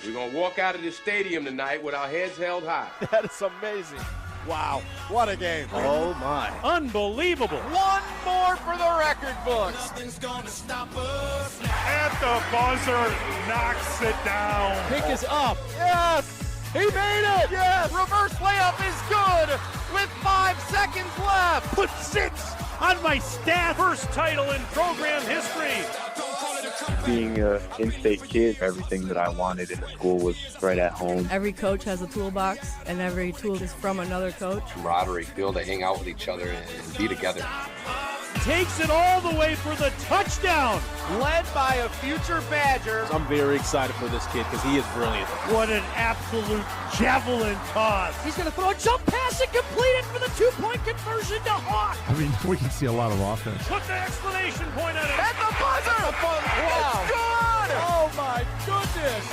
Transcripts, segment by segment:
We're going to walk out of this stadium tonight with our heads held high. That is amazing. Wow, what a game. Oh, my. Unbelievable. One more for the record books. Nothing's gonna stop us. At the buzzer, knocks it down. Pick is up. Yes, he made it. Yes, reverse layup is good with 5 seconds left. Put 6 on my stat. First title in program history. Being an in-state kid, everything that I wanted in the school was right at home. Every coach has a toolbox, and every tool is from another coach. Camaraderie, be able to hang out with each other and be together. Takes it all the way for the touchdown. Led by a future Badger. I'm very excited for this kid because he is brilliant. What an absolute javelin toss. He's going to throw a jump pass and complete it for the 2-point conversion to Hawk. I mean, we can see a lot of offense. Put the exclamation point on it. At the buzzer. Wow. It's good. Oh, my goodness.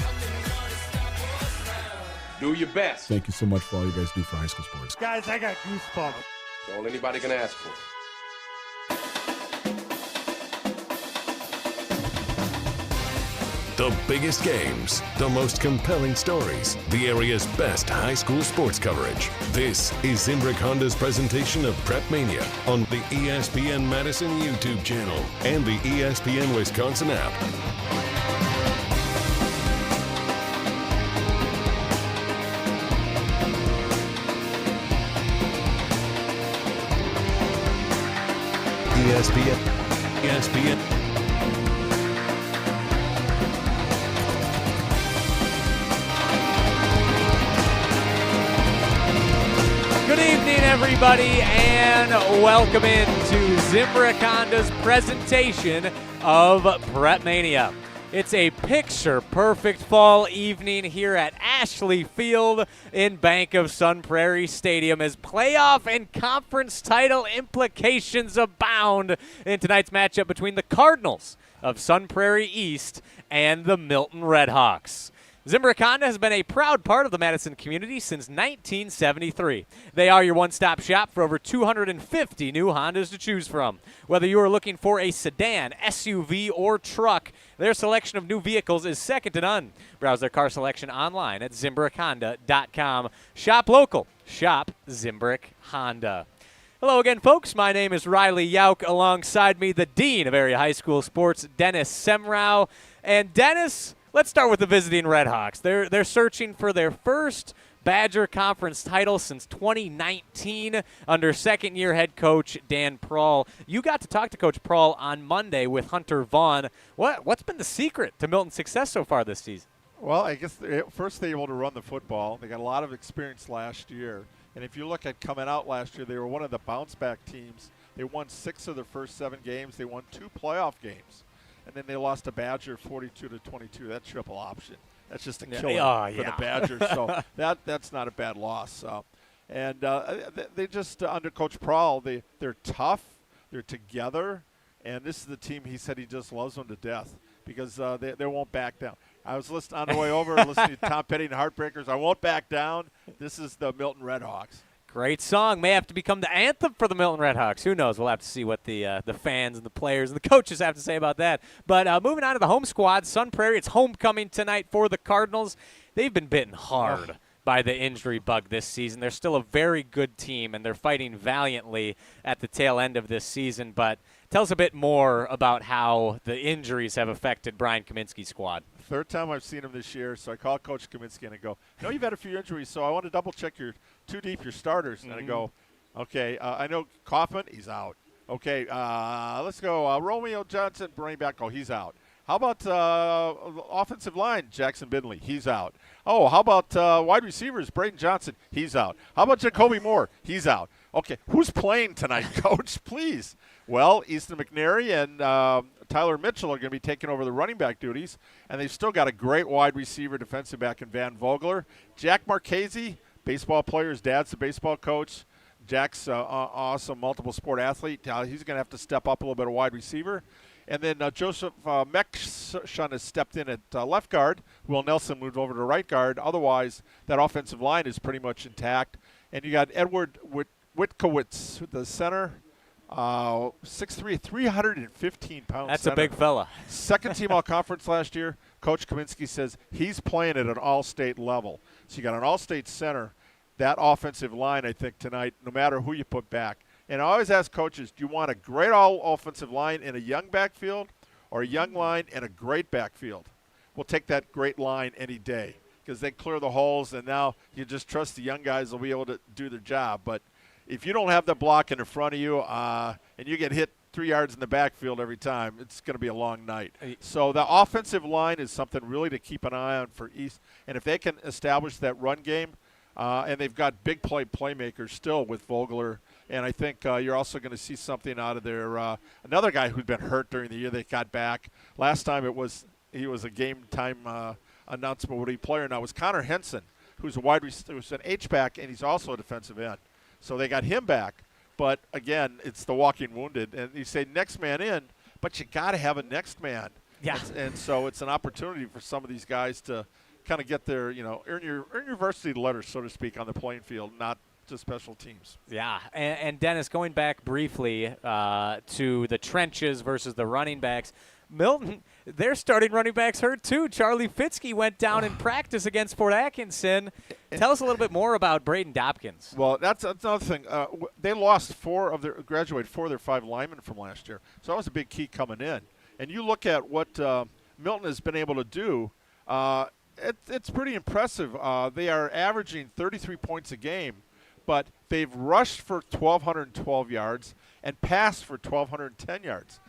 Do your best. Thank you so much for all you guys do for high school sports. Guys, I got goosebumps. That's all anybody can ask for. The biggest games, the most compelling stories, the area's best high school sports coverage. This is Zimbrick Honda's presentation of PrepMania on the ESPN Madison YouTube channel and the ESPN Wisconsin app. ESPN. Good evening, everybody, and welcome into Zimbrick Honda's presentation of PrepMania. It's a picture-perfect fall evening here at Ashley Field in Bank of Sun Prairie Stadium as playoff and conference title implications abound in tonight's matchup between the Cardinals of Sun Prairie East and the Milton Redhawks. Zimbrick Honda has been a proud part of the Madison community since 1973. They are your one-stop shop for over 250 new Hondas to choose from. Whether you are looking for a sedan, SUV, or truck, their selection of new vehicles is second to none. Browse their car selection online at ZimbrickHonda.com. Shop local. Shop Zimbrick Honda. Hello again, folks. My name is Riley Yauk. Alongside me, the Dean of Area High School Sports, Dennis Semrau. And Dennis, let's start with the visiting Redhawks. They're searching for their first Badger Conference title since 2019 under second-year head coach Dan Prawl. You got to talk to Coach Prawl on Monday with Hunter Vaughn. What's been the secret to Milton's success so far this season? Well, I guess first they were able to run the football. They got a lot of experience last year. And if you look at coming out last year, they were one of the bounce-back teams. They won 6 of their first 7 games. They won 2 playoff games. And then they lost to Badger 42-22. That's triple option. That's just a killer for the Badgers. So that's not a bad loss. And they just, under Coach Prawl, they're tough. They're together. And this is the team he said he just loves them to death because they won't back down. I was listening on the way over, listening to Tom Petty and Heartbreakers. I won't back down. This is the Milton Redhawks. Great song. May have to become the anthem for the Milton Redhawks. Who knows? We'll have to see what the fans and the players and the coaches have to say about that. But moving on to the home squad, Sun Prairie, it's homecoming tonight for the Cardinals. They've been bitten hard by the injury bug this season. They're still a very good team, and they're fighting valiantly at the tail end of this season. But tell us a bit more about how the injuries have affected Brian Kaminsky's squad. Third time I've seen him this year, so I call Coach Kaminsky and I go, you've had a few injuries, so I want to double-check your too deep your starters. And I go, okay, I know Kaufman, he's out. Okay, let's go. Romeo Johnson, running back, he's out. How about offensive line, Jackson Bindley? He's out. Oh, how about wide receivers, Braden Johnson? He's out. How about Jacoby Moore? He's out. Okay, who's playing tonight, Coach? Please. Well, Easton McNary and Tyler Mitchell are going to be taking over the running back duties, and they've still got a great wide receiver defensive back in Van Vogler. Jack Marchese, baseball player. His dad's the baseball coach. Jack's awesome multiple sport athlete. He's going to have to step up a little bit of wide receiver. And then Joseph Mekshon has stepped in at left guard. Will Nelson moved over to right guard. Otherwise, that offensive line is pretty much intact. And you got Edward Witkowitz, the center, 6'3", 315 pounds. That's center. a big fella. Second team all-conference last year. Coach Kaminsky says he's playing at an all-state level. So you got an all-state center. That offensive line, I think, tonight, no matter who you put back. And I always ask coaches, do you want a great all-offensive line in a young backfield or a young line and a great backfield? We'll take that great line any day because they clear the holes, and now you just trust the young guys will be able to do their job. But if you don't have the block in front of you and you get hit 3 yards in the backfield every time, it's going to be a long night. So the offensive line is something really to keep an eye on for East. And if they can establish that run game, and they've got big playmakers still with Vogler. And I think you're also going to see something out of their another guy who's been hurt during the year they got back. Last time he was a game-time announcement would-be player. Now it was Connor Henson, who's who's an H-back, and he's also a defensive end. So they got him back. But, again, it's the walking wounded. And you say next man in, but you got to have a next man. Yeah. And so it's an opportunity for some of these guys to kind of get their, earn your varsity letters, so to speak, on the playing field, not just special teams. Yeah, and Dennis, going back briefly to the trenches versus the running backs, Milton, their starting running backs hurt too. Charlie Fitzke went down in practice against Fort Atkinson. Tell us a little bit more about Braden Dobkins. Well, that's another thing. They lost graduated 4 of their 5 linemen from last year, so that was a big key coming in. And you look at what Milton has been able to do. It's pretty impressive. They are averaging 33 points a game, but they've rushed for 1,212 yards and passed for 1,210 yards.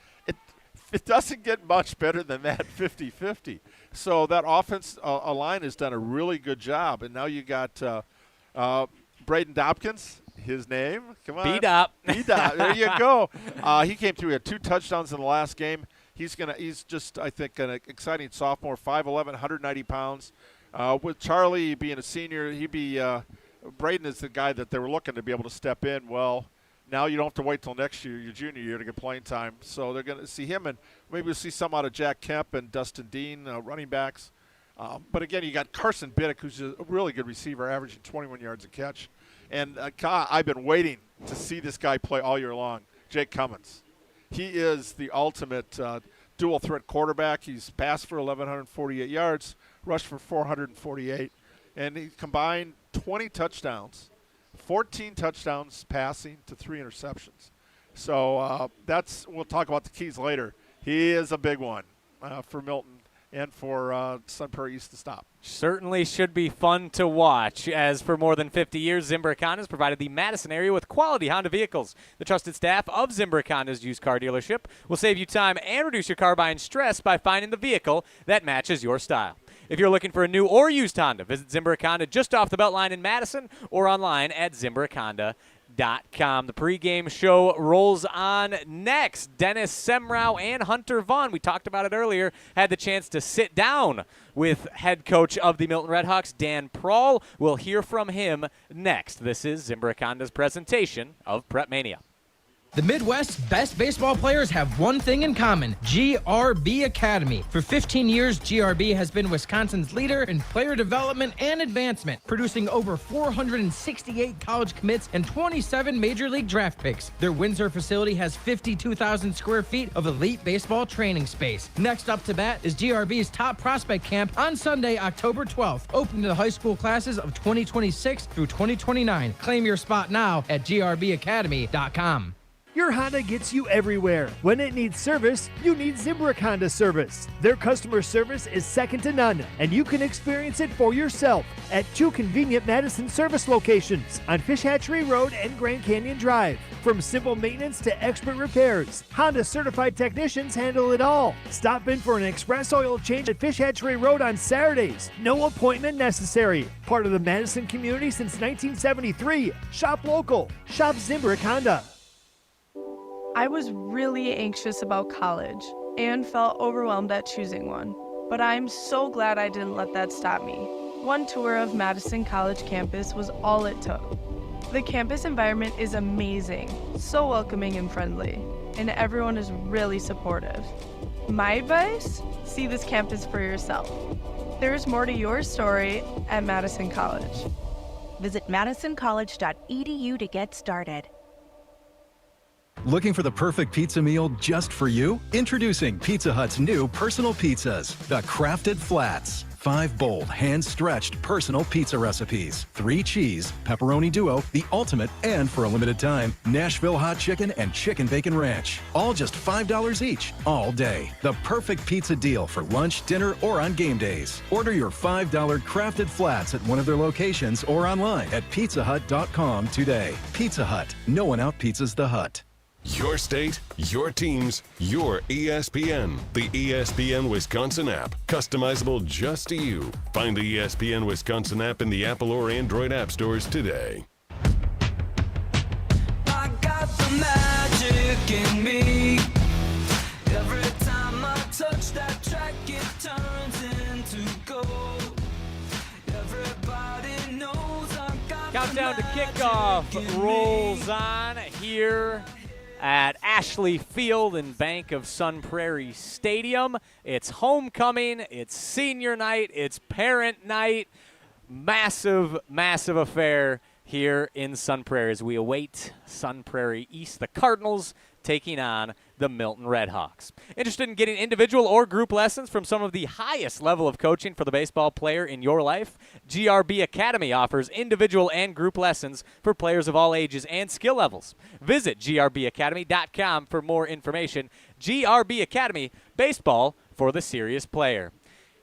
It doesn't get much better than that 50-50. So that offense line has done a really good job. And now you got Braden Dobkins, his name. Come on. B-Dop. B-Dop. There you go. He came through. He had 2 touchdowns in the last game. He's just, I think, an exciting sophomore, 5'11", 190 pounds. With Charlie being a senior, Braden is the guy that they were looking to be able to step in. Well, now you don't have to wait till next year, your junior year, to get playing time. So they're going to see him, and maybe we'll see some out of Jack Kemp and Dustin Dean, running backs. But, again, you got Carson Biddick, who's a really good receiver, averaging 21 yards a catch. And I've been waiting to see this guy play all year long, Jake Cummins. He is the ultimate dual-threat quarterback. He's passed for 1,148 yards, rushed for 448, and he combined 20 touchdowns, 14 touchdowns passing to 3 interceptions. So we'll talk about the keys later. He is a big one for Milton and for Sun Prairie East to stop. Certainly should be fun to watch, as for more than 50 years, Zimbrick Honda has provided the Madison area with quality Honda vehicles. The trusted staff of Zimbrick Honda's used car dealership will save you time and reduce your car buying stress by finding the vehicle that matches your style. If you're looking for a new or used Honda, visit Zimbrick Honda just off the Beltline in Madison or online at ZimbrickHonda.com. The pregame show rolls on next. Dennis Semrau and Hunter Vaughn, we talked about it earlier, had the chance to sit down with head coach of the Milton Redhawks, Dan Prawl. We'll hear from him next. This is Zimbrick Honda's presentation of PrepMania. The Midwest's best baseball players have one thing in common: GRB Academy. For 15 years, GRB has been Wisconsin's leader in player development and advancement, producing over 468 college commits and 27 major league draft picks. Their Windsor facility has 52,000 square feet of elite baseball training space. Next up to bat is GRB's top prospect camp on Sunday, October 12th, open to the high school classes of 2026 through 2029. Claim your spot now at GRBacademy.com. Your Honda gets you everywhere. When it needs service, you need Zimbrick Honda service. Their customer service is second to none, and you can experience it for yourself at 2 convenient Madison service locations on Fish Hatchery Road and Grand Canyon Drive. From simple maintenance to expert repairs, Honda certified technicians handle it all. Stop in for an express oil change at Fish Hatchery Road on Saturdays. No appointment necessary. Part of the Madison community since 1973. Shop local. Shop Zimbrick Honda. I was really anxious about college and felt overwhelmed at choosing one, but I'm so glad I didn't let that stop me. One tour of Madison College campus was all it took. The campus environment is amazing, so welcoming and friendly, and everyone is really supportive. My advice? See this campus for yourself. There's more to your story at Madison College. Visit madisoncollege.edu to get started. Looking for the perfect pizza meal just for you? Introducing Pizza Hut's new personal pizzas, the Crafted Flats. 5 bold, hand-stretched personal pizza recipes. 3 cheese, pepperoni duo, the ultimate, and for a limited time, Nashville hot chicken and chicken bacon ranch. All just $5 each, all day. The perfect pizza deal for lunch, dinner, or on game days. Order your $5 Crafted Flats at one of their locations or online at pizzahut.com today. Pizza Hut. No one out-pizzas the Hut. Your state, your teams, your ESPN. The ESPN Wisconsin app. Customizable just to you. Find the ESPN Wisconsin app in the Apple or Android app stores today. I got the magic in me. Every time I touch that track, it turns into gold. Everybody knows I got Countdown to kickoff rolls on here at Ashley Field and Bank of Sun Prairie Stadium. It's homecoming, it's senior night, it's parent night. Massive, massive affair here in Sun Prairie as we await Sun Prairie East, the Cardinals, taking on the Milton Redhawks. Interested in getting individual or group lessons from some of the highest level of coaching for the baseball player in your life? GRB Academy offers individual and group lessons for players of all ages and skill levels. Visit grbacademy.com for more information. GRB Academy, baseball for the serious player.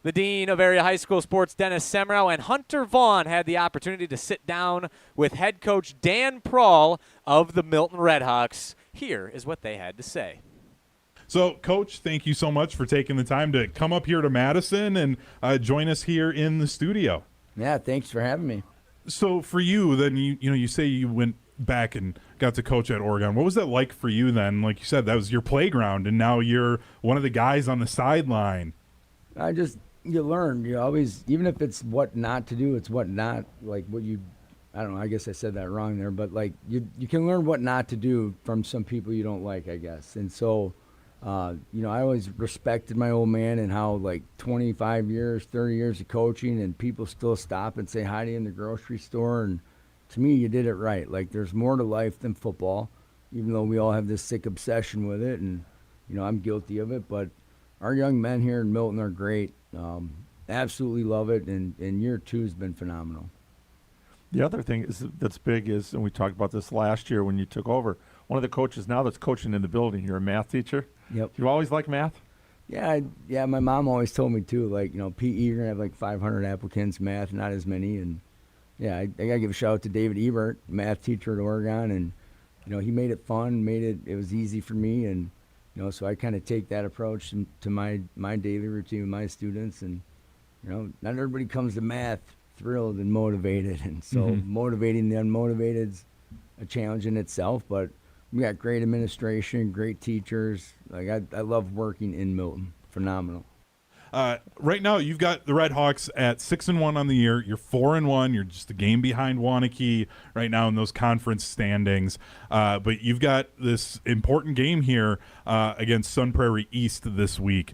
The Dean of Area High School Sports, Dennis Semrau, and Hunter Vaughn had the opportunity to sit down with head coach Dan Prawl of the Milton Redhawks. Here is what they had to say. So, Coach, thank you so much for taking the time to come up here to Madison and join us here in the studio. Yeah, thanks for having me. So, for you, then you say you went back and got to coach at Oregon. What was that like for you then? Like you said, that was your playground, and now you're one of the guys on the sideline. You learn. You always, even if it's what not to do, it's what not, like what you, I don't know, I guess I said that wrong there, but like you can learn what not to do from some people you don't like, I guess. And so, I always respected my old man and how like 25 years, 30 years of coaching and people still stop and say hi to you in the grocery store. And to me, you did it right. Like there's more to life than football, even though we all have this sick obsession with it. And, I'm guilty of it, but our young men here in Milton are great. Absolutely love it, and year 2 has been phenomenal. The other thing that's big is, and we talked about this last year when you took over, one of the coaches now that's coaching in the building, you're a math teacher. Yep. You always like math? Yeah, my mom always told me too, like, PE, you're going to have like 500 applicants, math, not as many. And, yeah, I got to give a shout out to David Ebert, math teacher at Oregon, and, he made it fun, it was easy for me, and, so I kind of take that approach to my daily routine with my students. And, not everybody comes to math thrilled and motivated. And so motivating the unmotivated is a challenge in itself. But we got great administration, great teachers. Like I love working in Milton. Phenomenal. Right now, you've got the Redhawks at 6-1 on the year. You're 4-1. You're just a game behind Waunakee right now in those conference standings. But you've got this important game here against Sun Prairie East this week.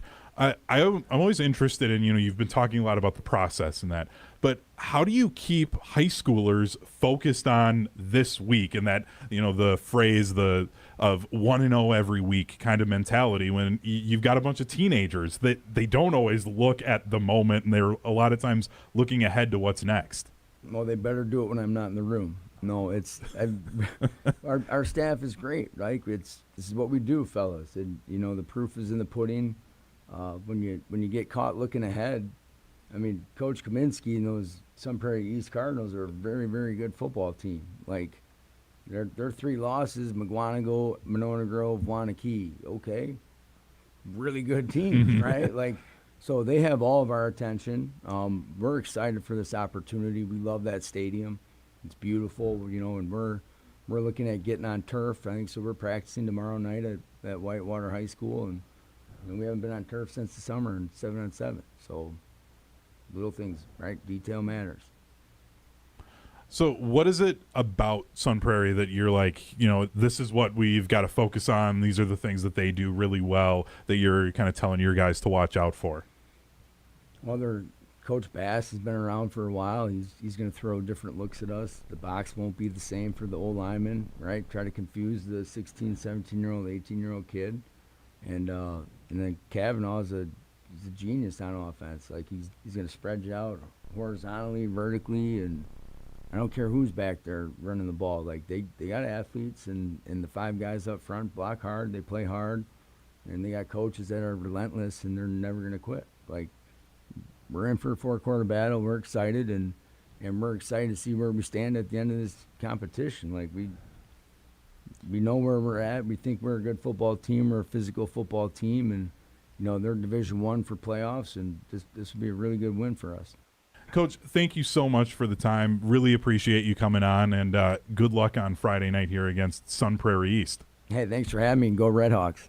I'm always interested in, you've been talking a lot about the process and that, but how do you keep high schoolers focused on this week and that, the phrase of 1-0 every week kind of mentality when you've got a bunch of teenagers that they don't always look at the moment and they're a lot of times looking ahead to what's next? Well, they better do it when I'm not in the room. No, our staff is great, right? This is what we do, fellas. And, the proof is in the pudding. When you get caught looking ahead, I mean, Coach Kaminsky and those Sun Prairie East Cardinals are a very, very good football team. Like, their 3 losses, McGuanago, Monona Grove, Waunakee, okay. Really good teams, right? Like, so they have all of our attention. We're excited for this opportunity. We love that stadium. It's beautiful, and we're looking at getting on turf. I think so. We're practicing tomorrow night at Whitewater High School, and we haven't been on turf since the summer in 7-on-7. So little things, right? Detail matters. So what is it about Sun Prairie that you're like, this is what we've got to focus on. These are the things that they do really well that you're kind of telling your guys to watch out for? Well, Coach Bass has been around for a while. He's going to throw different looks at us. The box won't be the same for the old lineman, right? Try to confuse the 16, 17-year-old, 18-year-old kid. And then Kavanaugh he's a genius on offense. Like he's going to spread you out horizontally, vertically, and I don't care who's back there running the ball. Like they got athletes, and the 5 guys up front block hard, they play hard, and they got coaches that are relentless, and they're never going to quit. Like we're in for a 4-quarter battle. We're excited, and we're excited to see where we stand at the end of this competition. Like we know where we're at. We think we're a good football team. We're a physical football team, and they're Division I for playoffs, and this would be a really good win for us. Coach, thank you so much for the time. Really appreciate you coming on, and good luck on Friday night here against Sun Prairie East. Hey, thanks for having me, and go Redhawks.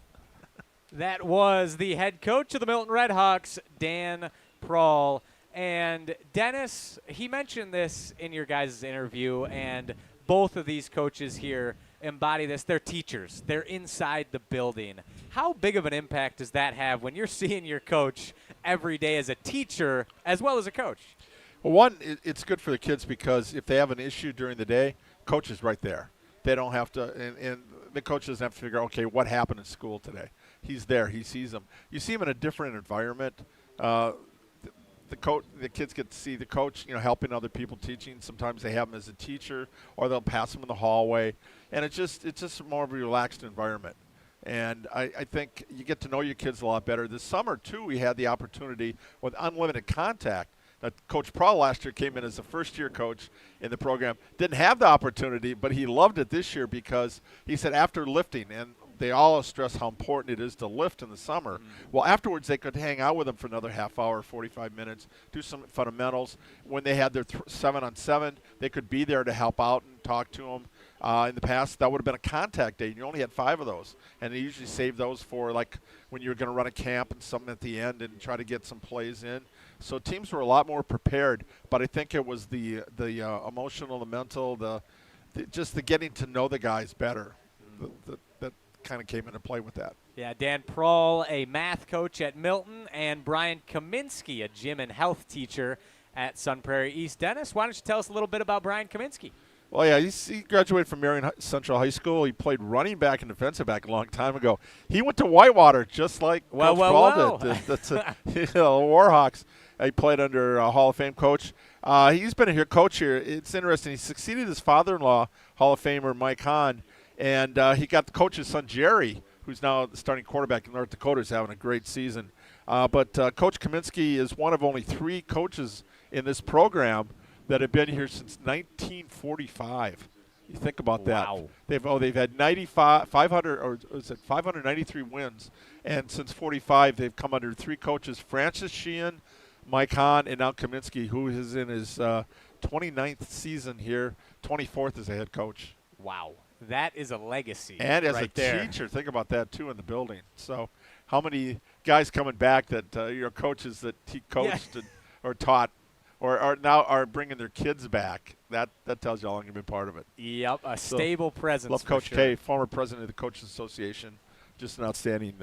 That was the head coach of the Milton Redhawks, Dan Prawl. And Dennis, he mentioned this in your guys' interview, and both of these coaches here embody this. They're teachers. They're inside the building. How big of an impact does that have when you're seeing your coach every day as a teacher as well as a coach? Well, one, it's good for the kids because if they have an issue during the day, coach is right there. They don't have to, and the coach doesn't have to figure out, okay, what happened in school today. He's there. He sees them. You see him in a different environment. The kids get to see the coach, helping other people teaching. Sometimes they have him as a teacher, or they'll pass him in the hallway, and it's just more of a relaxed environment. And I think you get to know your kids a lot better. This summer, too, we had the opportunity with unlimited contact. Coach Prawl last year came in as a first-year coach in the program. Didn't have the opportunity, but he loved it this year because he said after lifting, and they all stress how important it is to lift in the summer. Well, afterwards they could hang out with them for another half hour, 45 minutes, do some fundamentals. When they had their 7-on-7, they could be there to help out and talk to them. In the past, that would have been a contact day. You only had 5 of those, and they usually save those for like when you're going to run a camp and something at the end and try to get some plays in. So teams were a lot more prepared, but I think it was the emotional, the mental, just the getting to know the guys better that kind of came into play with that. Yeah, Dan Prawl, a math coach at Milton, and Brian Kaminsky, a gym and health teacher at Sun Prairie East. Dennis, why don't you tell us a little bit about Brian Kaminsky? Well, yeah, he graduated from Marion Central High School. He played running back and defensive back a long time ago. He went to Whitewater just like Coach Prawl did. That's Warhawks. He played under a Hall of Fame coach. He's been a coach here. It's interesting. He succeeded his father-in-law, Hall of Famer Mike Hahn, and he got the coach's son, Jerry, who's now the starting quarterback in North Dakota, is having a great season. But Coach Kaminsky is one of only 3 coaches in this program that have been here since 1945. You think about that. Wow. They've had 593 wins, and since 45 they've come under 3 coaches: Francis Sheehan, Mike Hahn, and now Kaminsky, who is in his 29th season here, 24th as a head coach. Wow, that is a legacy. And as right a there. teacher, think about that too in the building. So, how many guys coming back that coaches that he coached or taught? Or now are bringing their kids back. That tells you how long you've been part of it. Yep, a stable presence. Love Coach for sure. K, former president of the Coaches Association. Just an outstanding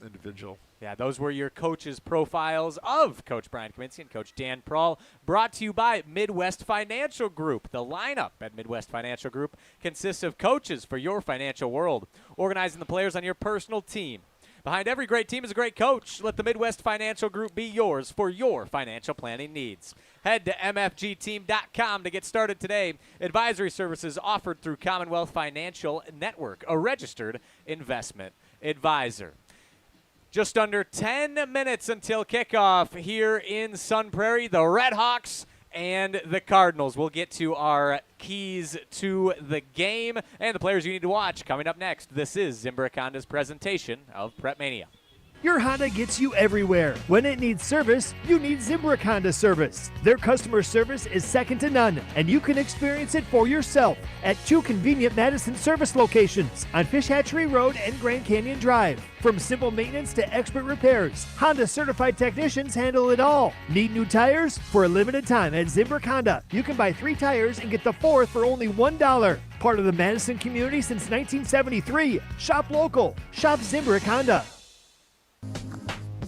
individual. Yeah, those were your coaches' profiles of Coach Brian Kaminsky and Coach Dan Prawl, brought to you by Midwest Financial Group. The lineup at Midwest Financial Group consists of coaches for your financial world, organizing the players on your personal team. Behind every great team is a great coach. Let the Midwest Financial Group be yours for your financial planning needs. Head to mfgteam.com to get started today. Advisory services offered through Commonwealth Financial Network, a registered investment advisor. Just under 10 minutes until kickoff here in Sun Prairie. The Redhawks and the Cardinals. We'll get to our keys to the game and the players you need to watch coming up next. This is Zimbrick Honda's presentation of PrepMania. Your Honda gets you everywhere. When it needs service, you need Zimbrick Honda service. Their customer service is second to none, and you can experience it for yourself at 2 convenient Madison service locations on Fish Hatchery Road and Grand Canyon Drive. From simple maintenance to expert repairs, Honda certified technicians handle it all. Need new tires? For a limited time at Zimbrick Honda, you can buy 3 tires and get the 4th for only $1. Part of the Madison community since 1973. Shop local. Shop Zimbrick Honda.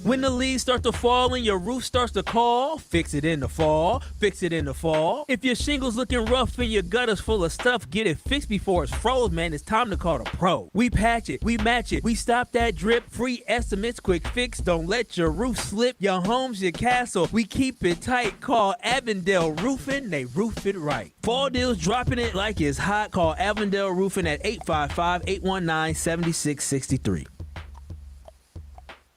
When the leaves start to fall and your roof starts to call, fix it in the fall, fix it in the fall. If your shingle's looking rough and your gutter's full of stuff, get it fixed before it's froze, man. It's time to call the pro. We patch it, we match it, we stop that drip. Free estimates, quick fix. Don't let your roof slip. Your home's your castle. We keep it tight. Call Avondale Roofing. They roof it right. Fall deals dropping it like it's hot. Call Avondale Roofing at 855-819-7663.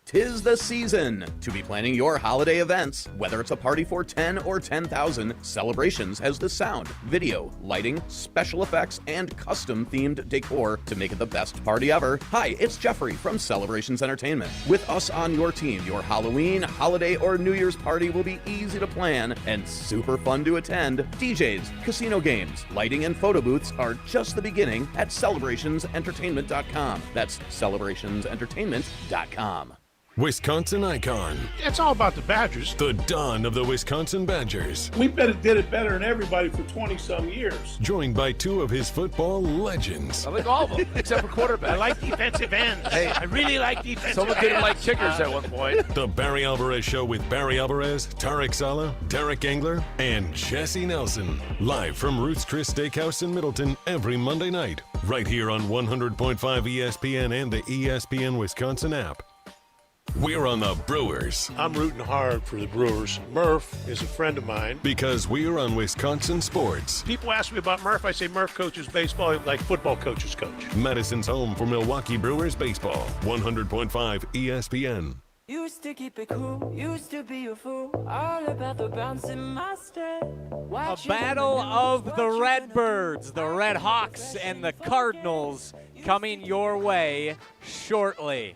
'Tis the season to be planning your holiday events. Whether it's a party for 10 or 10,000, Celebrations has the sound, video, lighting, special effects, and custom-themed decor to make it the best party ever. Hi, it's Jeffrey from Celebrations Entertainment. With us on your team, your Halloween, holiday, or New Year's party will be easy to plan and super fun to attend. DJs, casino games, lighting, and photo booths are just the beginning at celebrationsentertainment.com. That's celebrationsentertainment.com. Wisconsin icon. It's all about the Badgers. The dawn of the Wisconsin Badgers. We did it better than everybody for 20-some years. Joined by two of his football legends. I like all of them, except for quarterback. I like defensive ends. Hey, I really like defensive ends. Someone didn't like kickers at one point. The Barry Alvarez Show with Barry Alvarez, Tarek Sala, Derek Engler, and Jesse Nelson. Live from Ruth's Chris Steakhouse in Middleton every Monday night. Right here on 100.5 ESPN and the ESPN Wisconsin app. We're on the Brewers. I'm rooting hard for the Brewers. Murph is a friend of mine. Because we're on Wisconsin sports. People ask me about Murph. I say Murph coaches baseball like football coaches coach. Madison's home for Milwaukee Brewers baseball. 100.5 ESPN. Used to keep it cool, used to be a fool, all about the bounce in my step. A battle of the Redbirds, the Red Hawks, and the Cardinals coming your way shortly.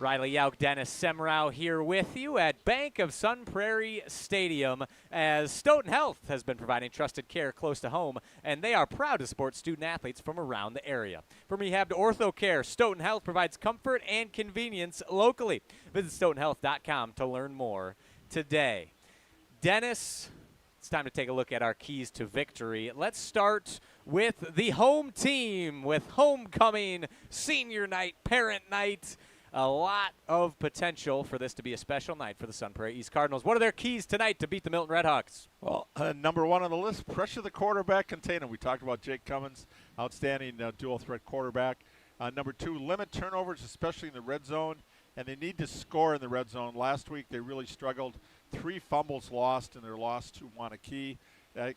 Riley Yauk, Dennis Semrau here with you at Bank of Sun Prairie Stadium as Stoughton Health has been providing trusted care close to home, and they are proud to support student athletes from around the area. From rehab to ortho care, Stoughton Health provides comfort and convenience locally. Visit stoughtonhealth.com to learn more today. Dennis, it's time to take a look at our keys to victory. Let's start with the home team with homecoming, senior night, parent night. A lot of potential for this to be a special night for the Sun Prairie East Cardinals. What are their keys tonight to beat the Milton Redhawks? Well, number one on the list, pressure the quarterback, contain him. We talked about Jake Cummins, outstanding dual-threat quarterback. Number two, limit turnovers, especially in the red zone, and they need to score in the red zone. Last week they really struggled. 3 fumbles lost in their loss to Wanakee.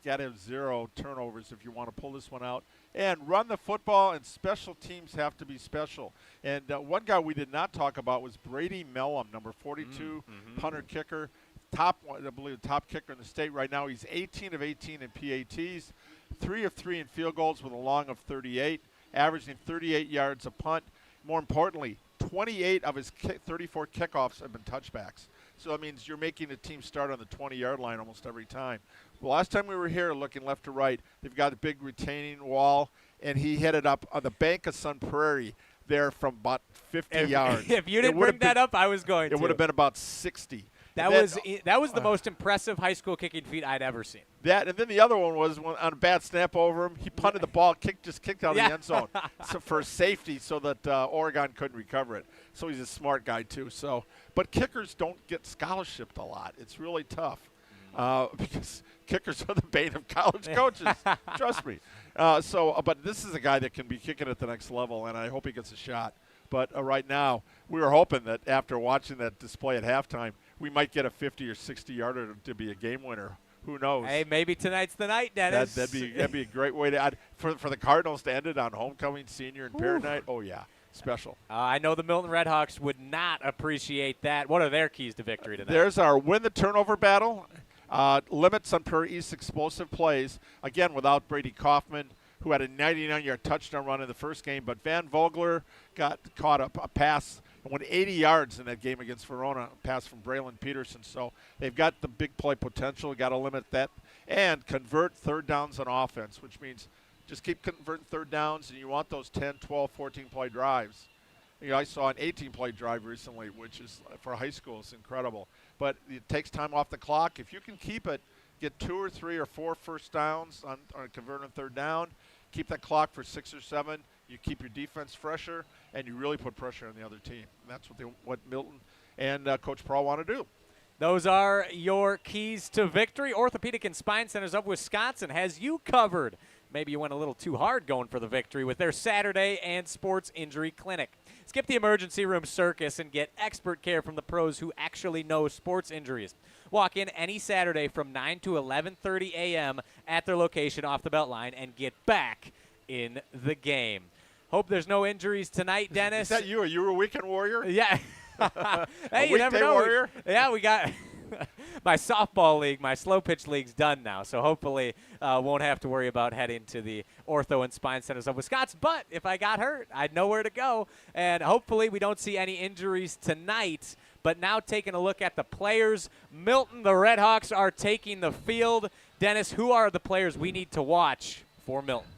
Got to have 0 turnovers if you want to pull this one out. And run the football, and special teams have to be special. And one guy we did not talk about was Brady Mellum, number 42, punter kicker, I believe the top kicker in the state right now. He's 18 of 18 in PATs, 3 of 3 in field goals with a long of 38, averaging 38 yards a punt. More importantly, 28 of his 34 kickoffs have been touchbacks. So that means you're making a team start on the 20-yard line almost every time. The last time we were here looking left to right, they've got a big retaining wall, and he hit it up on the bank of Sun Prairie there from about 50 yards. If you didn't bring that up, I was going to. It would have been about 60. That was the most impressive high school kicking feat I'd ever seen. That, and then the other one was on a bad snap over him. He punted the ball, just kicked out of the end zone for safety so that Oregon couldn't recover it. So he's a smart guy, too. But kickers don't get scholarshiped a lot. It's really tough because kickers are the bane of college coaches. Trust me. But this is a guy that can be kicking at the next level, and I hope he gets a shot. But right now, we were hoping that after watching that display at halftime, we might get a 50 or 60-yarder to be a game winner. Who knows? Hey, maybe tonight's the night, Dennis. That'd be a great way to add for the Cardinals to end it on homecoming, senior, and parent night. Oh yeah, special. I know the Milton Redhawks would not appreciate that. What are their keys to victory tonight? There's our win the turnover battle. Limit Sun Prairie East explosive plays again without Brady Kaufman, who had a 99-yard touchdown run in the first game, but Van Vogler got caught a pass and went 80 yards in that game against Verona, a pass from Braylon Peterson. So they've got the big play potential, got to limit that, and convert third downs on offense, which means just keep converting third downs, and you want those 10, 12, 14-play drives. I saw an 18-play drive recently, which is, for high school, is incredible. But it takes time off the clock. If you can keep it, get 2 or 3 or 4 first downs on converting third down, keep that clock for 6 or 7. You keep your defense fresher, and you really put pressure on the other team. And that's what Milton and Coach Prawl want to do. Those are your keys to victory. Orthopedic and Spine Centers of Wisconsin has you covered. Maybe you went a little too hard going for the victory with their Saturday and sports injury clinic. Skip the emergency room circus and get expert care from the pros who actually know sports injuries. Walk in any Saturday from 9 to 11:30 a.m. at their location off the Beltline and get back in the game. Hope there's no injuries tonight, Dennis. Is that you? Are you a weekend warrior? Yeah. Hey, you never weekday know. warrior? Yeah, we got my softball league, my slow pitch league's done now, so hopefully won't have to worry about heading to the Ortho and Spine Centers of Wisconsin. But if I got hurt, I'd know where to go, and hopefully we don't see any injuries tonight. But now taking a look at the players, Milton, the Redhawks are taking the field. Dennis, who are the players we need to watch for Milton?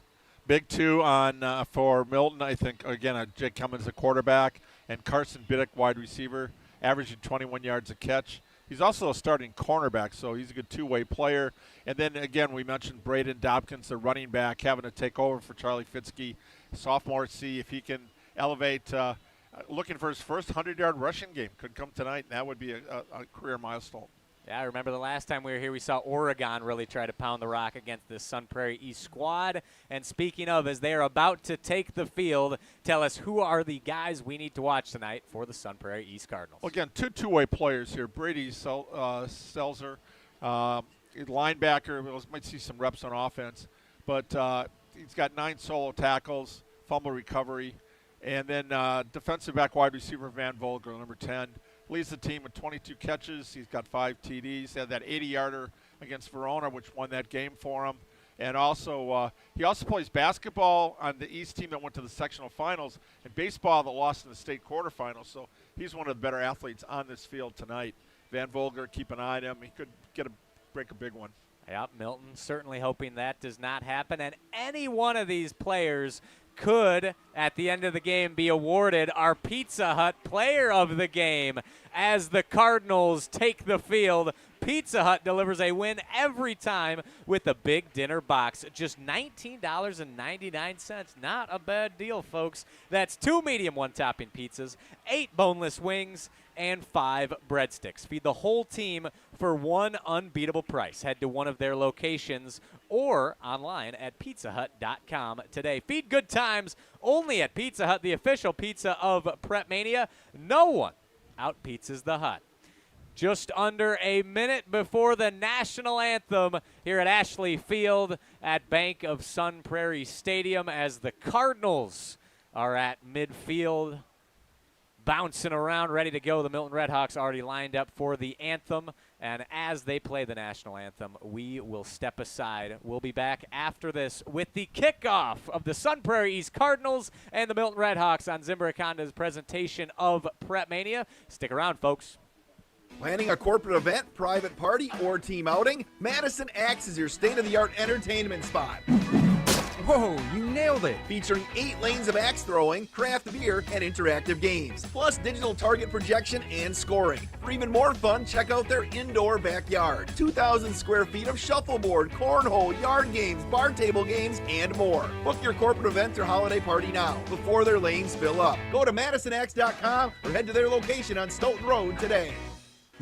Big two on for Milton, I think, again, Jake Cummins, the quarterback, and Carson Biddick, wide receiver, averaging 21 yards a catch. He's also a starting cornerback, so he's a good two-way player. And then, again, we mentioned Braden Dobkins, the running back, having to take over for Charlie Fitzke, sophomore, see if he can elevate. Looking for his first 100-yard rushing game. Could come tonight, and that would be a career milestone. Yeah, I remember the last time we were here, we saw Oregon really try to pound the rock against this Sun Prairie East squad. And speaking of, as they are about to take the field, tell us who are the guys we need to watch tonight for the Sun Prairie East Cardinals. Well, again, two-way players here. Brady Selzer, linebacker, might see some reps on offense. But he's got 9 solo tackles, fumble recovery. And then defensive back wide receiver Van Volger, number 10. Leads the team with 22 catches. He's got 5 TDs. He had that 80-yarder against Verona, which won that game for him. And also, he also plays basketball on the East team that went to the sectional finals, and baseball that lost in the state quarterfinals. So he's one of the better athletes on this field tonight. Van Volger, keep an eye on him. He could break a big one. Yeah, Milton certainly hoping that does not happen. And any one of these players could, at the end of the game, be awarded our Pizza Hut Player of the Game as the Cardinals take the field. Pizza Hut delivers a win every time with a big dinner box. Just $19.99. Not a bad deal, folks. That's 2 medium one-topping pizzas, 8 boneless wings, and 5 breadsticks. Feed the whole team for one unbeatable price. Head to one of their locations or online at pizzahut.com today. Feed good times only at Pizza Hut, the official pizza of PrepMania. No one out-pizzas the Hut. Just under a minute before the national anthem here at Ashley Field at Bank of Sun Prairie Stadium as the Cardinals are at midfield, bouncing around, ready to go. The Milton Redhawks already lined up for the anthem, and as they play the national anthem, we will step aside. We'll be back after this with the kickoff of the Sun Prairie East Cardinals and the Milton Redhawks on Zimbrick Honda's presentation of PrepMania. Stick around, folks. Planning a corporate event, private party, or team outing? Madison Axe is your state-of-the-art entertainment spot. Whoa, you nailed it. Featuring 8 lanes of axe throwing, craft beer, and interactive games. Plus digital target projection and scoring. For even more fun, check out their indoor backyard. 2,000 square feet of shuffleboard, cornhole, yard games, bar table games, and more. Book your corporate event or holiday party now, before their lanes fill up. Go to MadisonAxe.com or head to their location on Stoughton Road today.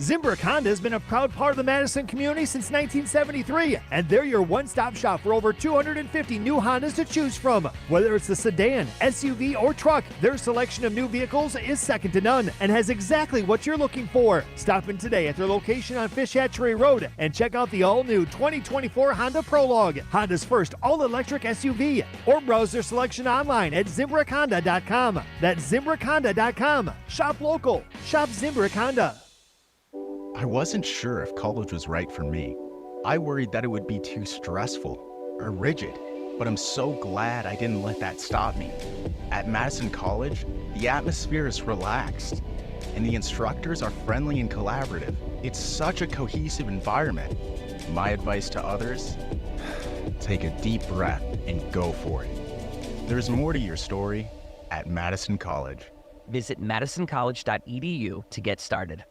Zimbrick Honda has been a proud part of the Madison community since 1973, and they're your one-stop shop for over 250 new Hondas to choose from. Whether it's the sedan, SUV, or truck, their selection of new vehicles is second to none and has exactly what you're looking for. Stop in today at their location on Fish Hatchery Road and check out the all-new 2024 Honda Prologue, Honda's first all-electric SUV, or browse their selection online at ZimbrickHonda.com. That's ZimbrickHonda.com. Shop local. Shop Zimbrick Honda. I wasn't sure if college was right for me. I worried that it would be too stressful or rigid, but I'm so glad I didn't let that stop me. At Madison College, the atmosphere is relaxed, and the instructors are friendly and collaborative. It's such a cohesive environment. My advice to others, take a deep breath and go for it. There's more to your story at Madison College. Visit madisoncollege.edu to get started.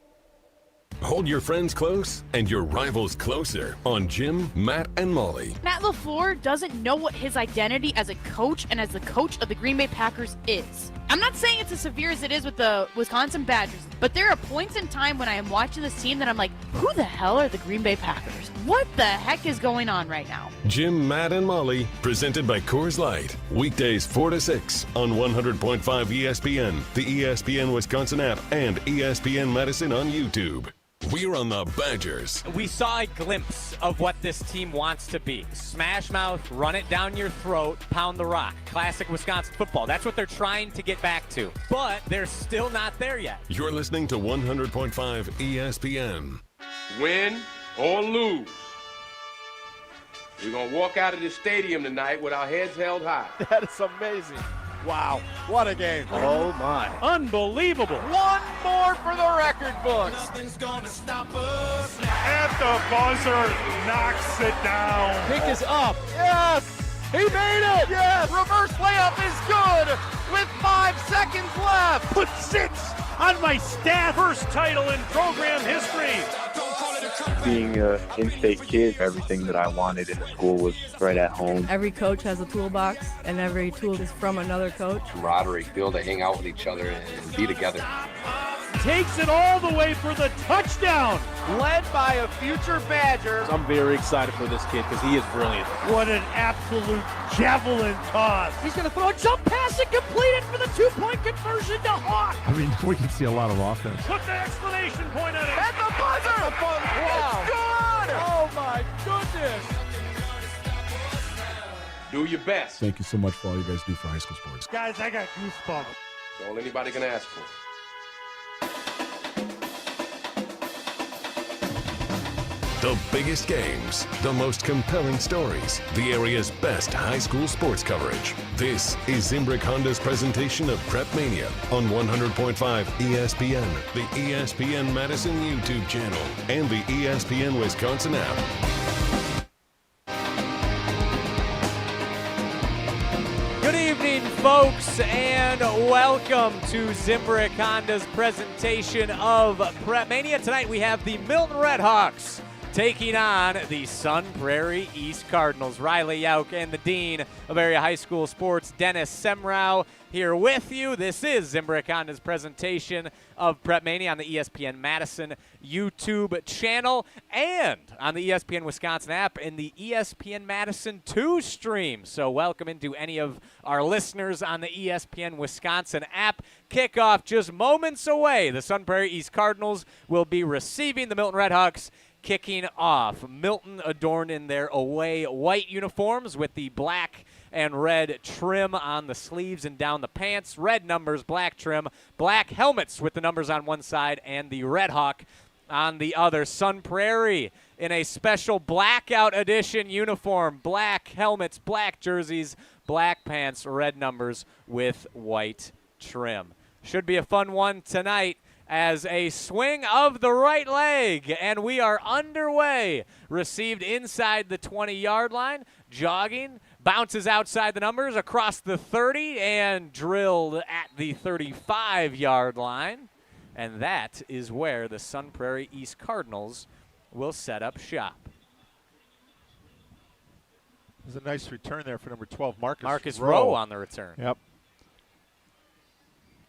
Hold your friends close and your rivals closer on Jim, Matt, and Molly. Matt LaFleur doesn't know what his identity as a coach and as the coach of the Green Bay Packers is. I'm not saying it's as severe as it is with the Wisconsin Badgers, but there are points in time when I am watching this team that I'm like, who the hell are the Green Bay Packers? What the heck is going on right now? Jim, Matt, and Molly, presented by Coors Light. Weekdays 4 to 6 on 100.5 ESPN, the ESPN Wisconsin app, and ESPN Madison on YouTube. We're on the Badgers. We saw a glimpse of what this team wants to be. Smash mouth, run it down your throat, pound the rock. Classic Wisconsin football. That's what they're trying to get back to. But they're still not there yet. You're listening to 100.5 ESPN. Win or lose, we're going to walk out of this stadium tonight with our heads held high. That is amazing. Wow, what a game. Oh, my. Unbelievable. One more for the record books. Nothing's gonna stop us now. At the buzzer, knocks it down. Pick is up. Yes. He made it. Yes. Reverse layup is good with 5 seconds left. Put 6 on my stat. First title in program history. Being an in-state kid, everything that I wanted in the school was right at home. Every coach has a toolbox, and every tool is from another coach. Camaraderie, be able to hang out with each other and be together. Takes it all the way for the touchdown. Led by a future Badger. I'm very excited for this kid because he is brilliant. What an absolute javelin toss. He's going to throw a jump pass and complete it for the 2-point conversion to Hawk. I mean, we can see a lot of offense. Put the exclamation point on it. At the buzzer. Wow. It's good. Oh, my goodness. Do your best. Thank you so much for all you guys do for high school sports. Guys, I got goosebumps. That's all anybody can ask for. The biggest games, the most compelling stories, the area's best high school sports coverage. This is Zimbrick Honda's presentation of PrepMania on 100.5 ESPN, the ESPN Madison YouTube channel, and the ESPN Wisconsin app. Good evening, folks, and welcome to Zimbrick Honda's presentation of PrepMania. Tonight we have the Milton Redhawks taking on the Sun Prairie East Cardinals. Riley Yauk and the Dean of Area High School Sports, Dennis Semrau, here with you. This is Zimbrick Honda's presentation of PrepMania on the ESPN Madison YouTube channel and on the ESPN Wisconsin app and the ESPN Madison 2 stream. So welcome into any of our listeners on the ESPN Wisconsin app. Kickoff just moments away. The Sun Prairie East Cardinals will be receiving the Milton Redhawks. Kicking off, Milton adorned in their away white uniforms with the black and red trim on the sleeves and down the pants, red numbers, black trim, black helmets with the numbers on one side and the Red Hawk on the other. Sun Prairie in a special blackout edition uniform, black helmets, black jerseys, black pants, red numbers with white trim. Should be a fun one tonight. As a swing of the right leg, and we are underway. Received inside the 20-yard line, jogging, bounces outside the numbers, across the 30, and drilled at the 35-yard line. And that is where the Sun Prairie East Cardinals will set up shop. There's a nice return there for number 12, Marcus Rowe on the return. Yep.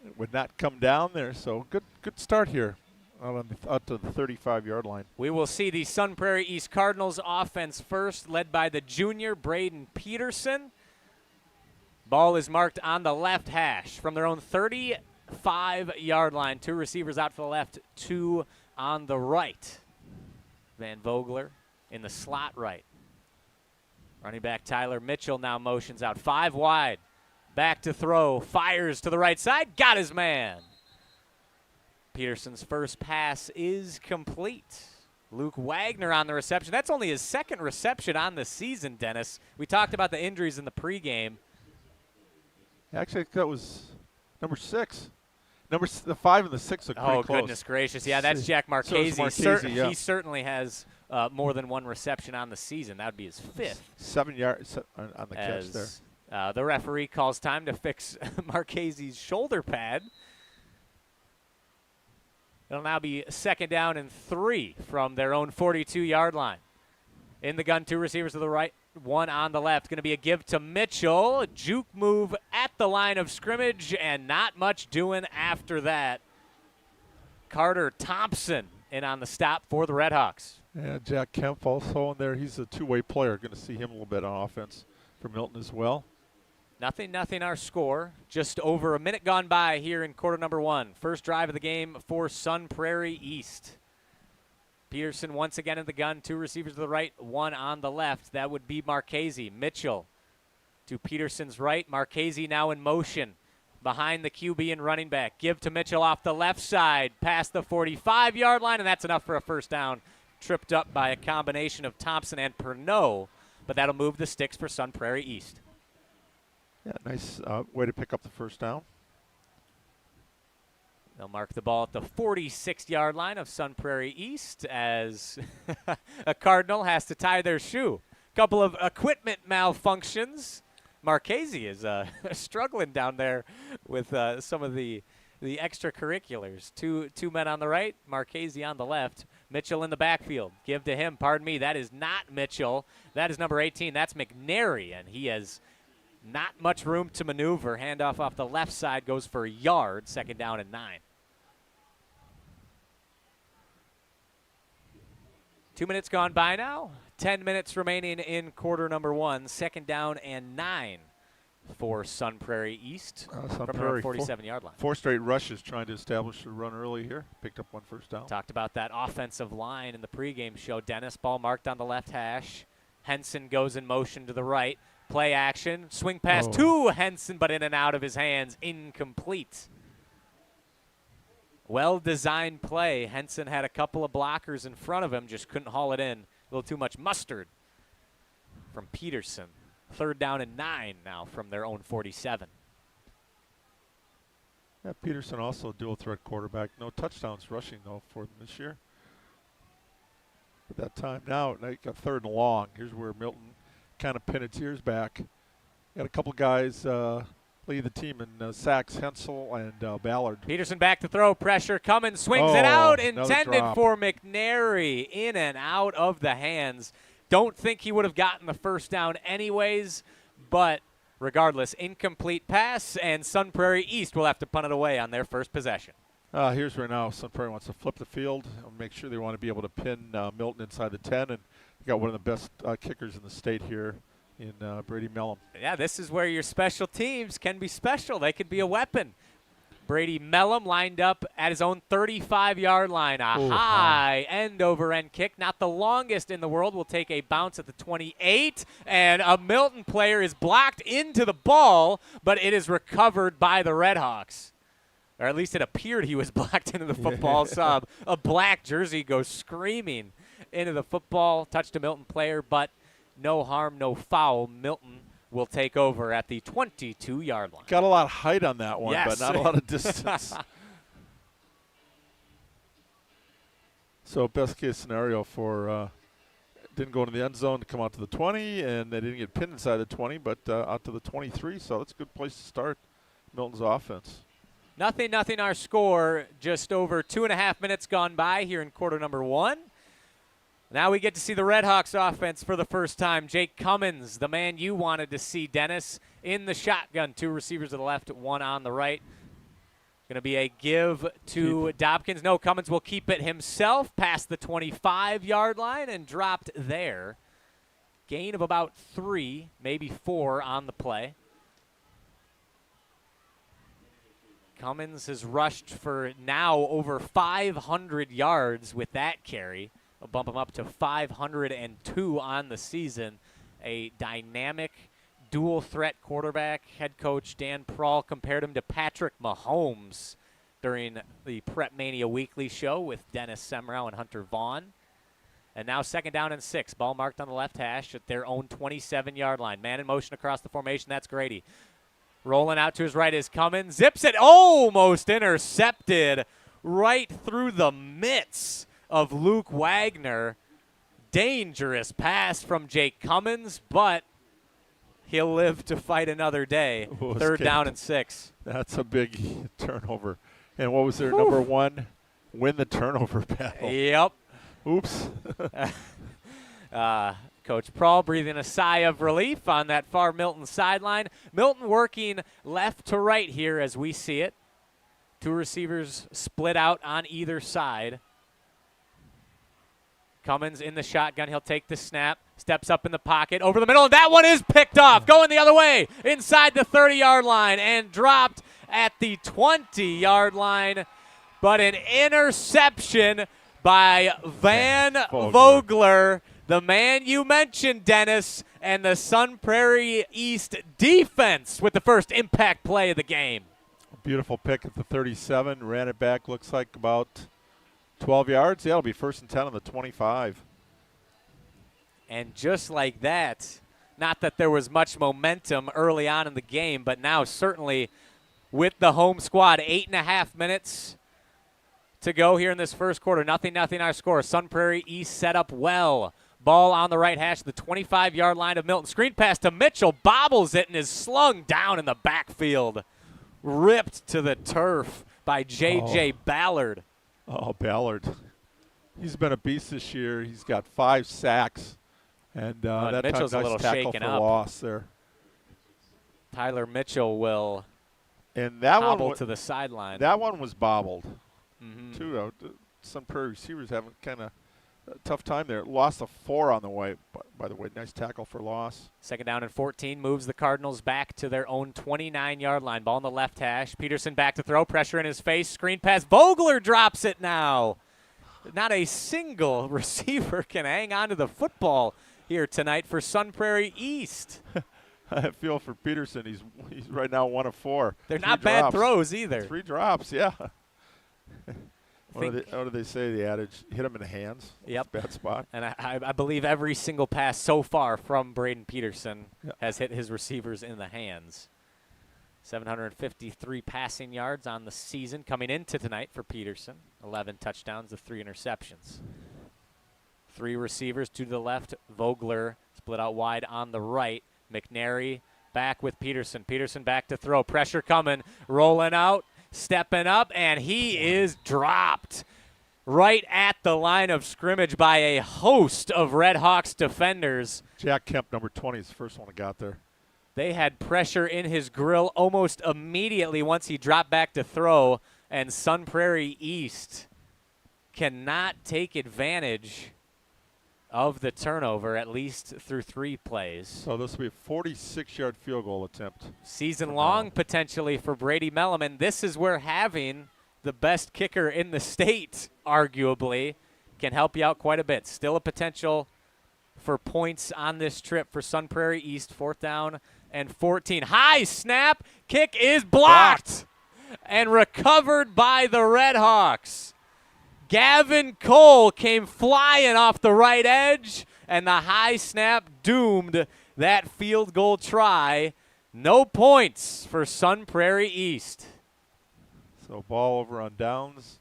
It would not come down there, so good start here out to the 35-yard line. We will see the Sun Prairie East Cardinals offense first, led by the junior Braden Peterson. Ball is marked on the left hash from their own 35-yard line. 2 receivers out for the left, 2 on the right. Van Vogler in the slot right. Running back Tyler Mitchell now motions out 5 wide. Back to throw, fires to the right side, got his man. Peterson's first pass is complete. Luke Wagner on the reception. That's only his second reception on the season, Dennis. We talked about the injuries in the pregame. Actually, that was number 6. The 5 and the 6 look pretty close. Oh, goodness gracious. Yeah, that's Jack Marchese. He certainly has more than 1 reception on the season. That would be his 5th. 7 yards on the catch there. The referee calls time to fix Marchese's shoulder pad. It'll now be 2nd down and 3 from their own 42-yard line. In the gun, 2 receivers to the right. one on the left. Going to be a give to Mitchell. A juke move at the line of scrimmage, and not much doing after that. Carter Thompson in on the stop for the Redhawks. Yeah, Jack Kemp also in there. He's a two-way player. Going to see him a little bit on offense for Milton as well. 0-0 our score. Just over a minute gone by here in quarter number one. First drive of the game for Sun Prairie East. Peterson once again in the gun. Two receivers to the right, one on the left. That would be Marchese. Mitchell to Peterson's right. Marchese now in motion behind the QB and running back. Give to Mitchell off the left side, past the 45-yard line, and that's enough for a first down. Tripped up by a combination of Thompson and Pernod, but that'll move the sticks for Sun Prairie East. Yeah, nice way to pick up the first down. They'll mark the ball at the 46-yard line of Sun Prairie East as a Cardinal has to tie their shoe. Couple of equipment malfunctions. Marchese is struggling down there with some of the extracurriculars. Two men on the right, Marchese on the left. Mitchell in the backfield. Give to him. Pardon me, that is not Mitchell. That is number 18. That's McNary, and he has not much room to maneuver. Handoff off the left side goes for a yard. Second down and 9. 2 minutes gone by now. 10 minutes remaining in quarter number one. Second down and 9 for Sun Prairie East Sun from Prairie, the 47-yard line. 4 straight rushes trying to establish a run early here. Picked up 1 first down. Talked about that offensive line in the pregame show. Dennis, ball marked on the left hash. Henson goes in motion to the right. Play action. Swing pass to Henson, but in and out of his hands. Incomplete. Well-designed play. Henson had a couple of blockers in front of him, just couldn't haul it in. A little too much mustard from Peterson. Third down and 9 now from their own 47. Yeah, Peterson also a dual-threat quarterback. No touchdowns rushing, though, for them this year. At that time now, they got third and long. Here's where Milton kind of pinned its ears back. Got a couple guys lead the team in sacks, Hensel and Ballard. Peterson back to throw. Pressure coming. Swings it out. Intended drop for McNary. In and out of the hands. Don't think he would have gotten the first down anyways, but regardless, incomplete pass, and Sun Prairie East will have to punt it away on their first possession. Here's where now Sun Prairie wants to flip the field and make sure they want to be able to pin Milton inside the 10, and they got one of the best kickers in the state here in Brady Mellum. Yeah, this is where your special teams can be special. They can be a weapon. Brady Mellum lined up at his own 35-yard line. A high end-over-end kick. Not the longest in the world. Will take a bounce at the 28. And a Milton player is blocked into the ball, but it is recovered by the Redhawks. Or at least it appeared he was blocked into the football. Saw a black jersey go screaming into the football. Touched a Milton player, but no harm, no foul. Milton will take over at the 22-yard line. Got a lot of height on that one, yes, but not a lot of distance. So best case scenario for didn't go into the end zone to come out to the 20, and they didn't get pinned inside the 20, but out to the 23. So that's a good place to start Milton's offense. 0-0 our score. Just over 2.5 minutes gone by here in quarter number one. Now we get to see the Redhawks offense for the first time. Jake Cummins, the man you wanted to see, Dennis, in the shotgun. 2 receivers to the left, 1 on the right. Going to be a give to Dobkins. No, Cummins will keep it himself past the 25-yard line and dropped there. Gain of about 3, maybe 4 on the play. Cummins has rushed for now over 500 yards with that carry. I'll bump him up to 502 on the season. A dynamic dual-threat quarterback. Head coach Dan Prawl compared him to Patrick Mahomes during the PrepMania Weekly show with Dennis Semrau and Hunter Vaughn. And now second down and 6. Ball marked on the left hash at their own 27-yard line. Man in motion across the formation. That's Grady. Rolling out to his right is Cummins. Zips it. Almost intercepted right through the mitts of Luke Wagner. Dangerous pass from Jake Cummins, but he'll live to fight another day. Third down and 6. That's a big turnover. And what was their number 1? Win the turnover battle. Yep. Oops. Coach Prawl breathing a sigh of relief on that far Milton sideline. Milton working left to right here as we see it. 2 receivers split out on either side. Cummins in the shotgun. He'll take the snap, steps up in the pocket, over the middle, and that one is picked off, going the other way, inside the 30-yard line, and dropped at the 20-yard line. But an interception by Van Vogler, the man you mentioned, Dennis, and the Sun Prairie East defense with the first impact play of the game. Beautiful pick at the 37. Ran it back, looks like about 12 yards. Yeah, it'll be 1st and 10 on the 25. And just like that, not that there was much momentum early on in the game, but now certainly with the home squad, 8.5 minutes to go here in this first quarter. 0-0 our score. Sun Prairie East set up well. Ball on the right hash, the 25-yard line of Milton. Screen pass to Mitchell, bobbles it, and is slung down in the backfield. Ripped to the turf by J.J. Ballard. Oh, Ballard. He's been a beast this year. He's got 5 sacks. And that Mitchell's time, a little nice tackle shaken for up. loss there. Tyler Mitchell will and that hobble one to the sideline. That one was bobbled, Mm-hmm. too. Some Prairie receivers having kind of a tough time there. Lost a 4 on the way, by the way. Nice tackle for loss. 2nd down and 14 moves the Cardinals back to their own 29-yard line. Ball on the left hash. Peterson back to throw. Pressure in his face. Screen pass. Vogler drops it now. Not a single receiver can hang on to the football here tonight for Sun Prairie East. I feel for Peterson. He's right now 1 of 4. They're 3 not drops. bad throws either. 3 drops, yeah. What do they say, the adage? Hit him in the hands. Yep. Bad spot. And I believe every single pass so far from Braden Peterson has hit his receivers in the hands. 753 passing yards on the season coming into tonight for Peterson. 11 touchdowns to 3 interceptions. 3 receivers, 2 to the left. Vogler split out wide on the right. McNary back with Peterson. Peterson back to throw. Pressure coming. Rolling out. Stepping up, and he is dropped right at the line of scrimmage by a host of Red Hawks defenders. Jack Kemp, number 20, is the first one that got there. They had pressure in his grill almost immediately once he dropped back to throw, and Sun Prairie East cannot take advantage of the turnover, at least through 3 plays. So this will be a 46-yard field goal attempt. Season-long potentially for Brady Mellum, and this is where having the best kicker in the state, arguably, can help you out quite a bit. Still a potential for points on this trip for Sun Prairie East. 4th down and 14. High snap. Kick is blocked and recovered by the Red Hawks. Gavin Cole came flying off the right edge, and the high snap doomed that field goal try. No points for Sun Prairie East. So ball over on downs.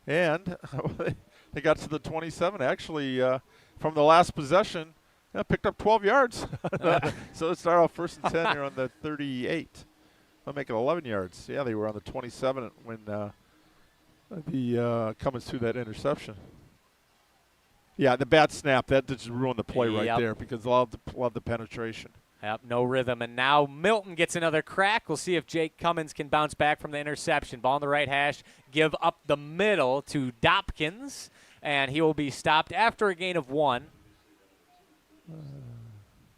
And they got to the 27. Actually, from the last possession, picked up 12 yards. So let's start off 1st and 10 here on the 38. They'll make it 11 yards. Yeah, they were on the 27 when the Cummins threw that interception. Yeah, the bad snap, that just ruined the play right there because love the penetration. Yep, no rhythm. And now Milton gets another crack. We'll see if Jake Cummins can bounce back from the interception. Ball on the right hash, give up the middle to Dopkins, and he will be stopped after a gain of 1.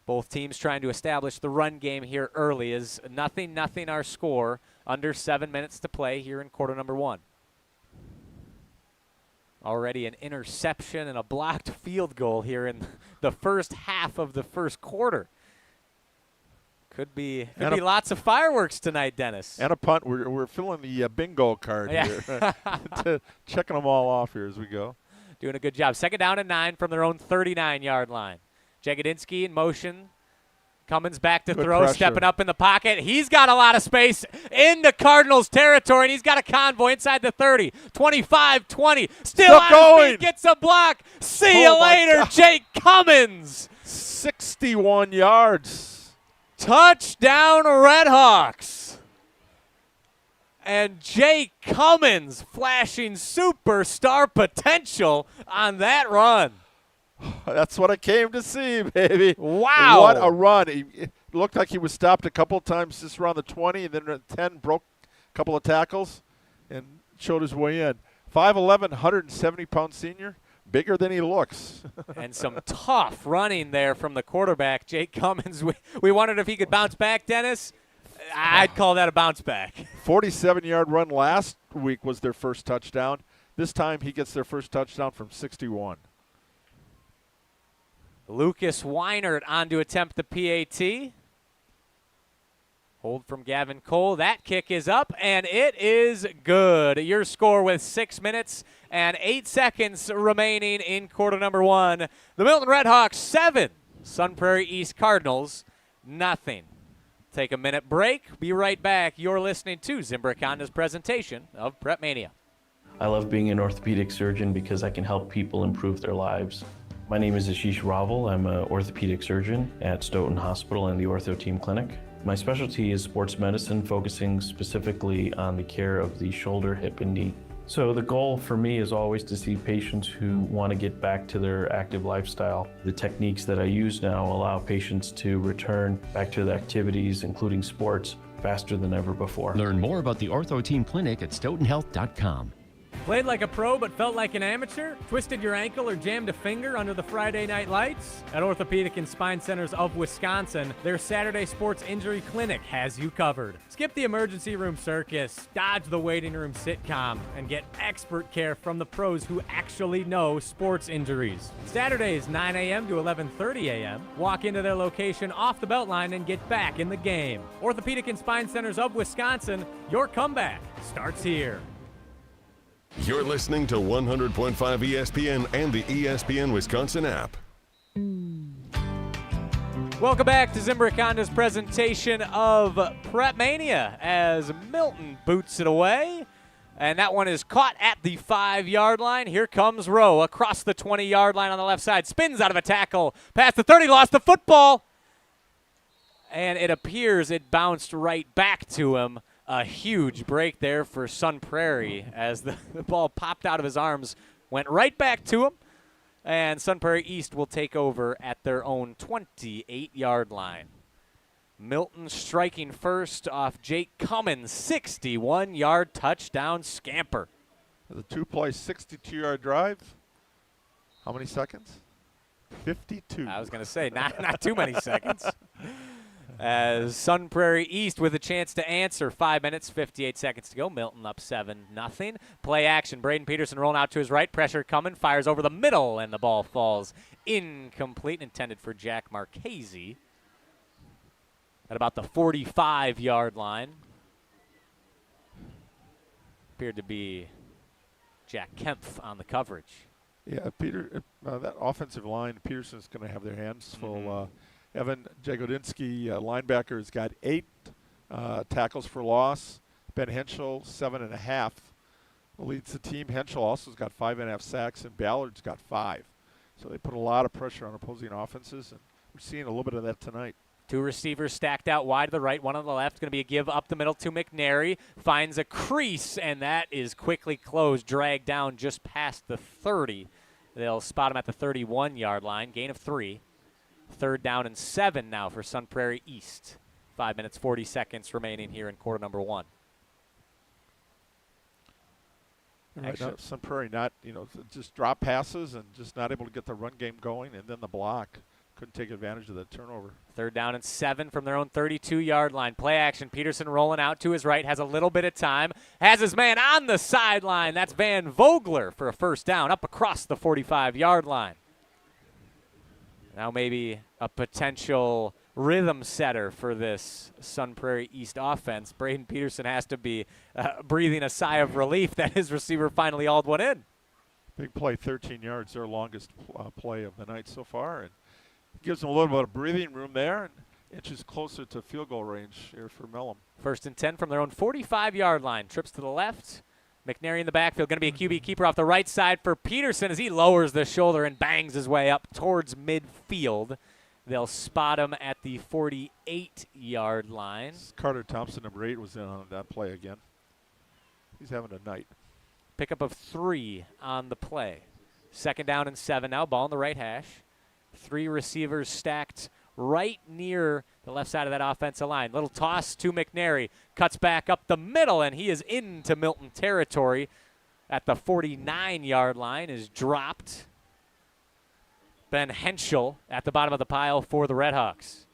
Both teams trying to establish the run game here early. Is 0-0 our score, under 7 minutes to play here in quarter number 1. Already an interception and a blocked field goal here in the first half of the first quarter. Could be lots of fireworks tonight, Dennis. And a punt. We're filling the bingo card here. Checking them all off here as we go. Doing a good job. 2nd down and 9 from their own 39-yard line. Jagodinsky in motion. Cummins back to throw, pressure. stepping up in the pocket. He's got a lot of space in the Cardinals' territory, and he's got a convoy inside the 30, 25, 20. Still on his feet, gets a block. See you later, Jake Cummins. 61 yards. Touchdown, Red Hawks. And Jake Cummins flashing superstar potential on that run. That's what I came to see, baby. Wow. What a run. It looked like he was stopped a couple of times just around the 20, and then at 10 broke a couple of tackles and showed his way in. 5'11", 170-pound senior, bigger than he looks. And some tough running there from the quarterback, Jake Cummins. We wondered if he could bounce back, Dennis. I'd call that a bounce back. 47-yard run last week was their first touchdown. This time he gets their first touchdown from 61. Lucas Weinert on to attempt the PAT. Hold from Gavin Cole. That kick is up, and it is good. Your score with 6 minutes and 8 seconds remaining in quarter number one. The Milton Redhawks 7, Sun Prairie East Cardinals nothing. Take a minute break. Be right back. You're listening to Zimbrick Honda's presentation of PrepMania. I love being an orthopedic surgeon because I can help people improve their lives. My name is Ashish Raval. I'm an orthopedic surgeon at Stoughton Hospital and the Ortho Team Clinic. My specialty is sports medicine, focusing specifically on the care of the shoulder, hip, and knee. So the goal for me is always to see patients who want to get back to their active lifestyle. The techniques that I use now allow patients to return back to the activities, including sports, faster than ever before. Learn more about the Ortho Team Clinic at stoughtonhealth.com. Played like a pro but felt like an amateur? Twisted your ankle or jammed a finger under the Friday night lights? At Orthopedic and Spine Centers of Wisconsin, their Saturday Sports Injury Clinic has you covered. Skip the emergency room circus, dodge the waiting room sitcom, and get expert care from the pros who actually know sports injuries. Saturdays 9 a.m. to 11:30 a.m. Walk into their location off the Beltline and get back in the game. Orthopedic and Spine Centers of Wisconsin, your comeback starts here. You're listening to 100.5 ESPN and the ESPN Wisconsin app. Welcome back to Zimbrick Honda's presentation of PrepMania as Milton boots it away. And that one is caught at the 5-yard line. Here comes Rowe across the 20-yard line on the left side. Spins out of a tackle. Past the 30, lost the football. And it appears it bounced right back to him. A huge break there for Sun Prairie as the ball popped out of his arms, went right back to him, and Sun Prairie East will take over at their own 28-yard line. Milton striking first off Jake Cummins' 61-yard touchdown scamper. The two-play 62-yard drive. How many seconds? 52. I was going to say, not too many seconds. As Sun Prairie East with a chance to answer. 5 minutes, 58 seconds to go. Milton up 7-0. Play action. Braden Peterson rolling out to his right. Pressure coming. Fires over the middle, and the ball falls incomplete. Intended for Jack Marchese at about the 45-yard line. Appeared to be Jack Kempf on the coverage. Yeah, that offensive line, Peterson's going to have their hands full. Evan Jagodinsky, linebacker, has got 8 tackles for loss. Ben Henschel, 7.5, leads the team. Henschel also has got 5.5 sacks, and Ballard's got 5. So they put a lot of pressure on opposing offenses, and we're seeing a little bit of that tonight. 2 receivers stacked out wide to the right, one on the left. Going to be a give up the middle to McNary. Finds a crease, and that is quickly closed, dragged down just past the 30. They'll spot him at the 31-yard line, gain of 3. 3rd down and 7 now for Sun Prairie East. 5 minutes, 40 seconds remaining here in quarter number 1. Right now, Sun Prairie just drop passes and just not able to get the run game going, and then the block. Couldn't take advantage of the turnover. 3rd down and 7 from their own 32-yard line. Play action. Peterson rolling out to his right. Has a little bit of time. Has his man on the sideline. That's Van Vogler for a 1st down up across the 45-yard line. Now maybe a potential rhythm setter for this Sun Prairie East offense. Braden Peterson has to be breathing a sigh of relief that his receiver finally hauled one in. Big play, 13 yards, their longest play of the night so far. And gives them a little bit of breathing room there and inches closer to field goal range here for Mellom. 1st and 10 from their own 45-yard line. Trips to the left. McNary in the backfield. Going to be a QB keeper off the right side for Peterson as he lowers the shoulder and bangs his way up towards midfield. They'll spot him at the 48-yard line. Carter Thompson, number 8, was in on that play again. He's having a night. Pickup of 3 on the play. 2nd down and 7 now. Ball in the right hash. 3 receivers stacked right near the left side of that offensive line. Little toss to McNary. Cuts back up the middle, and he is into Milton territory at the 49-yard line. Is dropped. Ben Henschel at the bottom of the pile for the Redhawks.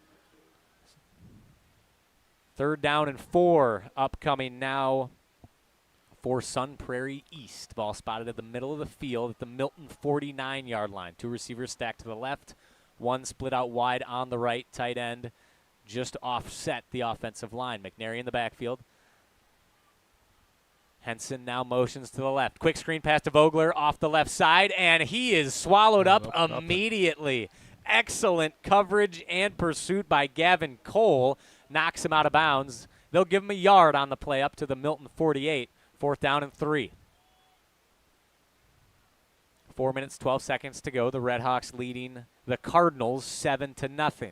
3rd down and 4 upcoming now for Sun Prairie East. Ball spotted at the middle of the field at the Milton 49-yard line. 2 receivers stacked to the left, 1 split out wide on the right. Tight end just offset the offensive line. McNary in the backfield. Henson now motions to the left. Quick screen pass to Vogler off the left side, and he is swallowed up immediately. Excellent coverage and pursuit by Gavin Cole. Knocks him out of bounds. They'll give him a yard on the play up to the Milton 48. 4th down and 3. 4 minutes, 12 seconds to go. The Redhawks leading the Cardinals 7-0.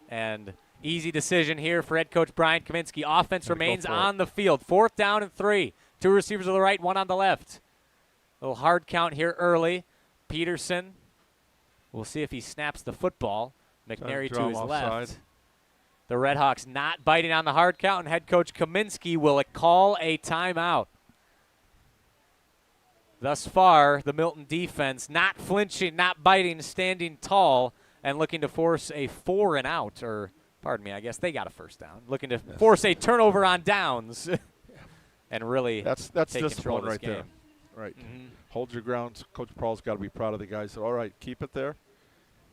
And easy decision here for head coach Brian Kaminsky. Offense remains on the field. 4th down and 3. 2 receivers on the right, 1 on the left. A little hard count here early. Peterson, we'll see if he snaps the football. McNary to his left. The Redhawks not biting on the hard count, and head coach Kaminsky will call a timeout. Thus far, the Milton defense not flinching, not biting, standing tall, and looking to force a 4-and-out, or pardon me, I guess they got a 1st down. Looking to force a turnover on downs and really that's take control of this right game. there. Right. Hold your ground. Coach Prawl's got to be proud of the guys. So, all right, keep it there.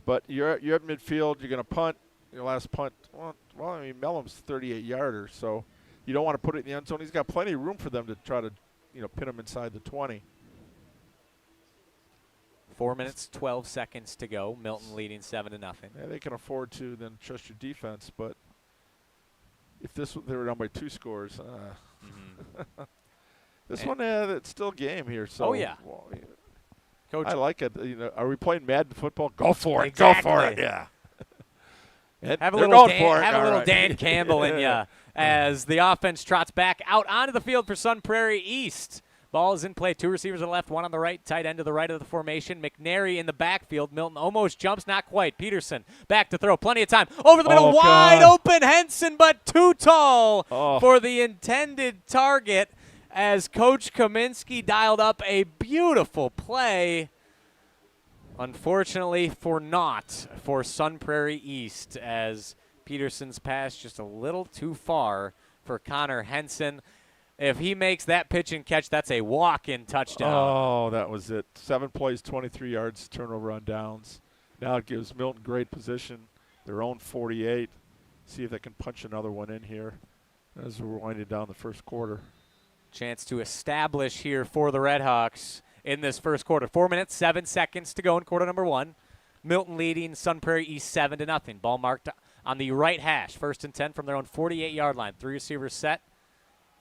But you're at midfield. You're going to punt. Your last punt, well, I mean, Mellum's 38-yarder, so you don't want to put it in the end zone. He's got plenty of room for them to try to, pin him inside the 20. 4 minutes, 12 seconds to go. Milton leading 7-0. Yeah, they can afford to then trust your defense, but if they were down by 2 scores, this one, it's still game here. So, well, Coach, I like it. Are we playing Madden football? Go for it. Exactly. Go for it. Yeah. Have a little Dan Campbell in you as the offense trots back out onto the field for Sun Prairie East. Ball is in play. 2 receivers on the left, 1 on the right. Tight end to the right of the formation. McNary in the backfield. Milton almost jumps, not quite. Peterson back to throw. Plenty of time. Over the middle, wide open. Henson, but too tall for the intended target as Coach Kaminsky dialed up a beautiful play. Unfortunately for naught for Sun Prairie East as Peterson's pass just a little too far for Connor Henson. If he makes that pitch and catch, that's a walk-in touchdown. Oh, that was it. 7 plays, 23 yards, turnover on downs. Now it gives Milton great position, their own 48. See if they can punch another one in here as we're winding down the first quarter. Chance to establish here for the Redhawks in this first quarter. 4 minutes, 7 seconds to go in quarter number 1. Milton leading Sun Prairie East 7-0. Ball marked on the right hash. 1st and 10 from their own 48-yard line. 3 receivers set.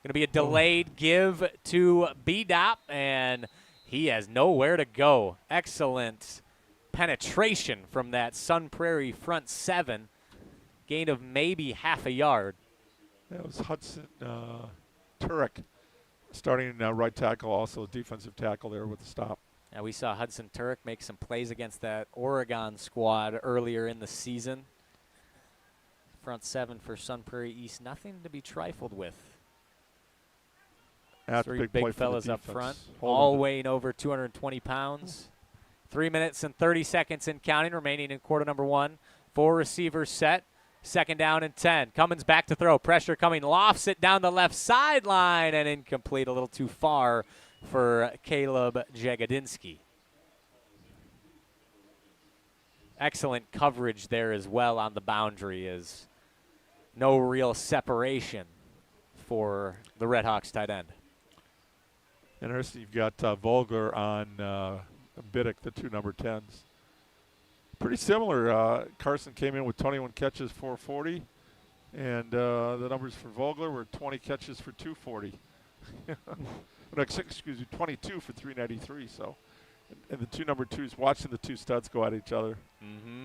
Going to be a delayed give to B-Dop, and he has nowhere to go. Excellent penetration from that Sun Prairie front 7. Gain of maybe half a yard. That was Hudson Turek. Starting right tackle, also defensive tackle there with the stop. Yeah, we saw Hudson Turek make some plays against that Oregon squad earlier in the season. Front 7 for Sun Prairie East, nothing to be trifled with. That's 3 big fellas up front, all weighing over 220 pounds. 3 minutes and 30 seconds in counting, remaining in quarter number 1. 4 receivers set. 2nd down and 10. Cummins back to throw. Pressure coming. Lofts it down the left sideline and incomplete. A little too far for Caleb Jagodinsky. Excellent coverage there as well on the boundary. Is no real separation for the Redhawks tight end. Interesting. You've got Vogler on Biddick, the 2 number 10s. Pretty similar. Carson came in with 21 catches, 440, and the numbers for Vogler were 20 catches for 240. Excuse me, 22 for 393. So, and the 2 number 2s, watching the 2 studs go at each other.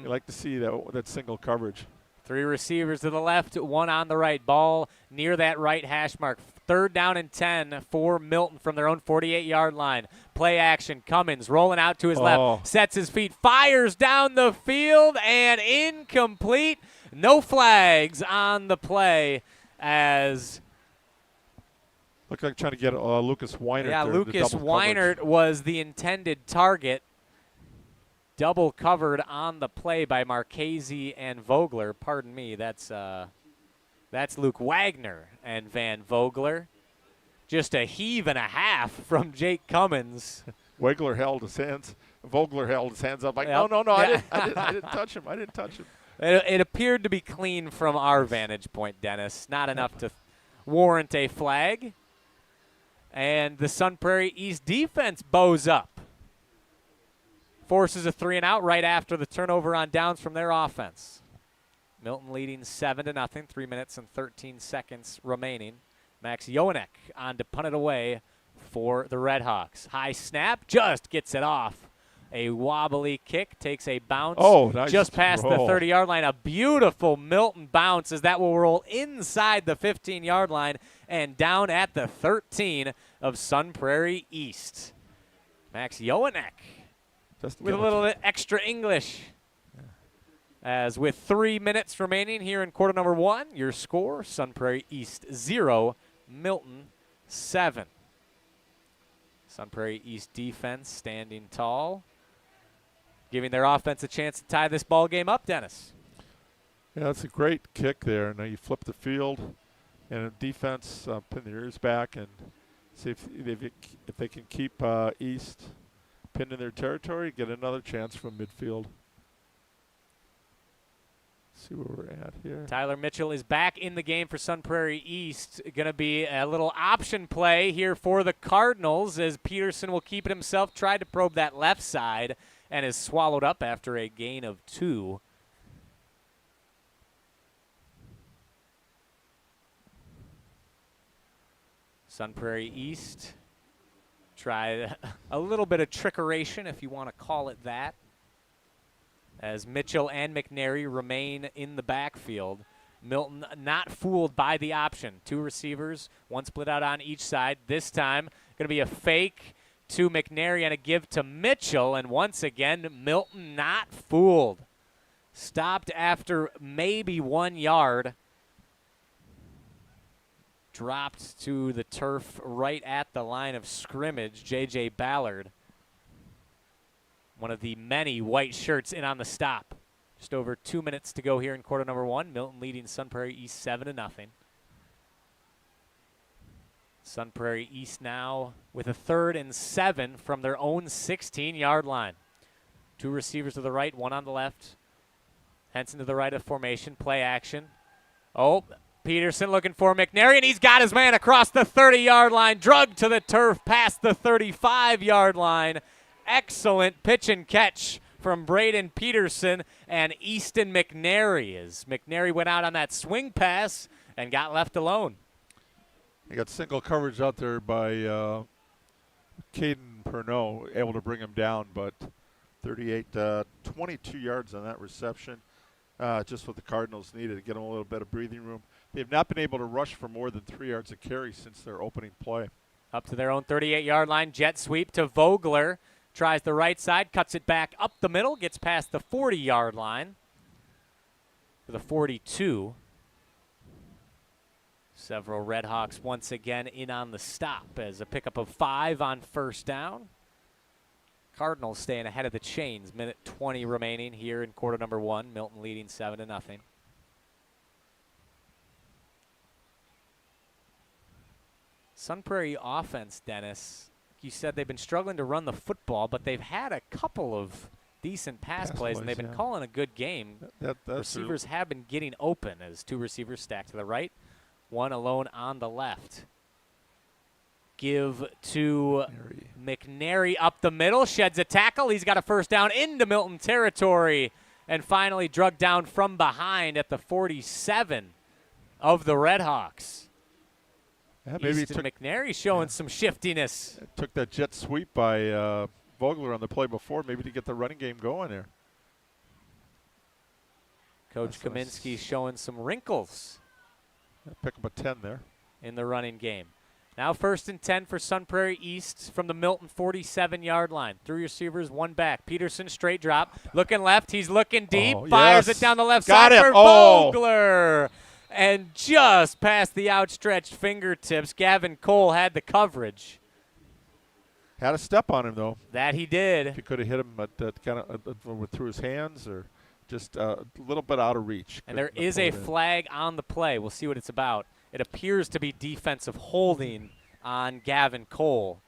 You like to see that single coverage. 3 receivers to the left, 1 on the right. Ball near that right hash mark. 3rd down and 10 for Milton from their own 48-yard line. Play action. Cummins rolling out to his left. Sets his feet. Fires down the field and incomplete. No flags on the play as looked like trying to get Lucas Weinert. Yeah, there, Lucas Weinert was the intended target. Double covered on the play by Marchese and Vogler. Pardon me, that's Luke Wagner and Van Vogler. Just a heave and a half from Jake Cummins. Vogler held his hands up like, Yep. no, I didn't touch him. I didn't touch him. It appeared to be clean from our vantage point, Dennis. Not enough to warrant a flag. And the Sun Prairie East defense bows up. Forces a 3-and-out right after the turnover on downs from their offense. Milton leading 7-0, 3 minutes and 13 seconds remaining. Max Joanek on to punt it away for the Redhawks. High snap, just gets it off. A wobbly kick, takes a bounce nice just past the 30-yard line. A beautiful Milton bounce as that will roll inside the 15-yard line and down at the 13 of Sun Prairie East. Max Joanek with a little bit extra English. As with 3 minutes remaining here in quarter number 1, your score, Sun Prairie East 0, Milton 7. Sun Prairie East defense standing tall, giving their offense a chance to tie this ball game up, Dennis. Yeah, that's a great kick there. Now you flip the field, and defense pin their ears back and see if they can keep East pinned in their territory, get another chance from midfield. See where we're at here. Tyler Mitchell is back in the game for Sun Prairie East. Going to be a little option play here for the Cardinals as Peterson will keep it himself. Tried to probe that left side and is swallowed up after a gain of 2. Sun Prairie East tried a little bit of trickeration, if you want to call it that, as Mitchell and McNary remain in the backfield. Milton not fooled by the option. 2 receivers, 1 split out on each side. This time, going to be a fake to McNary and a give to Mitchell. And once again, Milton not fooled. Stopped after maybe 1 yard. Dropped to the turf right at the line of scrimmage, J.J. Ballard. One of the many white shirts in on the stop. Just over 2 minutes to go here in quarter number 1. Milton leading Sun Prairie East 7-0. Sun Prairie East now with a 3rd and 7 from their own 16-yard line. 2 receivers to the right, 1 on the left. Henson to the right of formation, play action. Peterson looking for McNary, and he's got his man across the 30-yard line, drugged to the turf past the 35-yard line. Excellent pitch and catch from Braden Peterson and Easton McNary as McNary went out on that swing pass and got left alone. He got single coverage out there by Caden Pernot, able to bring him down, but 22 yards on that reception. Just what the Cardinals needed to get them a little bit of breathing room. They've not been able to rush for more than 3 yards of carry since their opening play. Up to their own 38-yard line, jet sweep to Vogler. Tries the right side, cuts it back up the middle, gets past the 40-yard line to the 42. Several Redhawks once again in on the stop as a pickup of 5 on 1st down. Cardinals staying ahead of the chains. Minute 20 remaining here in quarter number 1. Milton leading 7-0. Sun Prairie offense, Dennis. You said they've been struggling to run the football, but they've had a couple of decent pass plays, and they've been calling a good game. Receivers have been getting open as 2 receivers stacked to the right, 1 alone on the left. Give to McNary up the middle, sheds a tackle. He's got a 1st down into Milton territory, and finally drugged down from behind at the 47 of the Redhawks. Yeah, maybe McNary showing some shiftiness. Took that jet sweep by Vogler on the play before, maybe to get the running game going there. Coach Kaminsky showing some wrinkles. Pick up a 10 there. In the running game. Now 1st and 10 for Sun Prairie East from the Milton 47-yard line. 3 receivers, 1 back. Peterson straight drop, looking left. He's looking deep. Fires it down the left side for Vogler. And just past the outstretched fingertips, Gavin Cole had the coverage. Had a step on him, though. That he did. If he could have hit him through his hands or just a little bit out of reach. And there is a flag on the play. We'll see what it's about. It appears to be defensive holding on Gavin Cole.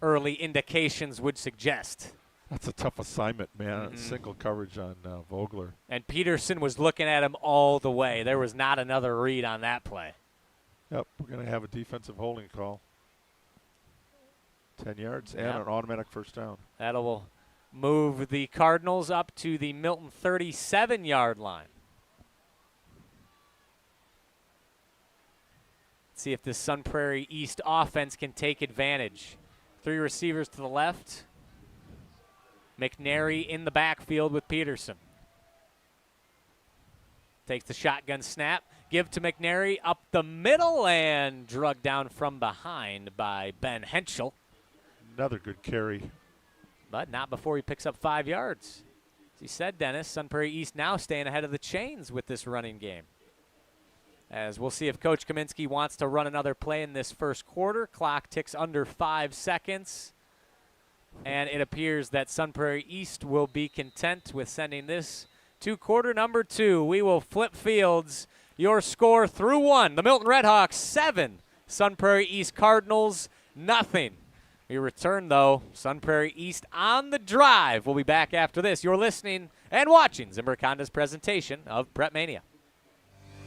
Early indications would suggest. That's a tough assignment, man. Single coverage on Vogler. And Peterson was looking at him all the way. There was not another read on that play. Yep, we're going to have a defensive holding call. 10 yards and an automatic first down. That'll move the Cardinals up to the Milton 37-yard line. Let's see if this Sun Prairie East offense can take advantage. 3 receivers to the left. McNary in the backfield with Peterson. Takes the shotgun snap. Give to McNary up the middle and drugged down from behind by Ben Henschel. Another good carry. But not before he picks up 5 yards. As you said, Dennis, Sun Prairie East now staying ahead of the chains with this running game. As we'll see if Coach Kaminsky wants to run another play in this first quarter. Clock ticks under 5 seconds. And it appears that Sun Prairie East will be content with sending this to quarter number 2. We will flip fields. Your score through 1. The Milton Redhawks 7. Sun Prairie East Cardinals nothing. We return, though. Sun Prairie East on the drive. We'll be back after this. You're listening and watching Zimbrick Honda's presentation of PrepMania.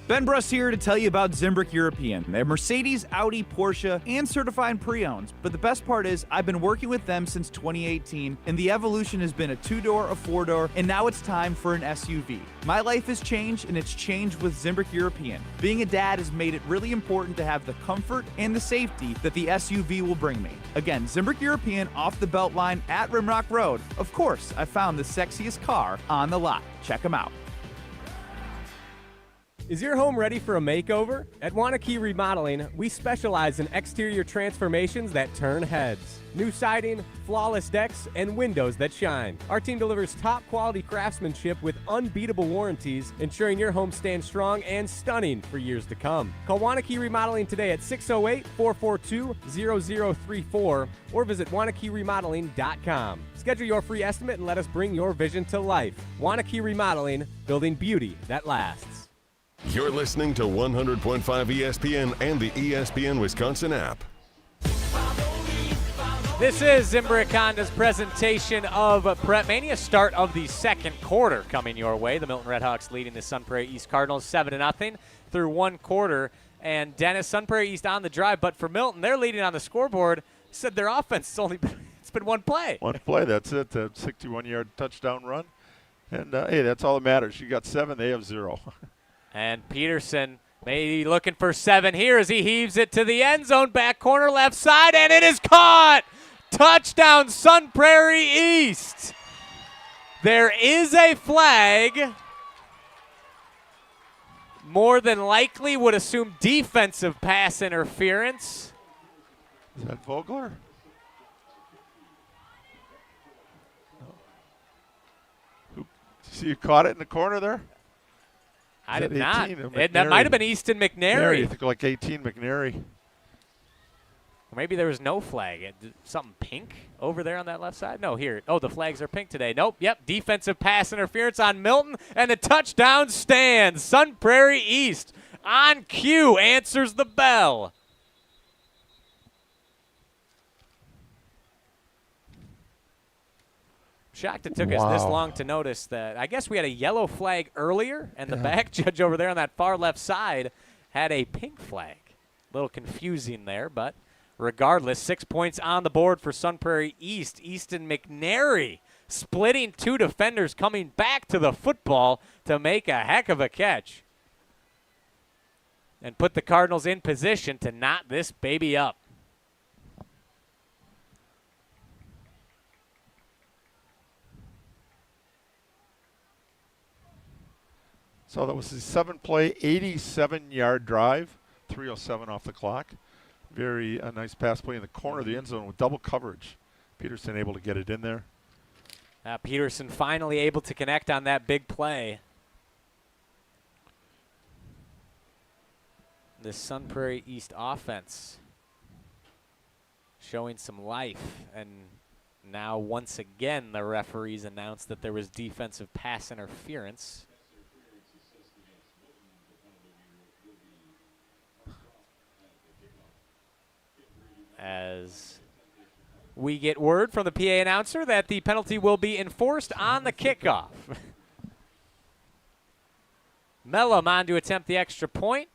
Ben Bruss here to tell you about Zimbrick European. They're Mercedes, Audi, Porsche, and certified pre-owns. But the best part is I've been working with them since 2018, and the evolution has been a 2-door, a 4-door, and now it's time for an SUV. My life has changed, and it's changed with Zimbrick European. Being a dad has made it really important to have the comfort and the safety that the SUV will bring me. Again, Zimbrick European off the Beltline at Rimrock Road. Of course, I found the sexiest car on the lot. Check them out. Is your home ready for a makeover? At Wanakee Remodeling, we specialize in exterior transformations that turn heads. New siding, flawless decks, and windows that shine. Our team delivers top quality craftsmanship with unbeatable warranties, ensuring your home stands strong and stunning for years to come. Call Wanakee Remodeling today at 608-442-0034 or visit WanakeeRemodeling.com. Schedule your free estimate and let us bring your vision to life. Wanakee Remodeling, building beauty that lasts. You're listening to 100.5 ESPN and the ESPN Wisconsin app. This is Zimbrick Honda's presentation of PrepMania. Start of the second quarter coming your way. The Milton Redhawks leading the Sun Prairie East Cardinals 7-0 through 1 quarter. And Dennis, Sun Prairie East on the drive, but for Milton, they're leading on the scoreboard. Said their offense it's been 1 play. 1 play, that's it. A 61-yard touchdown run. And, hey, that's all that matters. You got 7, they have 0. And Peterson maybe looking for 7 here as he heaves it to the end zone, back corner left side, and it is caught! Touchdown, Sun Prairie East! There is a flag. More than likely would assume defensive pass interference. Is that Vogler? No. See, you caught it in the corner there? I did not. That might have been Easton McNary. I think like 18 McNary. Or maybe there was no flag. Something pink over there on that left side? No, here. Oh, the flags are pink today. Nope. Yep. Defensive pass interference on Milton, and the touchdown stands. Sun Prairie East on cue answers the bell. Shocked it took us this long to notice that. I guess we had a yellow flag earlier, and the back judge over there on that far left side had a pink flag. A little confusing there, but regardless, 6 points on the board for Sun Prairie East. Easton McNary splitting 2 defenders, coming back to the football to make a heck of a catch and put the Cardinals in position to knot this baby up. So that was a 7-play, 87-yard drive, 3:07 off the clock. Very nice pass play in the corner of the end zone with double coverage. Peterson able to get it in there. Peterson finally able to connect on that big play. This Sun Prairie East offense showing some life, and now once again the referees announced that there was defensive pass interference. As we get word from the PA announcer that the penalty will be enforced on the kickoff. Mellum on to attempt the extra point.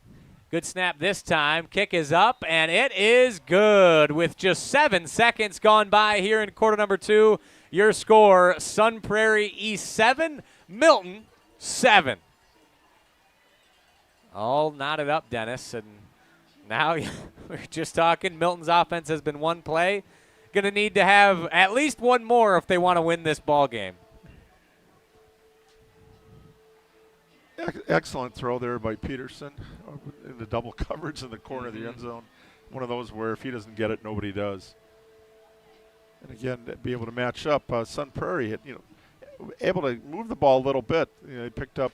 Good snap this time. Kick is up, and it is good. With just 7 seconds gone by here in quarter number 2, your score, Sun Prairie East 7, Milton 7. All knotted up, Dennis, and now we're just talking. Milton's offense has been one play. Going to need to have at least one more if they want to win this ball game. Excellent throw there by Peterson in the double coverage in the corner of the end zone. One of those where if he doesn't get it, nobody does. And again, be able to match up. Sun Prairie, able to move the ball a little bit. They picked up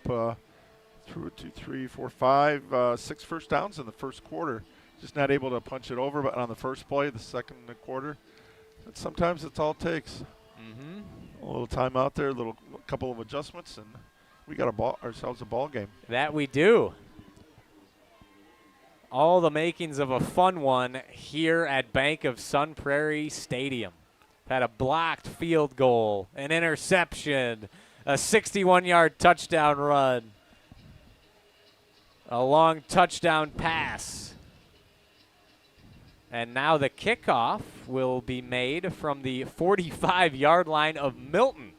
6 first downs in the first quarter. Just not able to punch it over, but on the first play, the second quarter, but sometimes it's all it takes. A little time out there, a couple of adjustments, and we got ourselves a ball game. That we do. All the makings of a fun one here at Bank of Sun Prairie Stadium. Had a blocked field goal, an interception, a 61-yard touchdown run, a long touchdown pass. And now the kickoff will be made from the 45-yard line of Milton.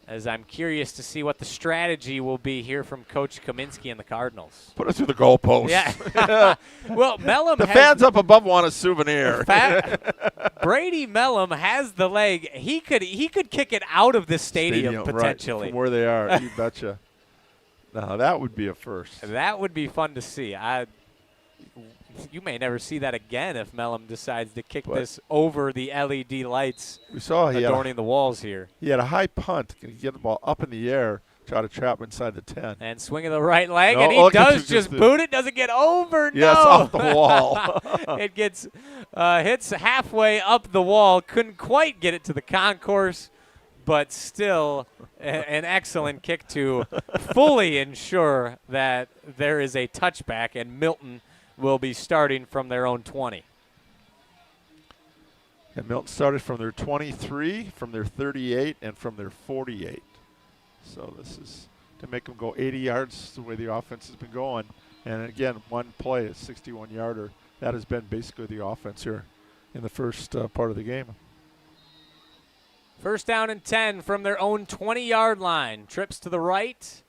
As I'm curious to see what the strategy will be here from Coach Kaminsky and the Cardinals. Put it through the goalpost. Yeah. Well, Mellum the fans up above want a souvenir. Brady Mellum has the leg. He could kick it out of the stadium potentially. Right, from where they are, you betcha. Now, that would be a first. That would be fun to see. You may never see that again if Mellum decides to kick this over the LED lights adorning the walls here. He had a high punt. Can he get the ball up in the air, try to trap inside the 10. And swing of the right leg, and he does just boot it. Doesn't get over. Yes, no. off the wall. It gets hits halfway up the wall. Couldn't quite get it to the concourse, but still an excellent kick to fully ensure that there is a touchback, and Milton will be starting from their own 20. And Milton started from their 23, from their 38, and from their 48. So this is to make them go 80 yards the way the offense has been going. And again, one play, a 61-yarder. That has been basically the offense here in the first part of the game. First down and 10 from their own 20-yard line. Trips to the right.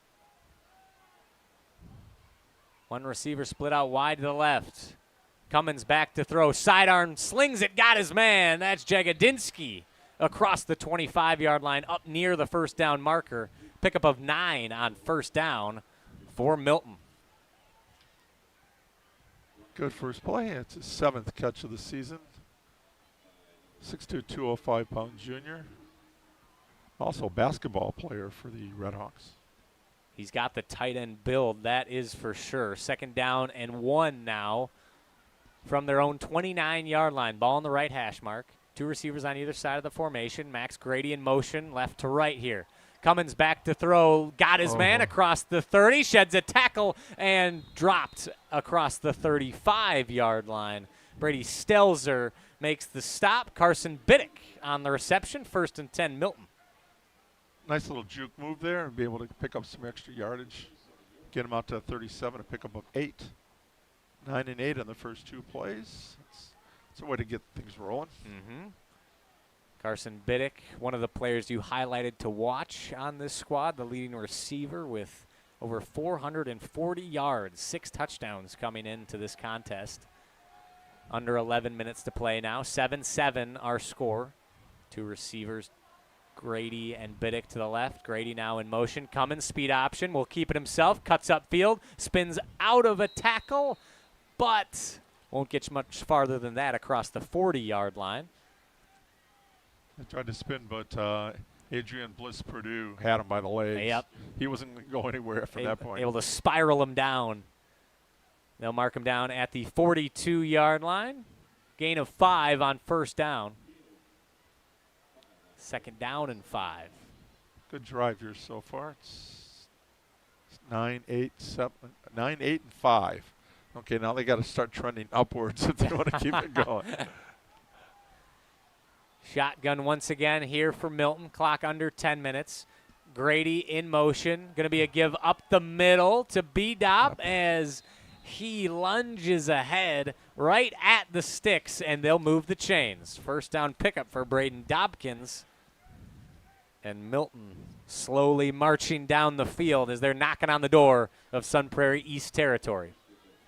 One receiver split out wide to the left. Cummins back to throw. Sidearm slings it. Got his man. That's Jagodinsky across the 25-yard line up near the first down marker. Pickup of 9 on first down for Milton. Good first play. It's his 7th catch of the season. 6'2", 205-pound junior. Also a basketball player for the Redhawks. He's got the tight end build, that is for sure. Second down and 1 now from their own 29-yard line. Ball on the right hash mark. 2 receivers on either side of the formation. Max Grady in motion, left to right here. Cummins back to throw. Got his man across the 30. Sheds a tackle and dropped across the 35-yard line. Brady Stelzer makes the stop. Carson Biddick on the reception. 1st and 10, Milton. Nice little juke move there and be able to pick up some extra yardage. Get him out to 37, a pickup of 8. 9 and 8 on the first 2 plays. It's a way to get things rolling. Carson Biddick, one of the players you highlighted to watch on this squad, the leading receiver with over 440 yards, 6 touchdowns coming into this contest. Under 11 minutes to play now. 7-7 our score. 2 receivers, Grady and Biddick to the left. Grady now in motion. Cummins, speed option. Will keep it himself. Cuts upfield. Spins out of a tackle. But Won't get much farther than that across the 40-yard line. I tried to spin, but Adrian Bliss Purdue had him by the legs. Yep. He wasn't going to go anywhere from that point. Able to spiral him down. They'll mark him down at the 42-yard line. Gain of 5 on first down. Second down and 5. Good drive here so far. It's 9, 8, and 5. Okay, now they got to start trending upwards if they want to keep it going. Shotgun once again here for Milton. Clock under 10 minutes. Grady in motion. Going to be a give up the middle to B-Dop as he lunges ahead right at the sticks, and they'll move the chains. First down pickup for Braden Dobkins. And Milton slowly marching down the field as they're knocking on the door of Sun Prairie East territory.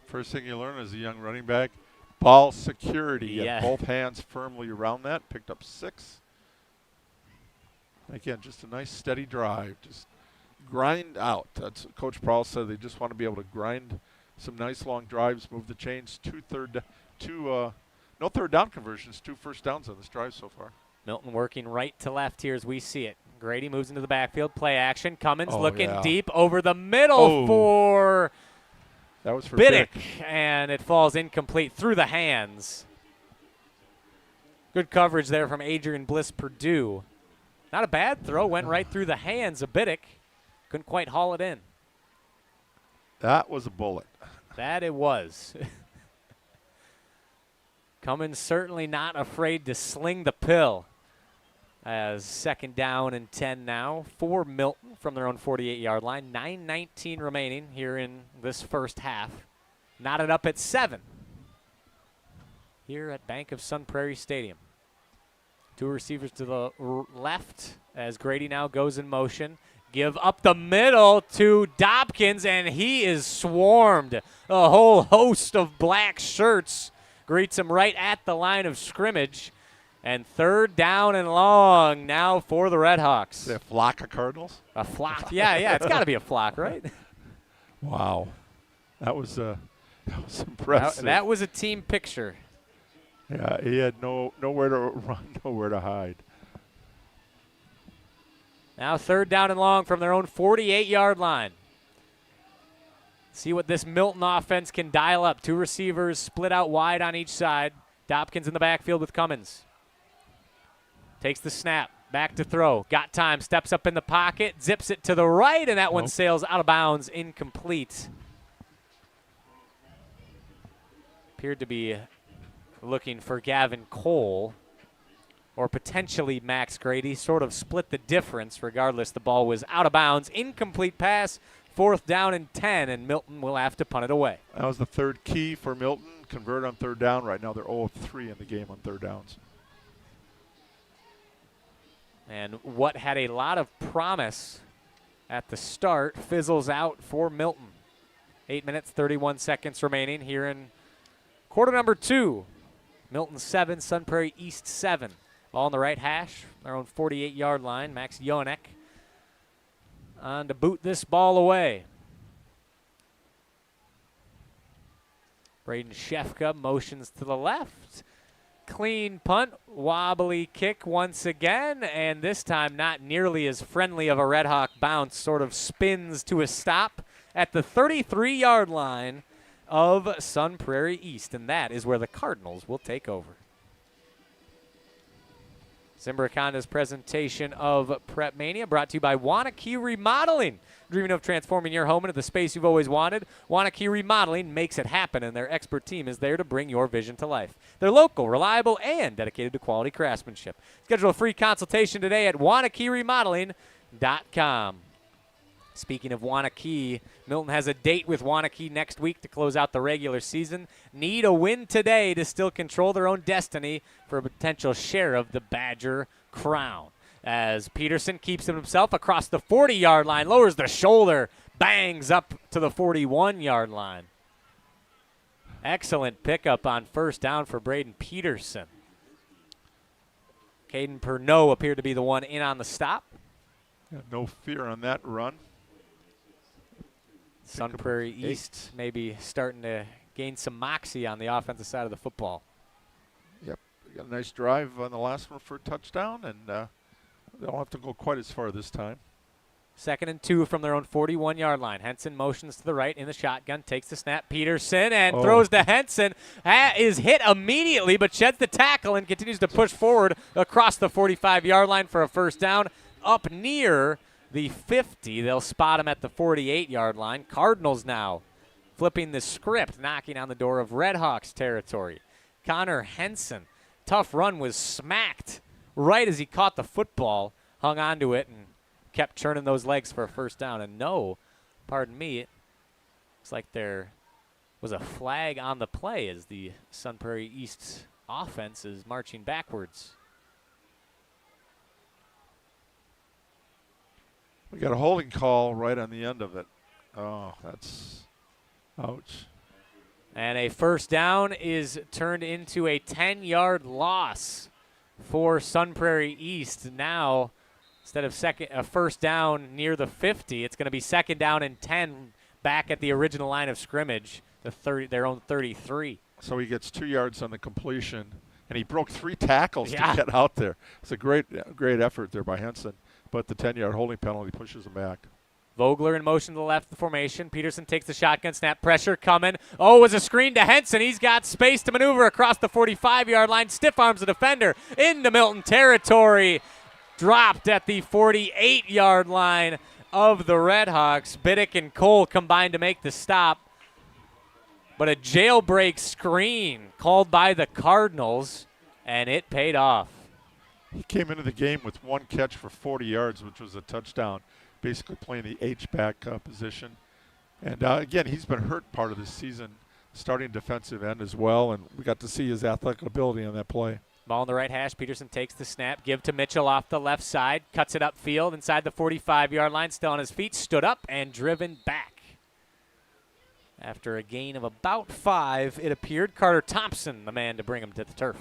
First thing you learn as a young running back, ball security. Yeah. Both hands firmly around that. Picked up 6. Again, just a nice steady drive. Just grind out. That's what Coach Prawl said. They just want to be able to grind some nice long drives, move the chains. No third down conversions, 2 first downs on this drive so far. Milton working right to left here as we see it. Grady moves into the backfield. Play action. Cummins looking yeah. deep over the middle for that was for Biddick, and it falls incomplete through the hands. Good coverage there from Adrian Bliss Purdue. Not a bad throw. Went right through the hands of Biddick. Couldn't quite haul it in. That was a bullet. That it was. Cummins certainly not afraid to sling the pill. As second down and 10 now for Milton from their own 48-yard line. 9:19 remaining here in this first half. Knotted up at 7 here at Bank of Sun Prairie Stadium. 2 receivers to the left as Grady now goes in motion. Give up the middle to Dobkins, and he is swarmed. A whole host of black shirts greets him right at the line of scrimmage. And third down and long now for the Redhawks. Is it a flock of Cardinals? A flock. Yeah, it's got to be a flock, right? Wow. That was impressive. That was a team picture. Yeah, he had nowhere to run, nowhere to hide. Now third down and long from their own 48-yard line. See what this Milton offense can dial up. 2 receivers split out wide on each side. Dobkins in the backfield with Cummins. Takes the snap, back to throw. Got time, steps up in the pocket, zips it to the right, and that one sails out of bounds, incomplete. Appeared to be looking for Gavin Cole or potentially Max Grady. Sort of split the difference. Regardless, the ball was out of bounds. Incomplete pass, 4th down and 10, and Milton will have to punt it away. That was the third key for Milton. Convert on third down. Right now they're 0-3 in the game on third downs. And what had a lot of promise at the start fizzles out for Milton. 8 minutes, 31 seconds remaining here in quarter number 2. Milton 7, Sun Prairie East 7. Ball on the right hash, their own 48-yard line. Max Jonek on to boot this ball away. Braden Shefka motions to the left. Clean punt, wobbly kick once again, and this time not nearly as friendly of a Red Hawk bounce. Sort of spins to a stop at the 33-yard line of Sun Prairie East, and that is where the Cardinals will take over. Zimbrick Honda's presentation of PrepMania brought to you by Wanakee Remodeling. Dreaming of transforming your home into the space you've always wanted? Wanakee Remodeling makes it happen, and their expert team is there to bring your vision to life. They're local, reliable, and dedicated to quality craftsmanship. Schedule a free consultation today at WanakeeRemodeling.com. Speaking of Wanakee, Milton has a date with Wanakee next week to close out the regular season. Need a win today to still control their own destiny for a potential share of the Badger crown. As Peterson keeps it himself across the 40-yard line, lowers the shoulder, bangs up to the 41-yard line. Excellent pickup on first down for Braden Peterson. Caden Pernod appeared to be the one in on the stop. No fear on that run. Sun Prairie East maybe starting to gain some moxie on the offensive side of the football. Yep, got a nice drive on the last one for a touchdown, and they don't have to go quite as far this time. 2nd and 2 from their own 41-yard line. Henson motions to the right in the shotgun, takes the snap. Peterson and throws to Henson. Is hit immediately, but sheds the tackle and continues to push forward across the 45-yard line for a first down up near the 50. They'll spot him at the 48-yard line. Cardinals now flipping the script, knocking on the door of Redhawks territory. Connor Henson, tough run, was smacked right as he caught the football, hung onto it, and kept churning those legs for a first down. And no, pardon me, it looks like there was a flag on the play as the Sun Prairie East offense is marching backwards. We got a holding call right on the end of it. Oh, that's ouch. And a first down is turned into a 10-yard loss for Sun Prairie East. Now, instead of a first down near the 50, it's going to be 2nd down and 10 back at the original line of scrimmage, their own 33. So he gets 2 yards on the completion, and he broke 3 tackles to get out there. It's a great effort there by Henson, but the 10-yard holding penalty pushes him back. Vogler in motion to the left of the formation. Peterson takes the shotgun snap. Pressure coming. Oh, it was a screen to Henson. He's got space to maneuver across the 45-yard line. Stiff arms the defender into Milton territory. Dropped at the 48-yard line of the Redhawks. Biddick and Cole combined to make the stop. But a jailbreak screen called by the Cardinals, and it paid off. He came into the game with 1 catch for 40 yards, which was a touchdown, basically playing the H-back position. And, again, he's been hurt part of this season, starting defensive end as well, and we got to see his athletic ability on that play. Ball on the right hash. Peterson takes the snap. Give to Mitchell off the left side. Cuts it upfield inside the 45-yard line. Still on his feet. Stood up and driven back. After a gain of about 5, it appeared. Carter Thompson, the man to bring him to the turf.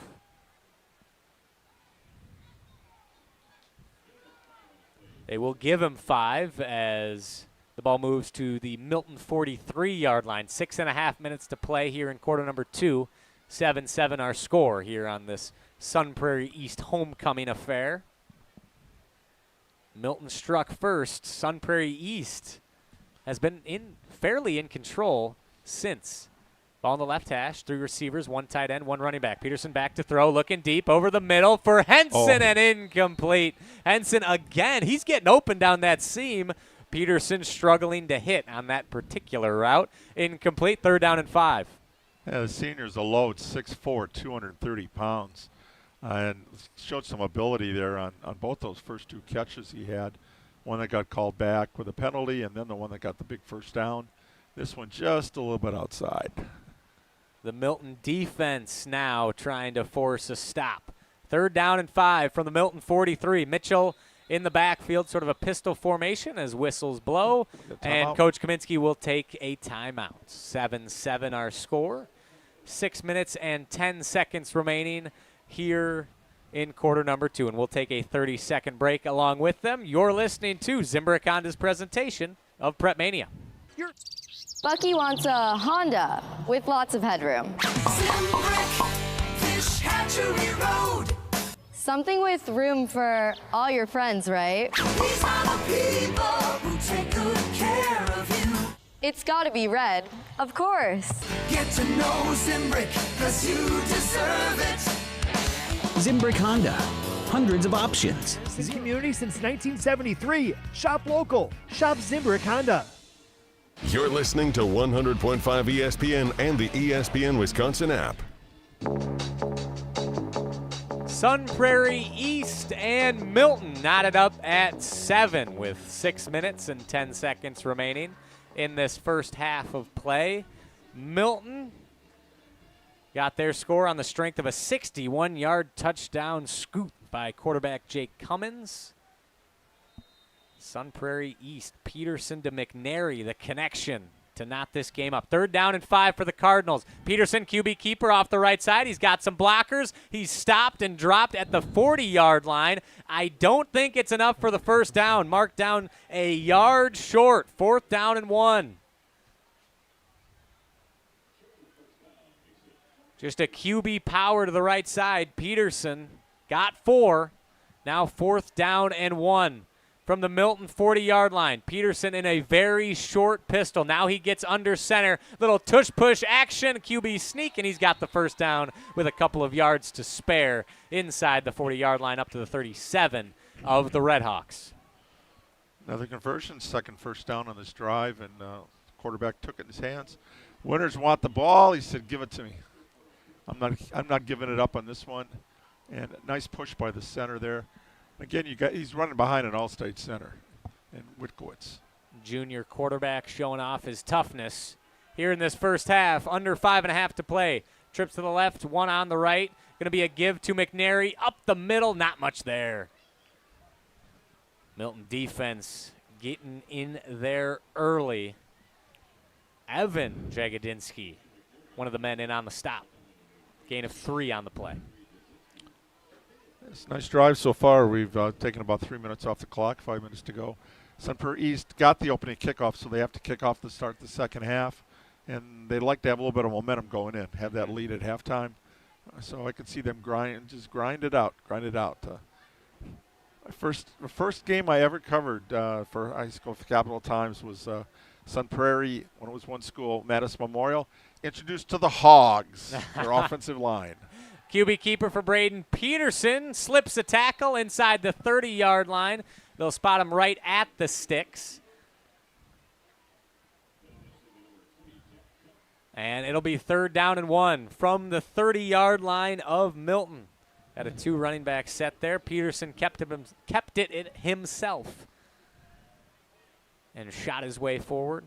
They will give him 5 as the ball moves to the Milton 43-yard line. 6.5 minutes to play here in quarter number 2. 7-7 our score here on this Sun Prairie East homecoming affair. Milton struck first. Sun Prairie East has been fairly in control since. Ball on the left hash, 3 receivers, 1 tight end, 1 running back. Peterson back to throw, looking deep over the middle for Henson and incomplete. Henson again, he's getting open down that seam. Peterson struggling to hit on that particular route. Incomplete, 3rd down and 5. Yeah, the senior's a load, 6'4", 230 pounds, and showed some ability there on both those first 2 catches he had. One that got called back with a penalty, and then the one that got the big first down. This one just a little bit outside. The Milton defense now trying to force a stop. 3rd down and 5 from the Milton 43. Mitchell in the backfield, sort of a pistol formation as whistles blow, and Coach Kaminsky will take a timeout. 7-7 our score. 6 minutes and 10 seconds remaining here in quarter number 2, and we'll take a 30-second break along with them. You're listening to Zimbrick Honda's presentation of PrepMania. Bucky wants a Honda with lots of headroom. Fish Hatchery Road. Something with room for all your friends, right? These are the people who take good care of you. It's gotta be red, of course. Get to know Zimbrick, 'cause you deserve it. Zimbrick Honda. Hundreds of options. Z Community since 1973. Shop local. Shop Zimbrick Honda. You're listening to 100.5 ESPN and the ESPN Wisconsin app. Sun Prairie East and Milton knotted up at 7 with 6 minutes and 10 seconds remaining in this first half of play. Milton got their score on the strength of a 61-yard touchdown scoop by quarterback Jake Cummins. Sun Prairie East, Peterson to McNary, the connection to knot this game up. 3rd down and 5 for the Cardinals. Peterson, QB keeper off the right side. He's got some blockers. He's stopped and dropped at the 40-yard line. I don't think it's enough for the first down. Marked down a yard short. 4th down and 1. Just a QB power to the right side. Peterson got 4. Now 4th down and 1 from the Milton 40-yard line. Peterson in a very short pistol. Now he gets under center. Little tush-push action. QB sneak, and he's got the first down with a couple of yards to spare inside the 40-yard line up to the 37 of the Redhawks. Another conversion, second first down on this drive, and quarterback took it in his hands. Winners want the ball. He said, give it to me. I'm not giving it up on this one. And a nice push by the center there. Again, he's running behind an all-state center in Witkowitz. Junior quarterback showing off his toughness here in this first half. Under 5.5 to play. Trips to the left, 1 on the right. Going to be a give to McNary. Up the middle, not much there. Milton defense getting in there early. Evan Jagodinsky, one of the men in on the stop. Gain of 3 on the play. It's a nice drive so far. We've taken about 3 minutes off the clock, 5 minutes to go. Sun Prairie East got the opening kickoff, so they have to kick off to start the second half. And they'd like to have a little bit of momentum going in, have that lead at halftime. So I could see them grind it out. The first game I ever covered for high school for Capital Times was Sun Prairie, when it was one school, Madison Memorial, introduced to the Hogs, their offensive line. QB keeper for Braden Peterson slips a tackle inside the 30-yard line. They'll spot him right at the sticks. And it'll be 3rd down and 1 from the 30-yard line of Milton. Had a 2 running back set there. Peterson kept it himself and shot his way forward.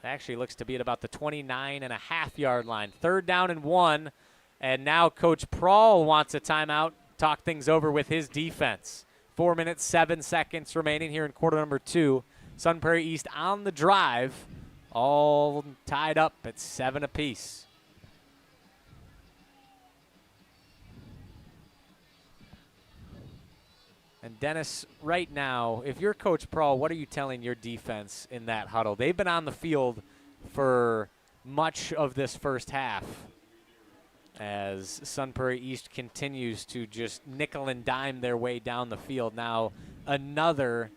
Actually looks to be at about the 29.5-yard line. 3rd down and 1. And now Coach Prawl wants a timeout, talk things over with his defense. 4 minutes, 7 seconds remaining here in quarter number 2. Sun Prairie East on the drive, all tied up at 7 apiece. And Dennis, right now, if you're Coach Prawl, what are you telling your defense in that huddle? They've been on the field for much of this first half, as Sun Prairie East continues to just nickel and dime their way down the field. Now another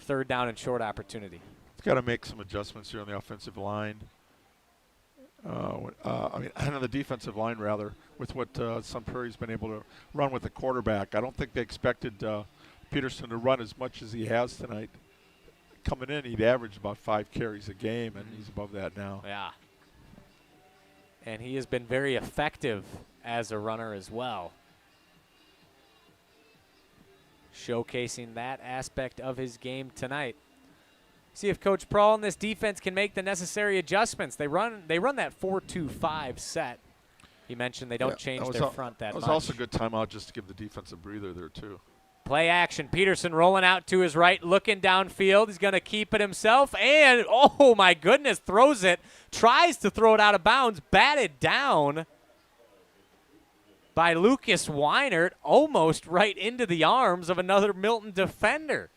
3rd down and short opportunity. It's got to make some adjustments here on the offensive line. On the defensive line, rather, with what Sun Prairie's been able to run with the quarterback. I don't think they expected Peterson to run as much as he has tonight. Coming in, he'd average about 5 carries a game, and he's above that now. Yeah. And he has been very effective as a runner as well. Showcasing that aspect of his game tonight. See if Coach Prawl and this defense can make the necessary adjustments. They run that 4-2-5 set. He mentioned they don't change their front that much. That was also a good timeout just to give the defense a breather there, too. Play action. Peterson rolling out to his right, looking downfield. He's going to keep it himself, and, oh, my goodness, throws it. Tries to throw it out of bounds. Batted down by Lucas Weinert, almost right into the arms of another Milton defender.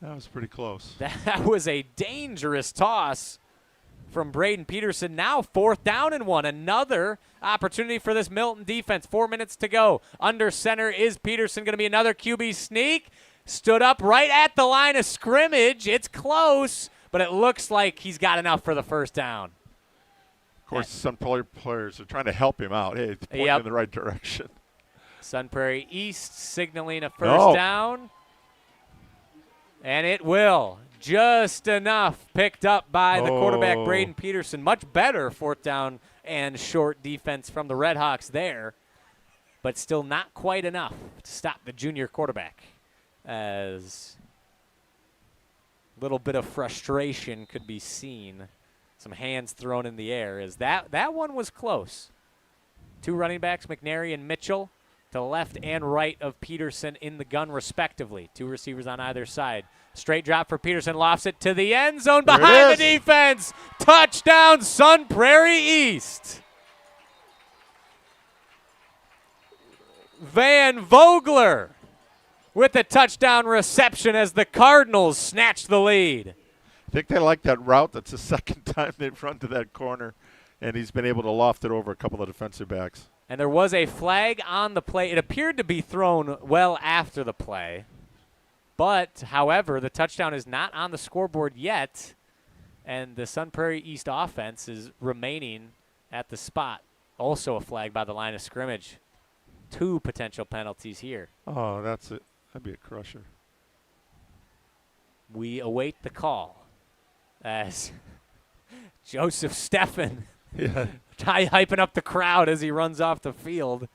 That was pretty close. That was a dangerous toss from Braden Peterson. Now 4th down and 1. Another opportunity for this Milton defense. 4 minutes to go. Under center is Peterson. Going to be another QB sneak. Stood up right at the line of scrimmage. It's close, but it looks like he's got enough for the first down. Of course, Sun Prairie players are trying to help him out. Hey, it's pointing in the right direction. Sun Prairie East signaling a first down. And it will. Just enough picked up by the quarterback, Braden Peterson. Much better 4th down and short defense from the Redhawks there, but still not quite enough to stop the junior quarterback, as a little bit of frustration could be seen. Some hands thrown in the air, as that one was close. 2 running backs, McNary and Mitchell, to the left and right of Peterson in the gun respectively. 2 receivers on either side. Straight drop for Peterson, lofts it to the end zone behind the defense. Touchdown, Sun Prairie East. Van Vogler with the touchdown reception as the Cardinals snatched the lead. I think they like that route. That's the second time they've run to that corner. and he's been able to loft it over a couple of defensive backs. And there was a flag on the play. It appeared to be thrown well after the play. But, however, the touchdown is not on the scoreboard yet, and the Sun Prairie East offense is remaining at the spot. Also a flag by the line of scrimmage. 2 potential penalties here. Oh, that's it. That'd be a crusher. We await the call as Joseph Steffen hyping up the crowd as he runs off the field.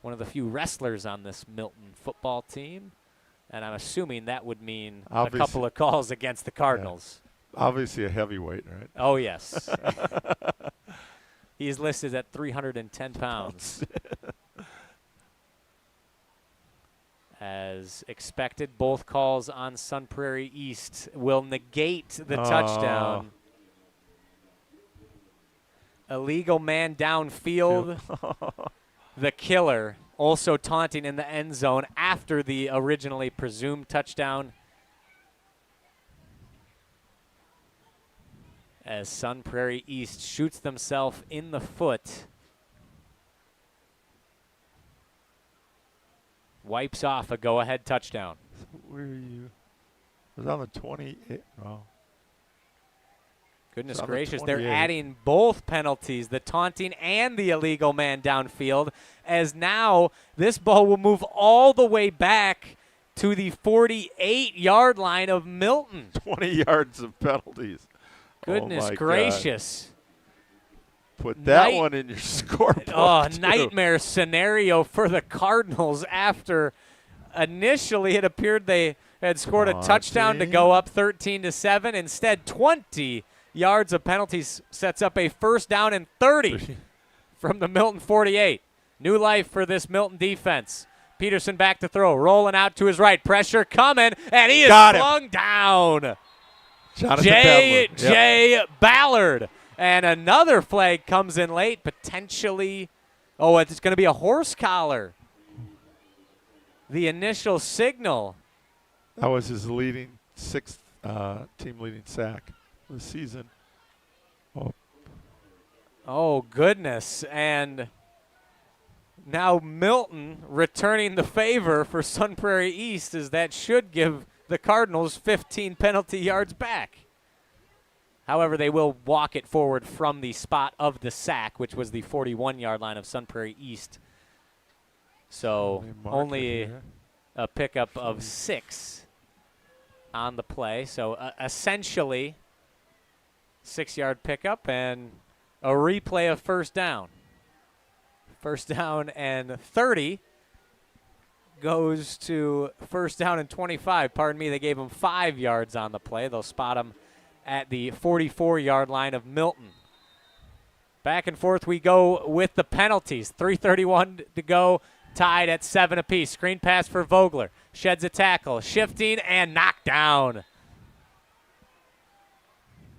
One of the few wrestlers on this Milton football team. And I'm assuming that would mean a couple of calls against the Cardinals. Yeah. Obviously a heavyweight, right? Oh, yes. He is listed at 310 pounds. As expected, both calls on Sun Prairie East will negate the touchdown. Illegal man downfield. The killer also taunting in the end zone after the originally presumed touchdown. As Sun Prairie East shoots themselves in the foot. Wipes off a go-ahead touchdown. Where are you? It was on the 28. Oh. Goodness gracious, they're adding both penalties, the taunting and the illegal man downfield, as now this ball will move all the way back to the 48-yard line of Milton. 20 yards of penalties. Goodness gracious. God. Put that one in your scoreboard. Oh, nightmare scenario for the Cardinals after initially it appeared they had scored a touchdown to go up 13-7. Instead, 20 yards of penalties sets up a first down and 30 from the Milton 48. New life for this Milton defense. Peterson back to throw, rolling out to his right. Pressure coming, and he is flung down. J. Ballard. And another flag comes in late, potentially. Oh, it's going to be a horse collar. The initial signal. That was his sixth team-leading sack of the season. Oh, goodness. And now Milton returning the favor for Sun Prairie East, as that should give the Cardinals 15 penalty yards back. However, they will walk it forward from the spot of the sack, which was the 41-yard line of Sun Prairie East. So only a pickup of 6 on the play. So essentially 6-yard pickup and a replay of first down. First down and 30 goes to first down and 25. Pardon me, they gave him 5 yards on the play. They'll spot him at the 44-yard line of Milton. Back and forth we go with the penalties. 3:31 to go, tied at 7 apiece. Screen pass for Vogler. Sheds a tackle, shifting and knocked down.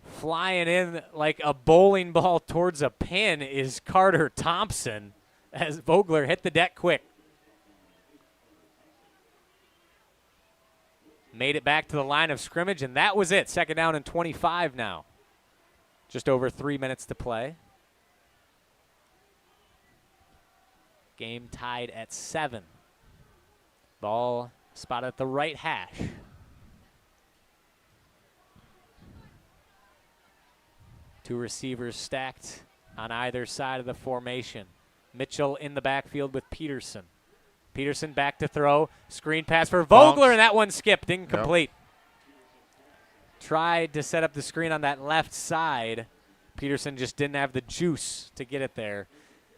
Flying in like a bowling ball towards a pin is Carter Thompson as Vogler hit the deck quick. Made it back to the line of scrimmage, and that was it. Second down and 25 now. Just over 3 minutes to play. Game tied at 7. Ball spotted at the right hash. Two receivers stacked on either side of the formation. Mitchell in the backfield with Peterson. Peterson back to throw. Screen pass for Vogler, and that one skipped. Incomplete. Tried to set up the screen on that left side. Peterson just didn't have the juice to get it there.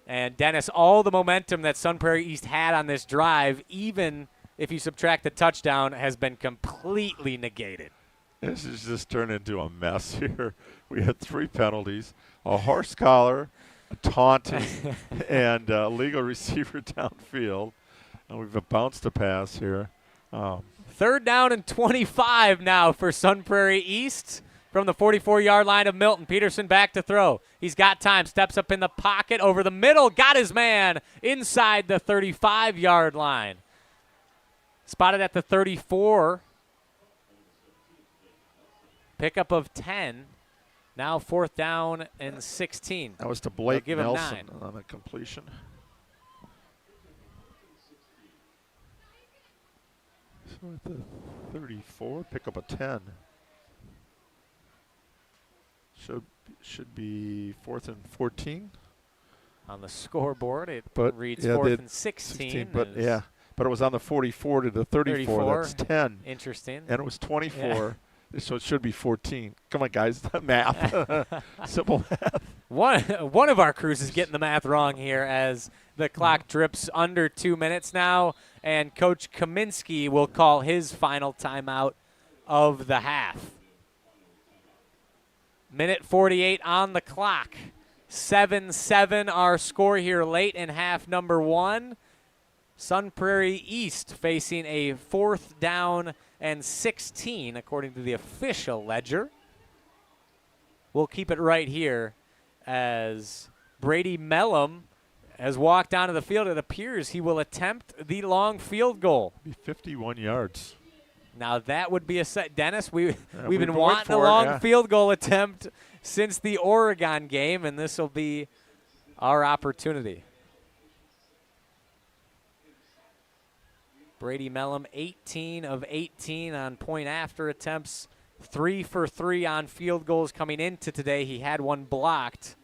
And Dennis, all the momentum that Sun Prairie East had on this drive, even if you subtract the touchdown, has been completely negated. This has just turned into a mess here. We had 3 penalties, a horse collar, a taunting, and a legal receiver downfield. And we've bounced a pass here. Third down and 25 now for Sun Prairie East from the 44-yard line of Milton. Peterson back to throw. He's got time, steps up in the pocket over the middle, got his man inside the 35-yard line. Spotted at the 34. Pickup of 10. Now 4th down and 16. That was to Blake They'll give him Nelson 9. on a completion. So at the 34, pick up a 10. Should be 4th and 14. On the scoreboard, it But reads yeah, 4th and 16. But it was on the 44 to the 34. That's 10. Interesting. And it was 24. Yeah. So it should be 14. Come on, guys. Math. Simple math. One of our crews is getting the math wrong here as the clock drips under 2 minutes now, and Coach Kaminsky will call his final timeout of the half. Minute 48 on the clock. 7-7 our score here late in half number 1. Sun Prairie East facing a 4th down and 16 according to the official ledger. We'll keep it right here as Brady Mellum has walked onto the field. It appears he will attempt the long field goal. Be 51 yards. Now that would be a set. Dennis, we've been wanting a long field goal attempt since the Oregon game, and this will be our opportunity. Brady Mellum, 18 of 18 on point after attempts, 3 for 3 on field goals coming into today. He had one blocked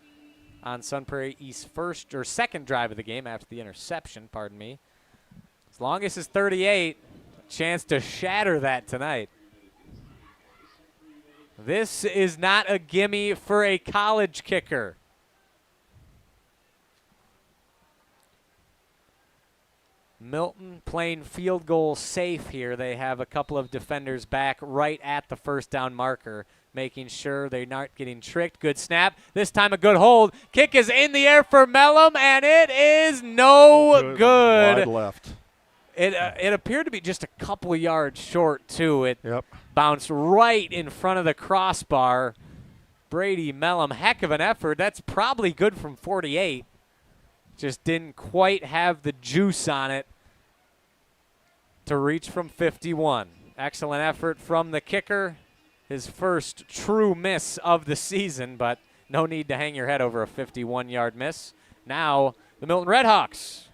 on Sun Prairie East's second drive of the game after the interception, pardon me. As long as it's 38, chance to shatter that tonight. This is not a gimme for a college kicker. Milton playing field goal safe here. They have a couple of defenders back right at the 1st down marker, making sure they're not getting tricked. Good snap. This time a good hold. Kick is in the air for Mellum, and it is no good. Wide left. It appeared to be just a couple of yards short, too. It bounced right in front of the crossbar. Brady Mellum, heck of an effort. That's probably good from 48. Just didn't quite have the juice on it to reach from 51. Excellent effort from the kicker. His first true miss of the season, but no need to hang your head over a 51-yard miss. Now the Milton Redhawks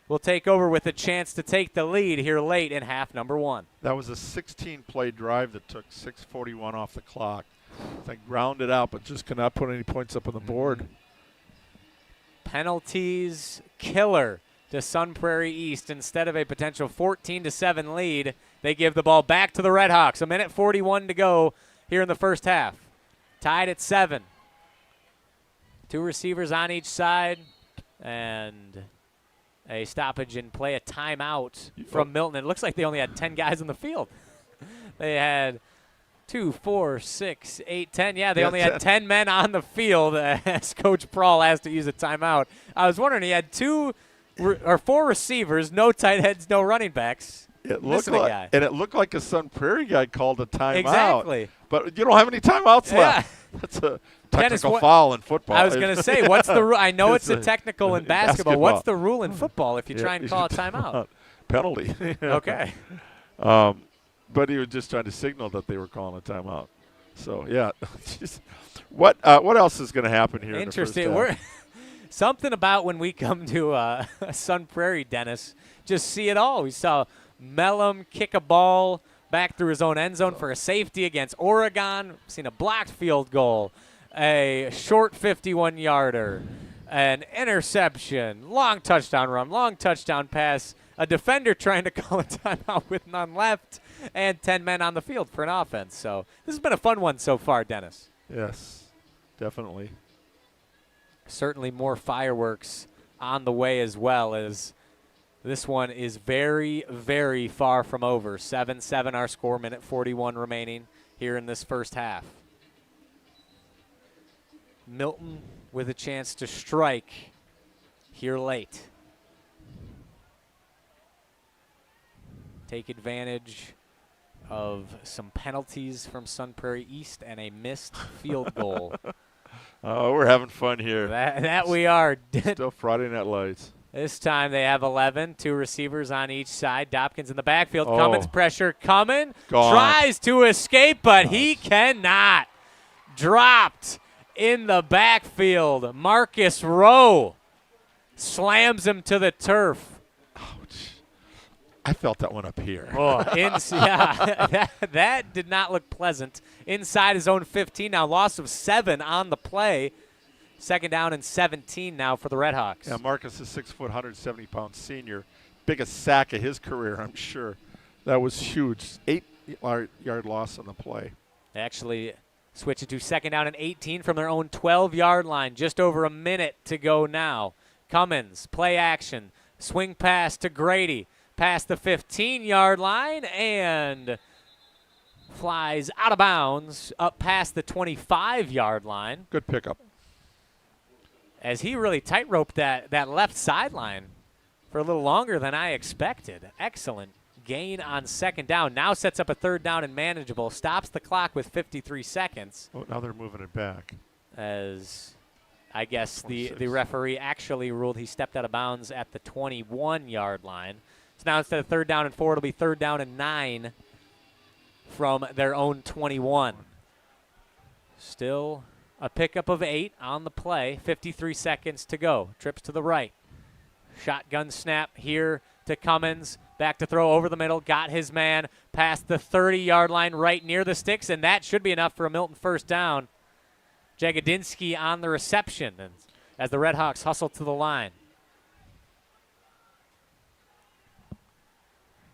will take over with a chance to take the lead here late in half number 1. That was a 16-play drive that took 6:41 off the clock. They grounded out, but just could not put any points up on the board. Penalties killer to Sun Prairie East. Instead of a potential 14-7 lead, they give the ball back to the Redhawks. A minute 41 to go here in the first half. Tied at 7. 2 receivers on each side, and a stoppage in play, a timeout from Milton. It looks like they only had 10 guys on the field. They had 2, 4, 6, 8, 10. Yeah, they only had 10 men on the field as Coach Prawl has to use a timeout. I was wondering, he had 4 receivers, no tight ends, no running backs. It looked like a Sun Prairie guy called a timeout. Exactly. But you don't have any timeouts left. That's a technical foul in football. I was going to say, what's the rule? I know it's a technical in basketball. What's the rule in football if you try and call a timeout? Penalty. Okay. But he was just trying to signal that they were calling a timeout. So, yeah. What else is going to happen here? Interesting. In the first half? Something about when we come to Sun Prairie, Dennis, just see it all. We saw Mellum kick a ball back through his own end zone for a safety against Oregon. We've seen a blocked field goal, a short 51-yarder, an interception, long touchdown run, long touchdown pass, a defender trying to call a timeout with none left, and 10 men on the field for an offense. So this has been a fun one so far, Dennis. Yes, definitely. Certainly more fireworks on the way as well, as this one is very, very far from over. 7-7 our score, minute 41 remaining here in this first half. Milton with a chance to strike here late. Take advantage of some penalties from Sun Prairie East and a missed field goal. Oh, we're having fun here. That we are. Still Friday Night Lights. This time they have 11, 2 receivers on each side. Dopkins in the backfield. Cummins pressure coming. Gone. Tries to escape, but he cannot. dropped in the backfield. Marcus Rowe slams him to the turf. Ouch. I felt that one up here. Oh, yeah, that did not look pleasant. Inside his own 15 now, loss of 7 on the play. 2nd down and 17 now for the Red Hawks. Yeah, Marcus is 6 foot, 170-pound senior. Biggest sack of his career, I'm sure. That was huge. 8-yard loss on the play. They actually switch it to 2nd down and 18 from their own 12-yard line. Just over a minute to go now. Cummins, play action, swing pass to Grady. Past the 15-yard line and flies out of bounds up past the 25-yard line. Good pickup. As he really tight-roped that left sideline for a little longer than I expected. Excellent gain on 2nd down. Now sets up a 3rd down and manageable. Stops the clock with 53 seconds. Oh, now they're moving it back. As I guess the referee actually ruled he stepped out of bounds at the 21-yard line. So now instead of 3rd down and 4, it'll be 3rd down and 9 from their own 21. Still a pickup of 8 on the play. 53 seconds to go. Trips to the right. Shotgun snap here to Cummins. Back to throw over the middle. Got his man past the 30-yard line right near the sticks, and that should be enough for a Milton 1st down. Jagodinsky on the reception as the Red Hawks hustle to the line.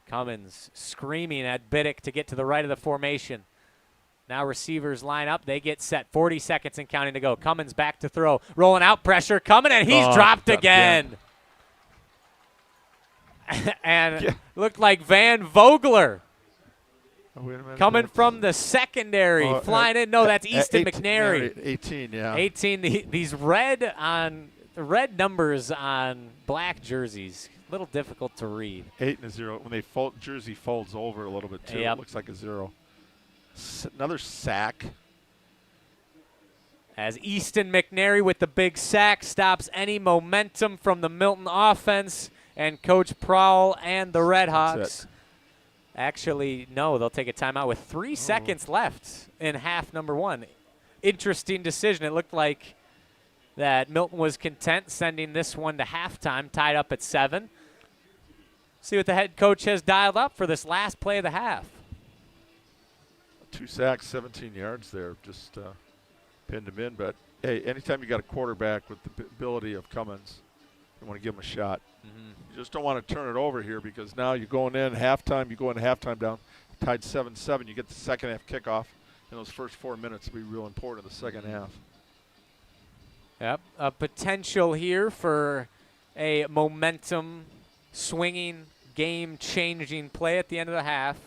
Cummins screaming at Biddick to get to the right of the formation. Now receivers line up. They get set. 40 seconds and counting to go. Cummins back to throw. Rolling out pressure. Coming, and he's dropped again. And looked like Van Vogler. Oh, wait a minute. Coming from the secondary. Flying in. No, that's Easton McNary. 18, yeah. 18. These red numbers on black jerseys. A little difficult to read. 8 and a 0. When they jersey folds over a little bit too, it looks like a 0. Another sack. As Easton McNary with the big sack stops any momentum from the Milton offense, and Coach Prawl and the Red Hawks. Actually, no, they'll take a timeout with 3 seconds left in half number 1. Interesting decision. It looked like that Milton was content sending this one to halftime, tied up at 7. See what the head coach has dialed up for this last play of the half. 2 sacks, 17 yards there, just pinned him in. But, hey, anytime you got a quarterback with the ability of Cummins, you want to give him a shot. You just don't want to turn it over here because now you're going in halftime. You go into halftime down, tied 7-7. You get the second half kickoff, and those first 4 minutes will be real important in the second half. Yep, a potential here for a momentum swinging, game-changing play at the end of the half.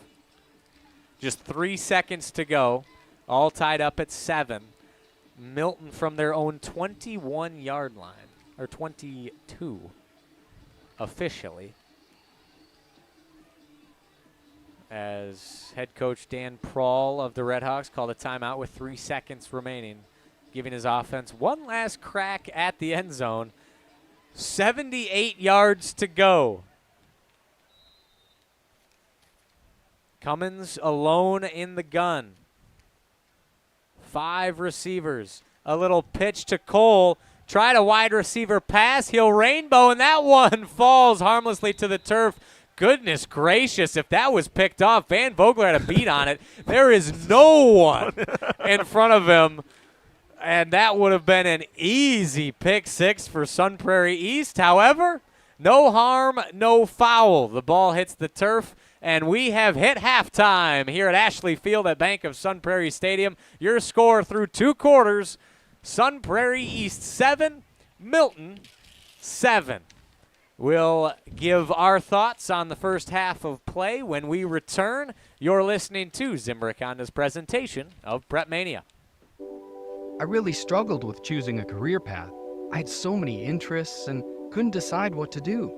Just 3 seconds to go, all tied up at 7. Milton from their own 21-yard line, or 22 officially. As head coach Dan Prawl of the Red Hawks called a timeout with 3 seconds remaining, giving his offense one last crack at the end zone. 78 yards to go. Cummins alone in the gun. 5 receivers. A little pitch to Cole. Tried a wide receiver pass. He'll rainbow, and that one falls harmlessly to the turf. Goodness gracious, if that was picked off, Van Vogler had a beat on it. There is no one in front of him. And that would have been an easy pick 6 for Sun Prairie East. However, no harm, no foul. The ball hits the turf, and we have hit halftime here at Ashley Field at Bank of Sun Prairie Stadium. Your score through 2 quarters, Sun Prairie East 7, Milton 7. We'll give our thoughts on the first half of play when we return. You're listening to Zimbrick Honda's presentation of PrepMania. I really struggled with choosing a career path. I had so many interests and couldn't decide what to do.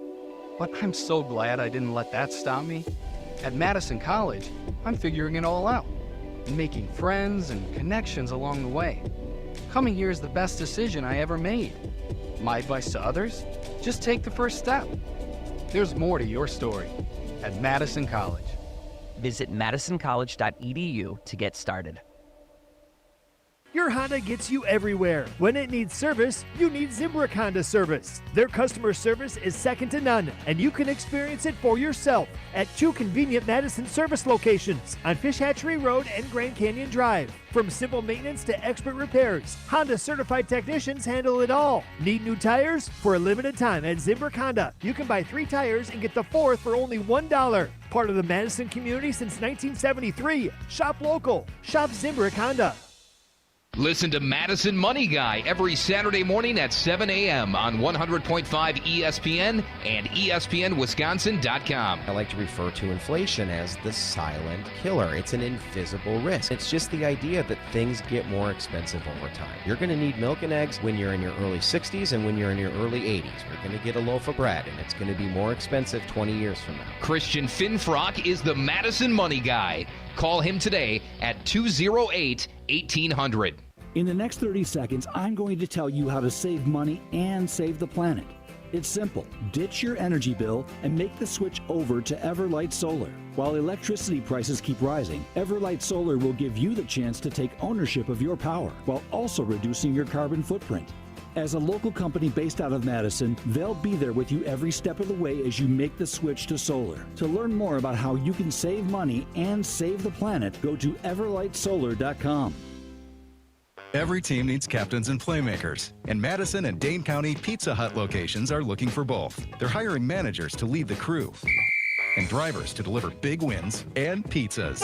But I'm so glad I didn't let that stop me. At Madison College, I'm figuring it all out and making friends and connections along the way. Coming here is the best decision I ever made. My advice to others? Just take the first step. There's more to your story at Madison College. Visit madisoncollege.edu to get started. your Honda gets you everywhere. When it needs service, you need Zimbrick Honda service. Their customer service is second to none, and you can experience it for yourself at 2 convenient Madison service locations on Fish Hatchery Road and Grand Canyon Drive. From simple maintenance to expert repairs, Honda certified technicians handle it all. Need new tires? For a limited time at Zimbrick Honda, you can buy 3 tires and get the 4th for only $1. Part of the Madison community since 1973. Shop local. Shop Zimbrick Honda. Listen to Madison Money Guy every Saturday morning at 7 a.m. on 100.5 ESPN and ESPNWisconsin.com. I like to refer to inflation as the silent killer. It's an invisible risk. It's just the idea that things get more expensive over time. You're going to need milk and eggs when you're in your early 60s and when you're in your early 80s. You're going to get a loaf of bread, and it's going to be more expensive 20 years from now. Christian Finfrock is the Madison Money Guy. Call him today at 208-1800. In the next 30 seconds, I'm going to tell you how to save money and save the planet. It's simple. Ditch your energy bill and make the switch over to Everlight Solar. While electricity prices keep rising, Everlight Solar will give you the chance to take ownership of your power while also reducing your carbon footprint. As a local company based out of Madison, they'll be there with you every step of the way as you make the switch to solar. To learn more about how you can save money and save the planet, go to everlightsolar.com. Every team needs captains and playmakers, and Madison and Dane County Pizza Hut locations are looking for both. They're hiring managers to lead the crew and drivers to deliver big wins and pizzas.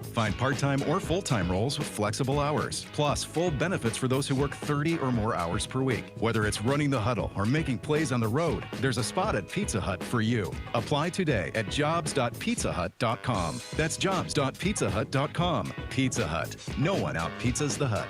Find part-time or full-time roles with flexible hours, plus full benefits for those who work 30 or more hours per week. Whether it's running the huddle or making plays on the road, there's a spot at Pizza Hut for you. Apply today at jobs.pizzahut.com. That's jobs.pizzahut.com. Pizza Hut. No one out-pizzas the Hut.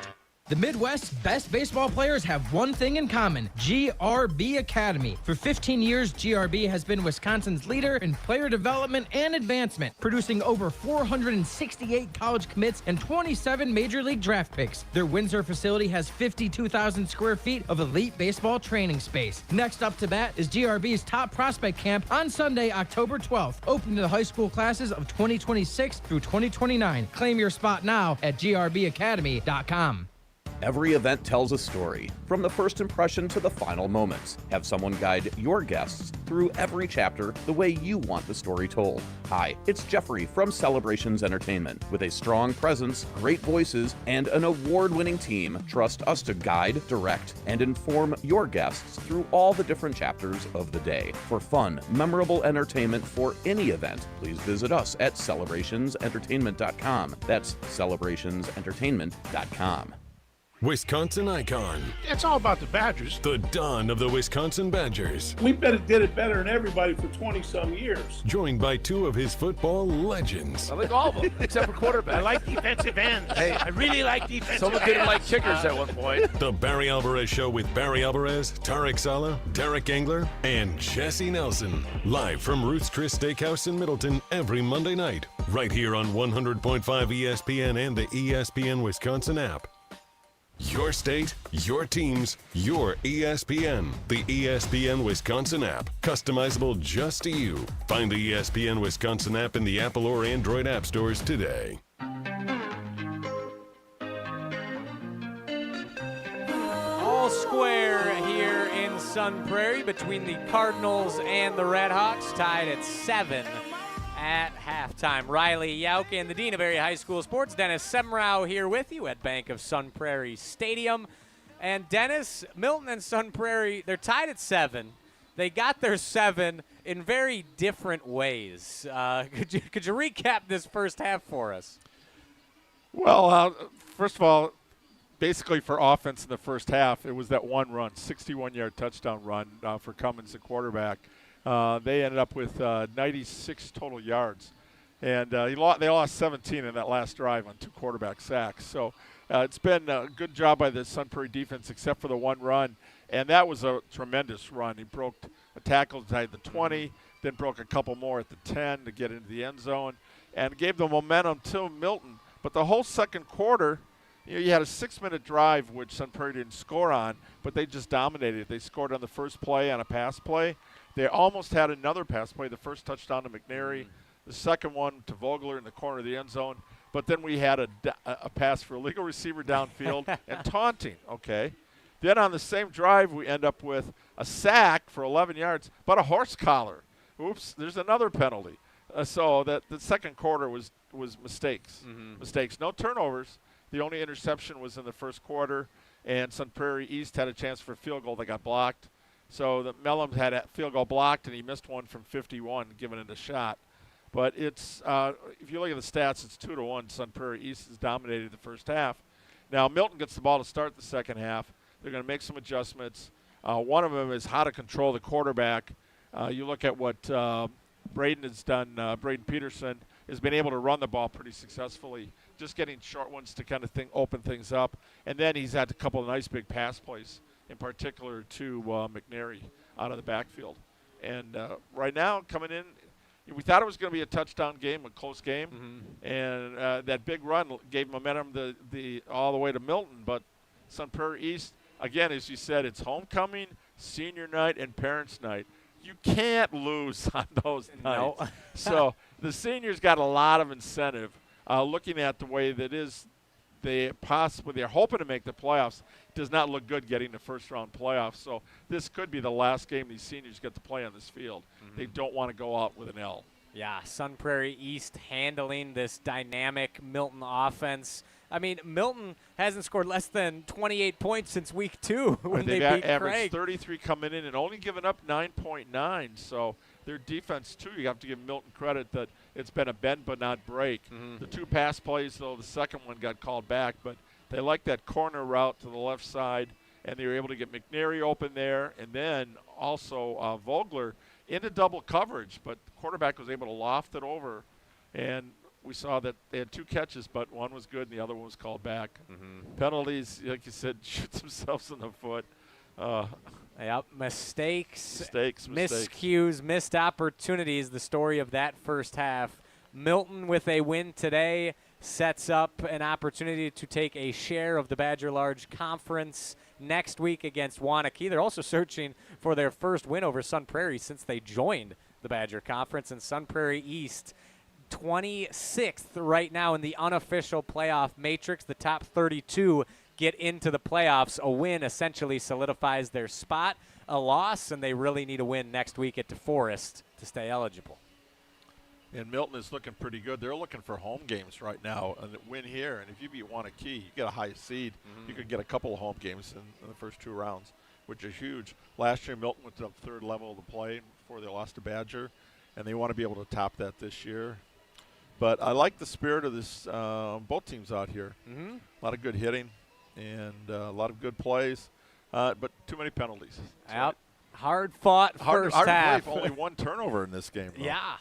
The Midwest's best baseball players have one thing in common: GRB Academy. For 15 years, GRB has been Wisconsin's leader in player development and advancement, producing over 468 college commits and 27 major league draft picks. Their Windsor facility has 52,000 square feet of elite baseball training space. Next up to bat is GRB's top prospect camp on Sunday, October 12th, open to the high school classes of 2026 through 2029. Claim your spot now at grbacademy.com. Every event tells a story, from the first impression to the final moments. Have someone guide your guests through every chapter the way you want the story told. Hi, it's Jeffrey from Celebrations Entertainment. With a strong presence, great voices, and an award-winning team, trust us to guide, direct, and inform your guests through all the different chapters of the day. For fun, memorable entertainment for any event, please visit us at celebrationsentertainment.com. That's celebrationsentertainment.com. Wisconsin icon. It's all about the Badgers. The Don of the Wisconsin Badgers. We did it better than everybody for 20-some years. Joined by 2 of his football legends. I like all of them, except for quarterback. I like defensive ends. Hey, I really like defensive ends. Someone didn't like kickers at one point. The Barry Alvarez Show with Barry Alvarez, Tarek Sala, Derek Engler, and Jesse Nelson. Live from Ruth's Chris Steakhouse in Middleton every Monday night. Right here on 100.5 ESPN and the ESPN Wisconsin app. Your state, your teams, your ESPN. The ESPN Wisconsin app. Customizable just to you. Find the ESPN Wisconsin app in the Apple or Android app stores today. All square here in Sun Prairie between the Cardinals and the Redhawks, tied at 7 at halftime. Riley Yaukin, the Dean of Area High School Sports, Dennis Semrau here with you at Bank of Sun Prairie Stadium. And Dennis, Milton and Sun Prairie, they're tied at 7. They got their 7 in very different ways. Could you recap this first half for us? Well, first of all, basically for offense in the first half, it was that one run, 61-yard touchdown run for Cummins, the quarterback. They ended up with 96 total yards, and they lost 17 in that last drive on 2 quarterback sacks. So it's been a good job by the Sun Prairie defense, except for the one run, and that was a tremendous run. He broke a tackle inside the 20, then broke a couple more at the 10 to get into the end zone, and gave the momentum to Milton. But the whole second quarter, you had a 6-minute drive, which Sun Prairie didn't score on, but they just dominated. They scored on the first play on a pass play. They almost had another pass play, the first touchdown to McNary, the second one to Vogler in the corner of the end zone. But then we had a pass for a legal receiver downfield and taunting, okay? Then on the same drive, we end up with a sack for 11 yards, but a horse collar. Oops, there's another penalty. So that the second quarter was mistakes. Mistakes. No turnovers. The only interception was in the first quarter, and Sun Prairie East had a chance for a field goal that got blocked. So the Mellum had a field goal blocked, and he missed one from 51, giving it a shot. But it's if you look at the stats, it's 2-1. Sun Prairie East has dominated the first half. Now Milton gets the ball to start the second half. They're going to make some adjustments. One of them is how to control the quarterback. You look at what Braden has done. Braden Peterson has been able to run the ball pretty successfully, just getting short ones to kind of open things up. And then he's had a couple of nice big pass plays, in particular to McNary out of the backfield. And right now, coming in, we thought it was going to be a touchdown game, a close game, and that big run gave momentum all the way to Milton. But Sun Prairie East, again, as you said, it's homecoming, senior night, and parents' night. You can't lose on those nights. So the seniors got a lot of incentive. Looking at the way that they're hoping to make the playoffs, does not look good getting the first-round playoffs. So this could be the last game these seniors get to play on this field. They don't want to go out with an L. Yeah, Sun Prairie East handling this dynamic Milton offense. I mean, Milton hasn't scored less than 28 points since week 2 when they beat averaged Craig. 33 coming in and only given up 9.9. So their defense, too, you have to give Milton credit that it's been a bend but not break. The 2 pass plays, though, the second one got called back, but they like that corner route to the left side, and they were able to get McNary open there, and then also Vogler into double coverage, but the quarterback was able to loft it over, and we saw that they had 2 catches, but one was good and the other one was called back. Penalties, like you said, shoots themselves in the foot. Yep, mistakes, miscues, missed opportunities, the story of that first half. Milton with a win today sets up an opportunity to take a share of the Badger Large Conference next week against Waunakee. They're also searching for their first win over Sun Prairie since they joined the Badger Conference, and Sun Prairie East 26th right now in the unofficial playoff matrix. The top 32 get into the playoffs. A win essentially solidifies their spot. A loss, and they really need a win next week at DeForest to stay eligible. And Milton is looking pretty good. They're looking for home games right now and win here. And if you beat Waunakee, you get a high seed. You could get a couple of home games in the first 2 rounds, which is huge. Last year, Milton went to the 3rd level of the play before they lost to Badger, and they want to be able to top that this year. But I like the spirit of this both teams out here. A lot of good hitting and a lot of good plays, but too many penalties. Yep. Hard-fought first half. Hard to believe only 1 turnover in this game, though. Yeah.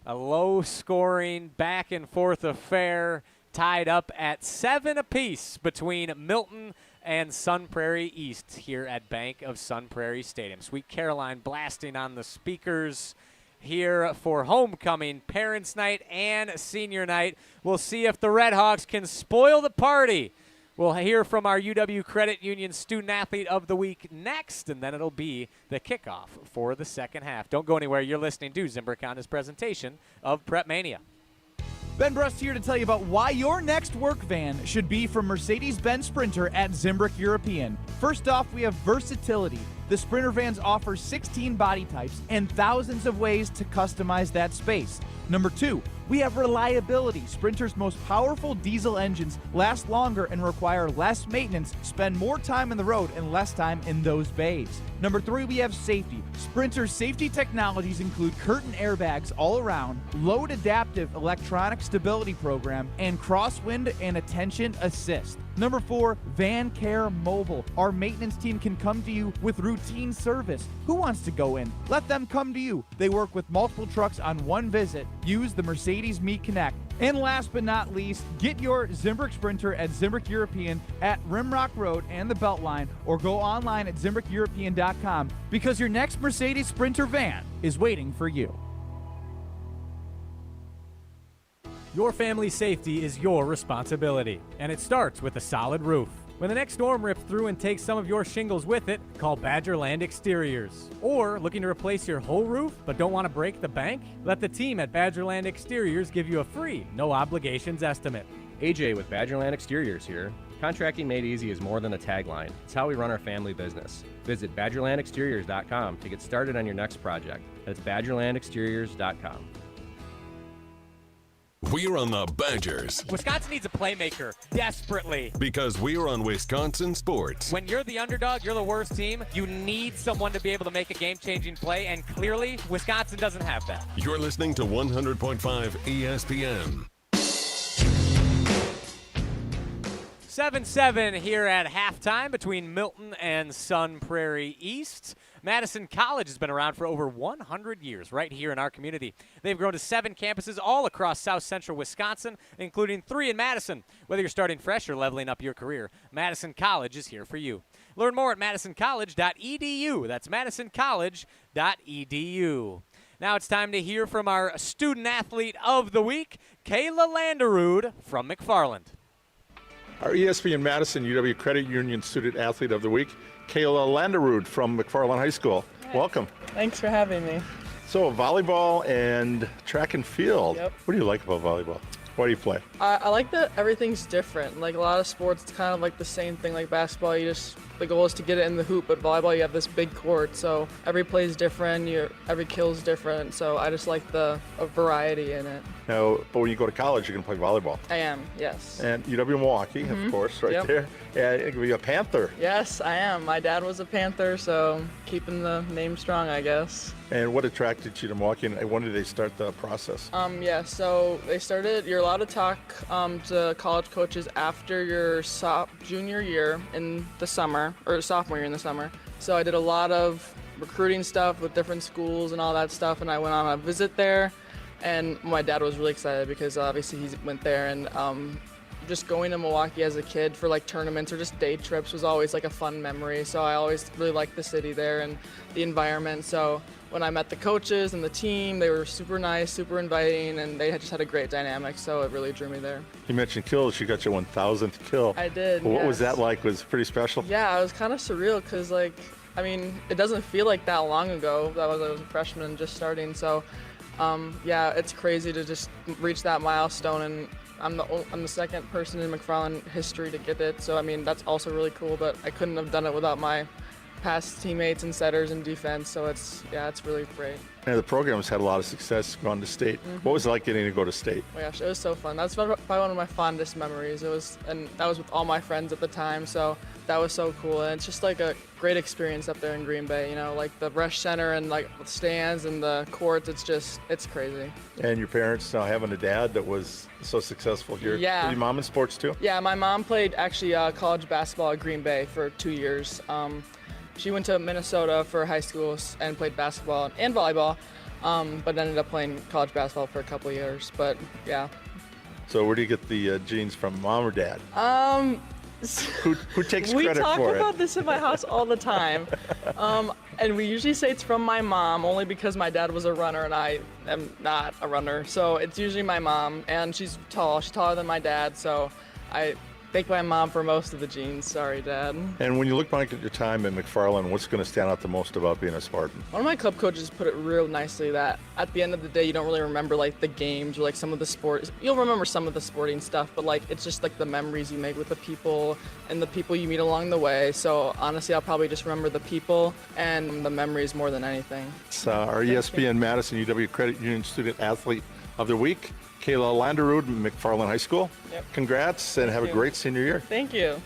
A low-scoring, back-and-forth affair tied up at 7 apiece between Milton and Sun Prairie East here at Bank of Sun Prairie Stadium. Sweet Caroline blasting on the speakers here for homecoming, parents' night, and senior night. We'll see if the Redhawks can spoil the party. We'll hear from our UW Credit Union Student Athlete of the Week next, and then it'll be the kickoff for the second half. Don't go anywhere. You're listening to Zimbrick on his presentation of PrepMania. Ben Brust here to tell you about why your next work van should be from Mercedes-Benz Sprinter at Zimbrick European. First off, we have versatility. The Sprinter vans offer 16 body types and thousands of ways to customize that space. Number 2, we have reliability. Sprinter's most powerful diesel engines last longer and require less maintenance, spend more time on the road and less time in those bays. Number 3, we have safety. Sprinter's safety technologies include curtain airbags all around, load adaptive electronic stability program, and crosswind and attention assist. Number 4, Van Care Mobile. Our maintenance team can come to you with routine service. Who wants to go in? Let them come to you. They work with multiple trucks on one visit. Use the Mercedes Me Connect. And last but not least, get your Zimbrick Sprinter at Zimbrick European at Rimrock Road and the Beltline, or go online at ZimbrickEuropean.com, because your next Mercedes Sprinter van is waiting for you. Your family's safety is your responsibility, and it starts with a solid roof. When the next storm rips through and takes some of your shingles with it, call Badgerland Exteriors. Or looking to replace your whole roof but don't want to break the bank? Let the team at Badgerland Exteriors give you a free, no obligations estimate. AJ with Badgerland Exteriors here. Contracting made easy is more than a tagline. It's how we run our family business. Visit BadgerlandExteriors.com to get started on your next project. That's BadgerlandExteriors.com. We're on the Badgers. Wisconsin needs a playmaker desperately. Because we're on Wisconsin Sports. When you're the underdog, you're the worst team, you need someone to be able to make a game-changing play, and clearly, Wisconsin doesn't have that. You're listening to 100.5 ESPN. 7-7 here at halftime between Milton and Sun Prairie East. Madison College has been around for over 100 years right here in our community. They've grown to 7 campuses all across south central Wisconsin, including 3 in Madison. Whether you're starting fresh or leveling up your career, Madison College is here for you. Learn more at madisoncollege.edu. That's madisoncollege.edu. Now it's time to hear from our student athlete of the week, Kayla Landerud from McFarland. Our ESPN Madison UW Credit Union Student Athlete of the Week, Kayla Landerud from McFarland High School. Hi. Welcome. Thanks for having me. So volleyball and track and field. Yep. What do you like about volleyball? Why do you play? I like that everything's different. Like a lot of sports, it's kind of like the same thing. Like basketball, the goal is to get it in the hoop, but volleyball, you have this big court, so every play is different, every kill is different, so I just like the variety in it. Now, but when you go to college, you're going to play volleyball. I am, yes. And UW Milwaukee, of course, right there. Yeah, you're going to be a Panther. Yes, I am. My dad was a Panther, so keeping the name strong, I guess. And what attracted you to Milwaukee, and when did they start the process? Yeah, so you're allowed to talk to college coaches after your junior year in the summer, or sophomore year in the summer. So I did a lot of recruiting stuff with different schools and all that stuff, and I went on a visit there, and my dad was really excited because obviously he went there, and just going to Milwaukee as a kid for like tournaments or just day trips was always like a fun memory. So I always really liked the city there and the environment. So when I met the coaches and the team, they were super nice, super inviting, and they just had a great dynamic, so it really drew me there. You mentioned kills. You got your 1,000th kill. I did, What was that like? Was it pretty special? Yeah, it was kind of surreal because, it doesn't feel like that long ago. I was a freshman just starting, so yeah, it's crazy to just reach that milestone, and I'm the second person in McFarland history to get it, so that's also really cool, but I couldn't have done it without my past teammates and setters and defense, so it's really great. And the program's had a lot of success going to state. What was it like getting to go to state? Oh my gosh, it was so fun. That's probably one of my fondest memories. And that was with all my friends at the time, so that was so cool. And it's just like a great experience up there in Green Bay, like the Resch Center and like the stands and the courts, it's crazy. And your parents now having a dad that was so successful here. Yeah. Was your mom in sports too? Yeah, my mom played actually college basketball at Green Bay for 2 years. She went to Minnesota for high school and played basketball and volleyball, but ended up playing college basketball for a couple of years. But yeah. So where do you get the genes from, mom or dad? Who takes credit for it? We talk about this in my house all the time, and we usually say it's from my mom only because my dad was a runner and I am not a runner. So it's usually my mom, and she's tall. She's taller than my dad, so I thank my mom for most of the genes. Sorry, Dad. And when you look back at your time in McFarland, what's going to stand out the most about being a Spartan? One of my club coaches put it real nicely that at the end of the day, you don't really remember like the games or like some of the sports. You'll remember some of the sporting stuff, but like it's just like the memories you make with the people and the people you meet along the way. So honestly, I'll probably just remember the people and the memories more than anything. It's our ESPN Madison UW Credit Union Student Athlete of the Week, Kayla Landerud, McFarland High School. Yep. Congrats and have a great senior year. Thank you.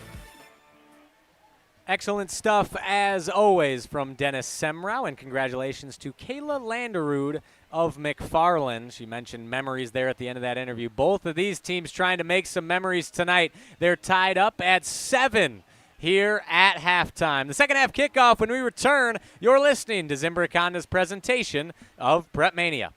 Excellent stuff as always from Dennis Semrau, and congratulations to Kayla Landerud of McFarland. She mentioned memories there at the end of that interview. Both of these teams trying to make some memories tonight. They're tied up at 7 here at halftime. The second half kickoff when we return. You're listening to Zimbrick Honda's presentation of PrepMania.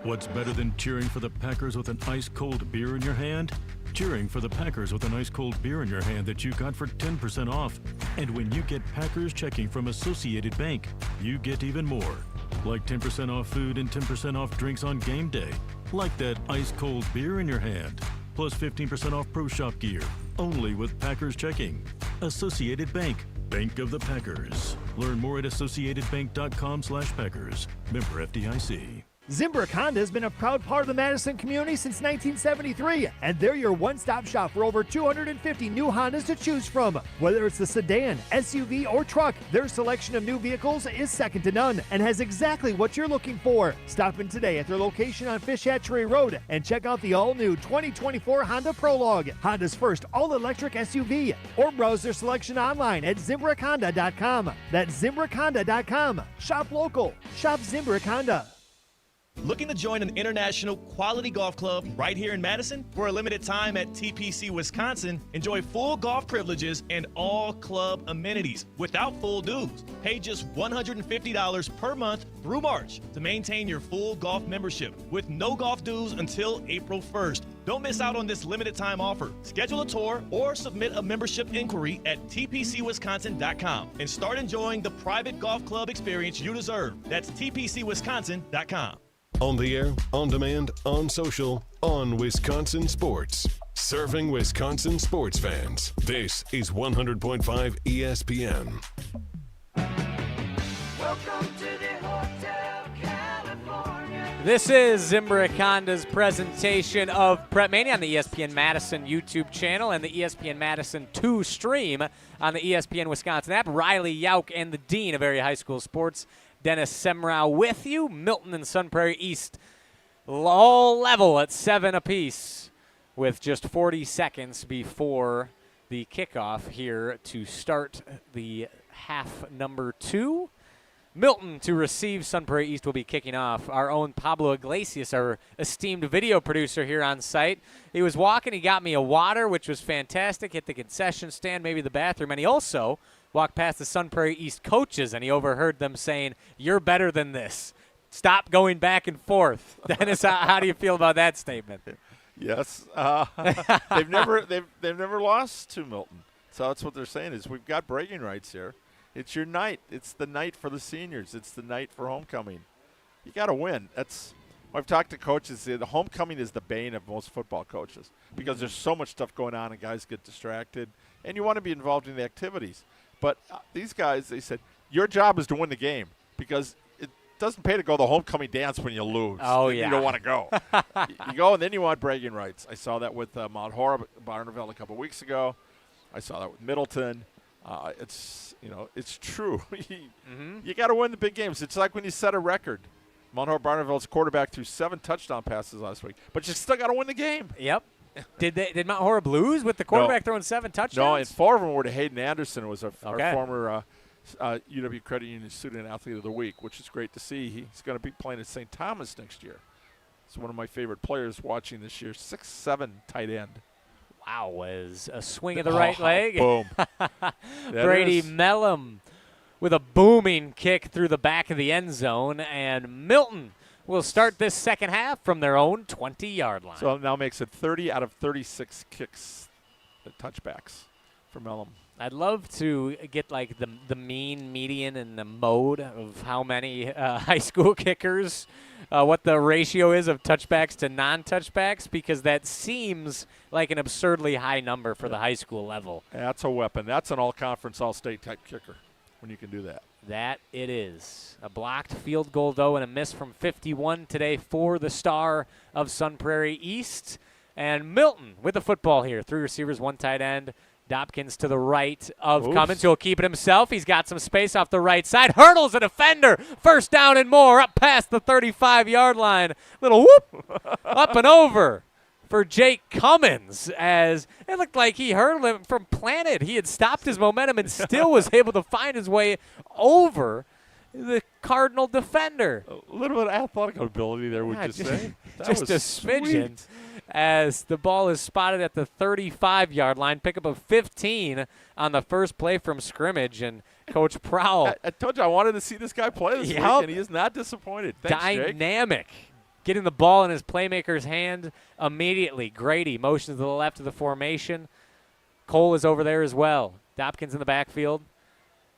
What's better than cheering for the Packers with an ice-cold beer in your hand? Cheering for the Packers with an ice-cold beer in your hand that you got for 10% off. And when you get Packers checking from Associated Bank, you get even more. Like 10% off food and 10% off drinks on game day. Like that ice-cold beer in your hand. Plus 15% off Pro Shop gear. only with Packers Checking. Associated Bank, Bank of the Packers. Learn more at associatedbank.com/Packers. Member FDIC. Zimbrick Honda has been a proud part of the Madison community since 1973, and they're your one-stop shop for over 250 new Hondas to choose from. Whether it's the sedan, SUV, or truck, their selection of new vehicles is second to none and has exactly what you're looking for. Stop in today at their location on Fish Hatchery Road and check out the all-new 2024 Honda Prologue, Honda's first all-electric SUV, or browse their selection online at ZimbrickHonda.com. That's ZimbrickHonda.com. Shop local. Shop Zimbrick Honda. Looking to join an international quality golf club right here in Madison? For a limited time at TPC Wisconsin, enjoy full golf privileges and all club amenities without full dues. Pay just $150 per month through March to maintain your full golf membership with no golf dues until April 1st. Don't miss out on this limited time offer. Schedule a tour or submit a membership inquiry at tpcwisconsin.com and start enjoying the private golf club experience you deserve. That's tpcwisconsin.com. On the air, on demand, on social, on Wisconsin Sports. Serving Wisconsin sports fans. This is 100.5 ESPN. Welcome to the Hotel California. This is Zimbrick Honda's presentation of PrepMania on the ESPN Madison YouTube channel and the ESPN Madison 2 stream on the ESPN Wisconsin app. Riley Yauk and the Dean of Area High School Sports, Dennis Semrau, with you. Milton and Sun Prairie East all level at 7 apiece with just 40 seconds before the kickoff here to start the half number 2. Milton to receive. Sun Prairie East will be kicking off. Our own Pablo Iglesias, our esteemed video producer here on site. He was walking. He got me a water, which was fantastic. Hit the concession stand, maybe the bathroom. And he also walked past the Sun Prairie East coaches, and he overheard them saying, "You're better than this. Stop going back and forth." Dennis, how do you feel about that statement? Yes. They've never lost to Milton. So that's what they're saying is we've got bragging rights here. It's your night. It's the night for the seniors. It's the night for homecoming. You got to win. I've talked to coaches. The homecoming is the bane of most football coaches because there's so much stuff going on and guys get distracted, and you want to be involved in the activities. But these guys, they said, your job is to win the game because it doesn't pay to go to the homecoming dance when you lose. Oh, yeah. You don't want to go. You go, and then you want bragging rights. I saw that with Mount Horeb, Barneville a couple weeks ago. I saw that with Middleton. It's true. You got to win the big games. It's like when you set a record. Mount Horeb Barneville's quarterback threw 7 touchdown passes last week, but you still got to win the game. Yep. Did Mount Horeb lose with the quarterback throwing 7 touchdowns? No, and 4 of them were to Hayden Anderson, who was our former UW Credit Union Student Athlete of the Week, which is great to see. He's going to be playing at St. Thomas next year. He's one of my favorite players watching this year. 6'7" tight end. Wow, was a swing of the right leg. Boom. Brady Mellum with a booming kick through the back of the end zone, and Milton will start this second half from their own 20-yard line. So it now makes it 30 out of 36 kicks, touchbacks for Mellum. I'd love to get like the mean, median, and the mode of how many high school kickers, what the ratio is of touchbacks to non-touchbacks, because that seems like an absurdly high number for the high school level. That's a weapon. That's an all-conference, all-state type kicker when you can do that. That it is. A blocked field goal, though, and a miss from 51 today for the star of Sun Prairie East. And Milton with the football here. 3 receivers, 1 tight end. Dobkins to the right of Cummins, who will keep it himself. He's got some space off the right side. Hurdles a defender. First down and more. Up past the 35-yard line. Little whoop. Up and over for Jake Cummins, as it looked like he hurdled him from planted. He had stopped his momentum and still was able to find his way over the Cardinal defender. A little bit of athletic ability there, would you say? Just a smidgen. As the ball is spotted at the 35-yard line. Pickup of 15 on the first play from scrimmage. And Coach Prawl. I told you I wanted to see this guy play this week, and he is not disappointed. Thanks, Dynamic. Jake. Getting the ball in his playmaker's hand immediately. Grady motions to the left of the formation. Cole is over there as well. Dobkins in the backfield.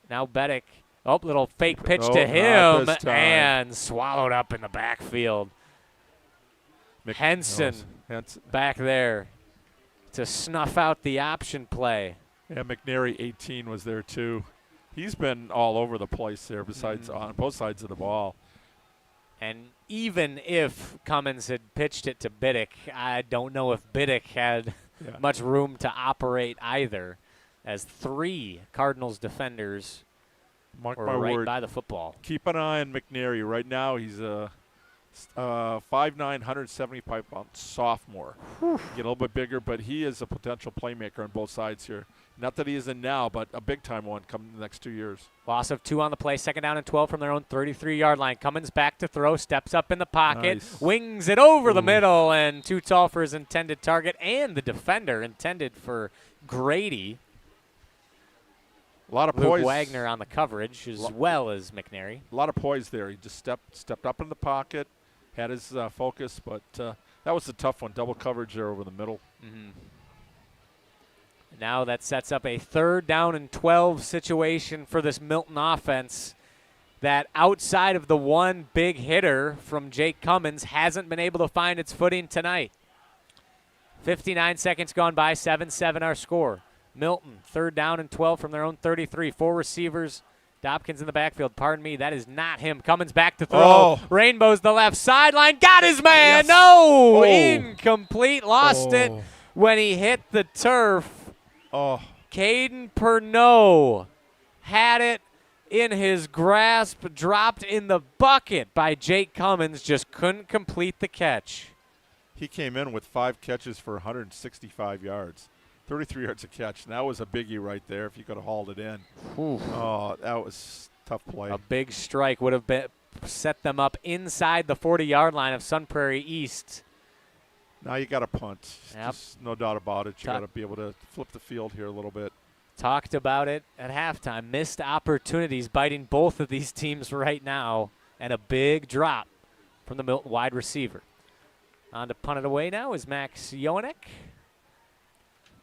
Now Beddick. Oh, little fake pitch to him, and swallowed up in the backfield. Henson back there. to snuff out the option play. Yeah, McNary, 18, was there too. He's been all over the place there besides on both sides of the ball. And even if Cummins had pitched it to Biddick, I don't know if Biddick had much room to operate either, as 3 Cardinals defenders Mark were my right word. by the football. Keep an eye on McNary. Right now he's a 5'9", 175-pound sophomore. Get a little bit bigger, but he is a potential playmaker on both sides here. Not that he isn't now, but a big-time one coming in the next 2 years. Loss of 2 on the play, 2nd down and 12 from their own 33-yard line. Cummins back to throw, steps up in the pocket, wings it over the middle, and too tall for his intended target, and the defender intended for Grady. A lot of Luke poise. Wagner on the coverage, as well as McNary. A lot of poise there. He just stepped up in the pocket, had his focus, but that was a tough one. Double coverage there over the middle. Now that sets up a 3rd down and 12 situation for this Milton offense that, outside of the one big hitter from Jake Cummins, hasn't been able to find its footing tonight. 59 seconds gone by, 7-7 our score. Milton, 3rd down and 12 from their own 33. 4 receivers. Dobkins in the backfield. Pardon me, that is not him. Cummins back to throw. Rainbow's the left sideline. Got his man. No! Incomplete. Lost it when he hit the turf. Caden Pernod had it in his grasp, dropped in the bucket by Jake Cummins, just couldn't complete the catch. He came in with 5 catches for 165 yards. 33 yards a catch. And that was a biggie right there if you could have hauled it in. Oh, that was a tough play. A big strike would have set them up inside the 40-yard line of Sun Prairie East. Now you got to punt. Just no doubt about it. You got to be able to flip the field here a little bit. Talked about it at halftime. Missed opportunities biting both of these teams right now, and a big drop from the Milton wide receiver. On to punt it away now is Max Joanek.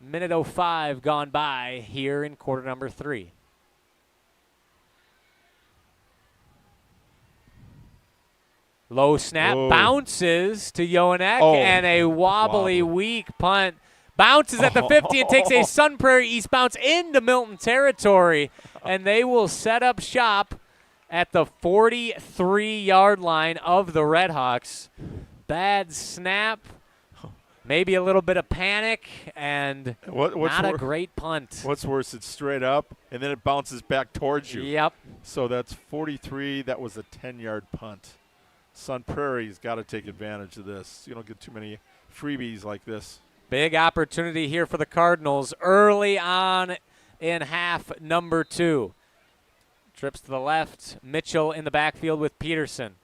Minute 05 gone by here in quarter number 3. Low snap, bounces to Joanek, and a wobbly, weak punt. Bounces at the 50 and takes a Sun Prairie East bounce into Milton territory, and they will set up shop at the 43-yard line of the Redhawks. Bad snap, maybe a little bit of panic, and not a great punt. What's worse, it's straight up, and then it bounces back towards you. Yep. So that's 43. That was a 10-yard punt. Sun Prairie's got to take advantage of this. You don't get too many freebies like this. Big opportunity here for the Cardinals early on in half number 2. Trips to the left. Mitchell in the backfield with Peterson.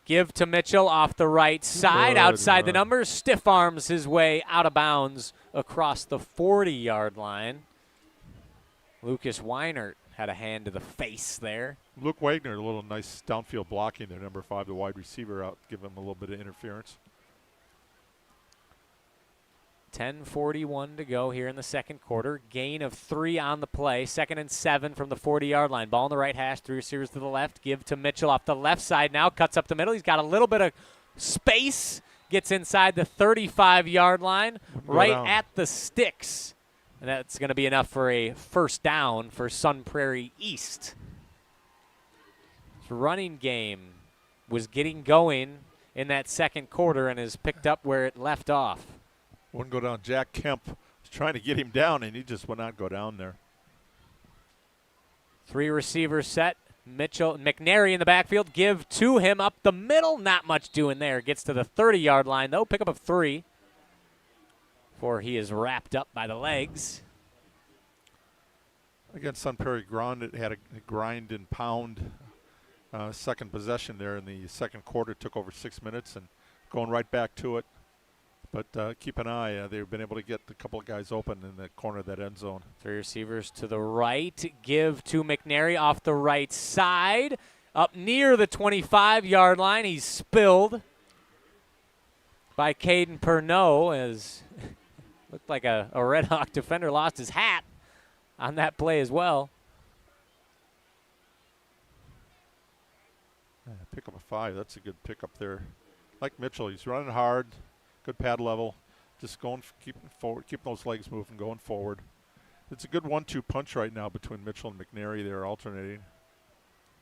Give to Mitchell off the right side, outside the numbers. Stiff arms his way out of bounds across the 40-yard line. Lucas Weinert had a hand to the face there. Luke Wagner, a little nice downfield blocking there. Number 5, the wide receiver, out, give him a little bit of interference. 10:41 to go here in the second quarter. Gain of 3 on the play. 2nd and 7 from the 40-yard line. Ball in the right hash. 3 receivers to the left. Give to Mitchell off the left side now. Cuts up the middle. He's got a little bit of space. Gets inside the 35-yard line. Right at the sticks. And that's going to be enough for a first down for Sun Prairie East. His running game was getting going in that second quarter and has picked up where it left off. Wouldn't go down. Jack Kemp was trying to get him down, and he just would not go down there. 3 receivers set. Mitchell, McNary in the backfield. Give to him up the middle. Not much doing there. Gets to the 30-yard line, though. Pickup of 3. Before he is wrapped up by the legs. Again, Sun Prairie had a grind and pound second possession there in the second quarter. Took over 6 minutes and going right back to it. But keep an eye. They've been able to get a couple of guys open in the corner of that end zone. 3 receivers to the right. Give to McNary off the right side. Up near the 25-yard line. He's spilled by Caden Pernod, as looked like a Red Hawk defender lost his hat on that play as well. Pick up a 5. That's a good pickup there. Like Mitchell, he's running hard. Good pad level. Just going, keeping forward, keeping those legs moving, going forward. It's a good 1-2 punch right now between Mitchell and McNary. They're alternating.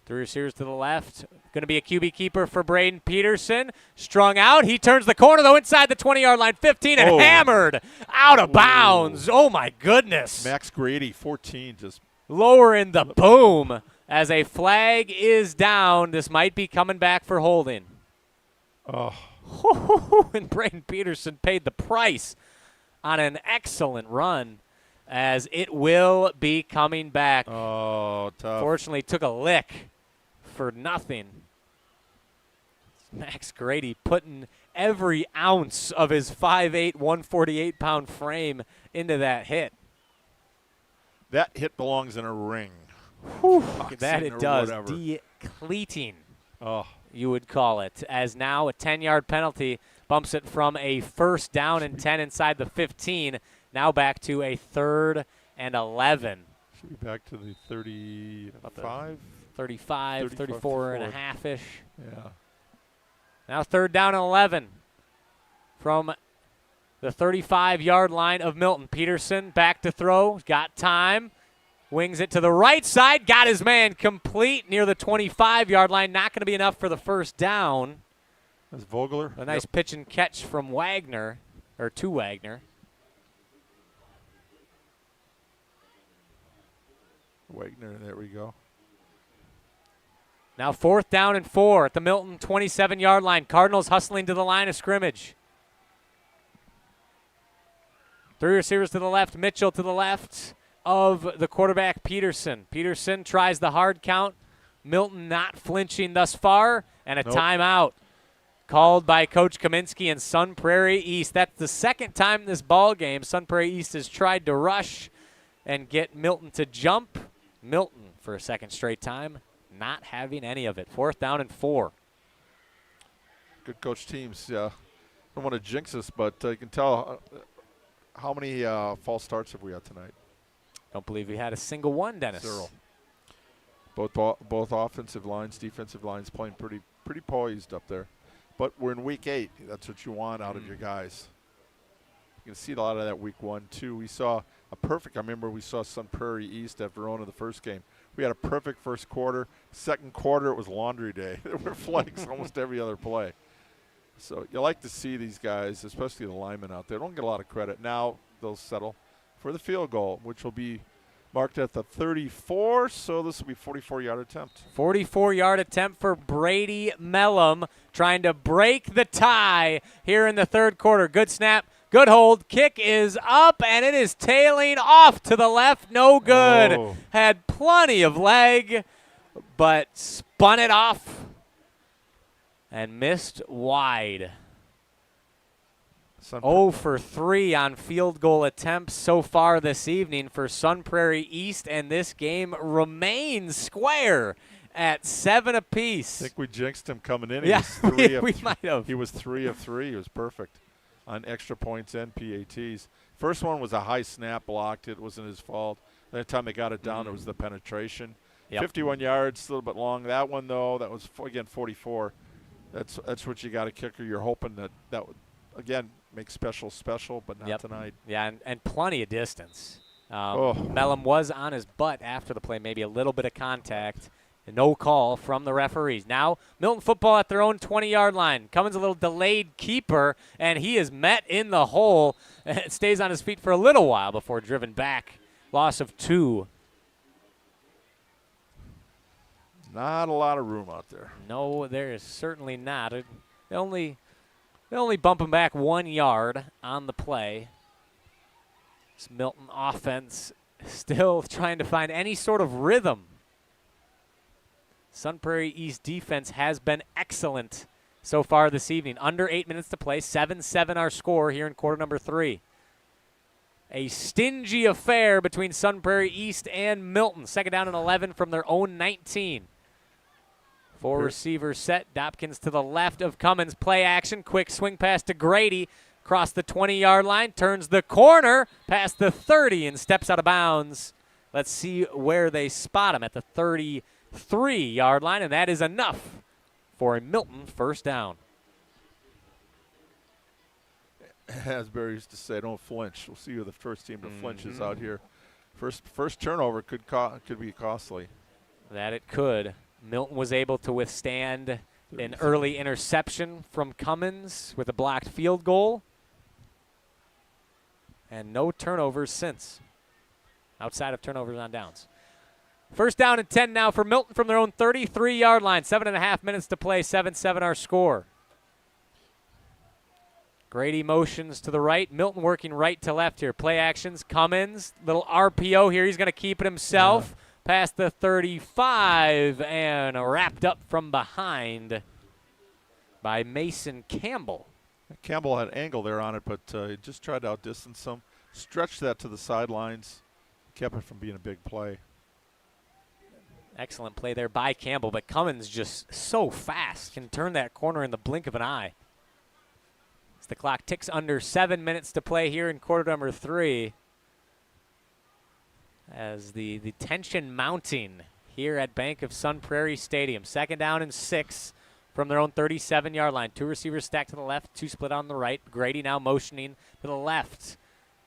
3 receivers to the left. Going to be a QB keeper for Braden Peterson. Strung out. He turns the corner, though, inside the 20-yard line. 15 and hammered out of bounds. Oh, my goodness. Max Grady, 14, just lowering the boom as a flag is down. This might be coming back for holding. Oh. And Braden Peterson paid the price on an excellent run, as it will be coming back. Oh, tough. Fortunately, took a lick for nothing. Max Grady putting every ounce of his 5'8", 148-pound frame into that hit. That hit belongs in a ring. That it does. Whatever. Decleating, oh, you would call it, as now a 10-yard penalty bumps it from a 1st down and 10 inside the 15, now back to a 3rd and 11. Should be back to the 35? 35, 34 and a half-ish. Yeah. Now 3rd down and 11 from the 35-yard line of Milton. Peterson back to throw, got time, wings it to the right side, got his man complete near the 25-yard line. Not going to be enough for the 1st down. That's Vogler. A nice pitch and catch from Wagner, or to Wagner. Wagner, there we go. Now 4th down and 4 at the Milton 27-yard line. Cardinals hustling to the line of scrimmage. 3 receivers to the left, Mitchell to the left of the quarterback, Peterson. Peterson tries the hard count. Milton not flinching thus far, and a timeout called by Coach Kaminsky and Sun Prairie East. That's the 2nd time in this ball game Sun Prairie East has tried to rush and get Milton to jump. Milton, for a 2nd straight time, not having any of it. 4th down and 4. Good coach teams. Yeah, don't want to jinx us, but you can tell how many false starts have we had tonight? Don't believe we had a single one, Dennis. 0. Both offensive lines, defensive lines playing pretty poised up there. But we're in week 8. That's what you want out of your guys. You can see a lot of that week 1, 2. We saw a perfect. I remember we saw Sun Prairie East at Verona the first game. We had a perfect first quarter. Second quarter, it was laundry day. There were flags almost every other play. So you like to see these guys, especially the linemen out there. Don't get a lot of credit. Now they'll settle for the field goal, which will be marked at the 34. So this will be 44-yard attempt. 44-yard attempt for Brady Mellum, trying to break the tie here in the 3rd quarter. Good snap. Good hold. Kick is up, and it is tailing off to the left. No good. Oh. Had plenty of leg, but spun it off and missed wide. 0 for 3 on field goal attempts so far this evening for Sun Prairie East, and this game remains square at 7 apiece. I think we jinxed him coming in. Yeah, we might have. He was 3 of 3. He was perfect on extra points and PATs. First one was a high snap, blocked it. It wasn't his fault. The time they got it down, it was the penetration. Yep. 51 yards, a little bit long. That one, though, that was, again, 44. That's what you got a kicker. You're hoping that would, again, make special, but not tonight. Yeah, and plenty of distance. Mellum was on his butt after the play, maybe a little bit of contact. No call from the referees. Now, Milton football at their own 20-yard line. Cummins a little delayed keeper, and he is met in the hole. It stays on his feet for a little while before driven back. Loss of 2. Not a lot of room out there. No, there is certainly not. They only bump him back 1 yard on the play. This Milton offense still trying to find any sort of rhythm. Sun Prairie East defense has been excellent so far this evening. Under 8 minutes to play, 7-7 our score here in quarter number 3. A stingy affair between Sun Prairie East and Milton. 2nd down and 11 from their own 19. 4 receivers set. Dopkins to the left of Cummins. Play action. Quick swing pass to Grady. Across the 20-yard line. Turns the corner past the 30 and steps out of bounds. Let's see where they spot him at the 33-yard line, and that is enough for a Milton 1st down. Asbury used to say, don't flinch. We'll see who the first team to flinch is out here. First turnover could be costly. That it could. Milton was able to withstand an early interception from Cummins with a blocked field goal. And no turnovers since, outside of turnovers on downs. First down and 10 now for Milton from their own 33-yard line. 7.5 minutes to play, 7-7 our score. Grady motions to the right. Milton working right to left here. Play actions. Cummins, little RPO here. He's going to keep it himself. Past the 35 and wrapped up from behind by Mason Campbell. Campbell had angle there on it, but he just tried to outdistance him. Stretched that to the sidelines. Kept it from being a big play. Excellent play there by Campbell, but Cummins just so fast. Can turn that corner in the blink of an eye. As the clock ticks under 7 minutes to play here in quarter number 3. As the tension mounting here at Bank of Sun Prairie Stadium. Second down and 6 from their own 37-yard line. 2 receivers stacked to the left, 2 split on the right. Grady now motioning to the left.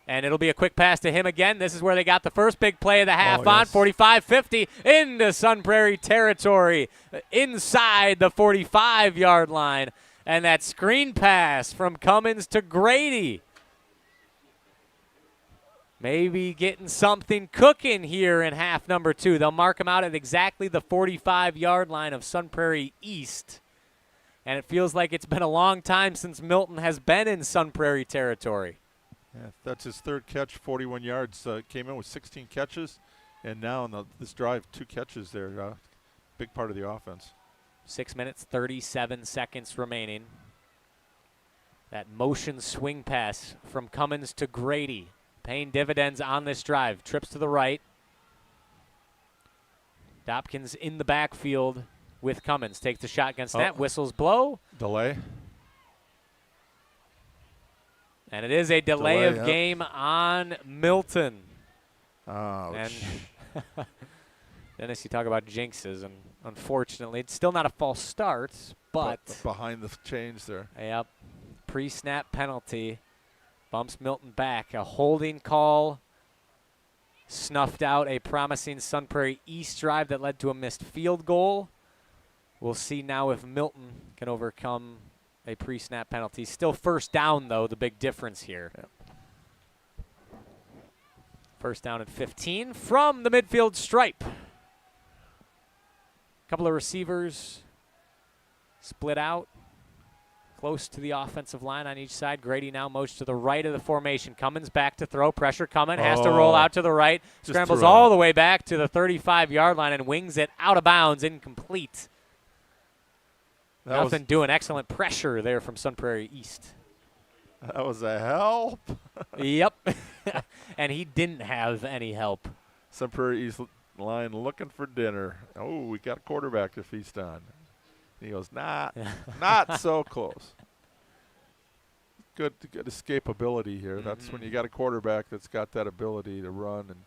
And it'll be a quick pass to him again. This is where they got the first big play of the half on. 45-50 into Sun Prairie territory. Inside the 45-yard line. And that screen pass from Cummins to Grady. Maybe getting something cooking here in half number 2. They'll mark him out at exactly the 45-yard line of Sun Prairie East. And it feels like it's been a long time since Milton has been in Sun Prairie territory. Yeah, that's his third catch, 41 yards. Came in with 16 catches, and now in this drive, 2 catches there. Big part of the offense. 6 minutes, 37 seconds remaining. That motion swing pass from Cummins to Grady. Paying dividends on this drive. Trips to the right. Dopkins in the backfield with Cummins. Takes the shotgun snap. Whistles blow. Delay. And it is a delay of game on Milton. Ouch. And Dennis, you talk about jinxes, and unfortunately, it's still not a false start, but behind the chains there. Yep. Pre-snap penalty. Bumps Milton back. A holding call snuffed out a promising Sun Prairie East drive that led to a missed field goal. We'll see now if Milton can overcome a pre-snap penalty. Still first down, though, the big difference here. Yep. First down and 15 from the midfield stripe. Couple of receivers split out. Close to the offensive line on each side. Grady now moves to the right of the formation. Cummins back to throw. Pressure coming. Has to roll out to the right. Scrambles all the way back to the 35-yard line and wings it out of bounds. Incomplete. Nothing doing. Excellent pressure there from Sun Prairie East. That was a help. Yep. And he didn't have any help. Sun Prairie East line looking for dinner. Oh, we got a quarterback to feast on. He goes, not so close. Good escapability here. That's when you got a quarterback that's got that ability to run and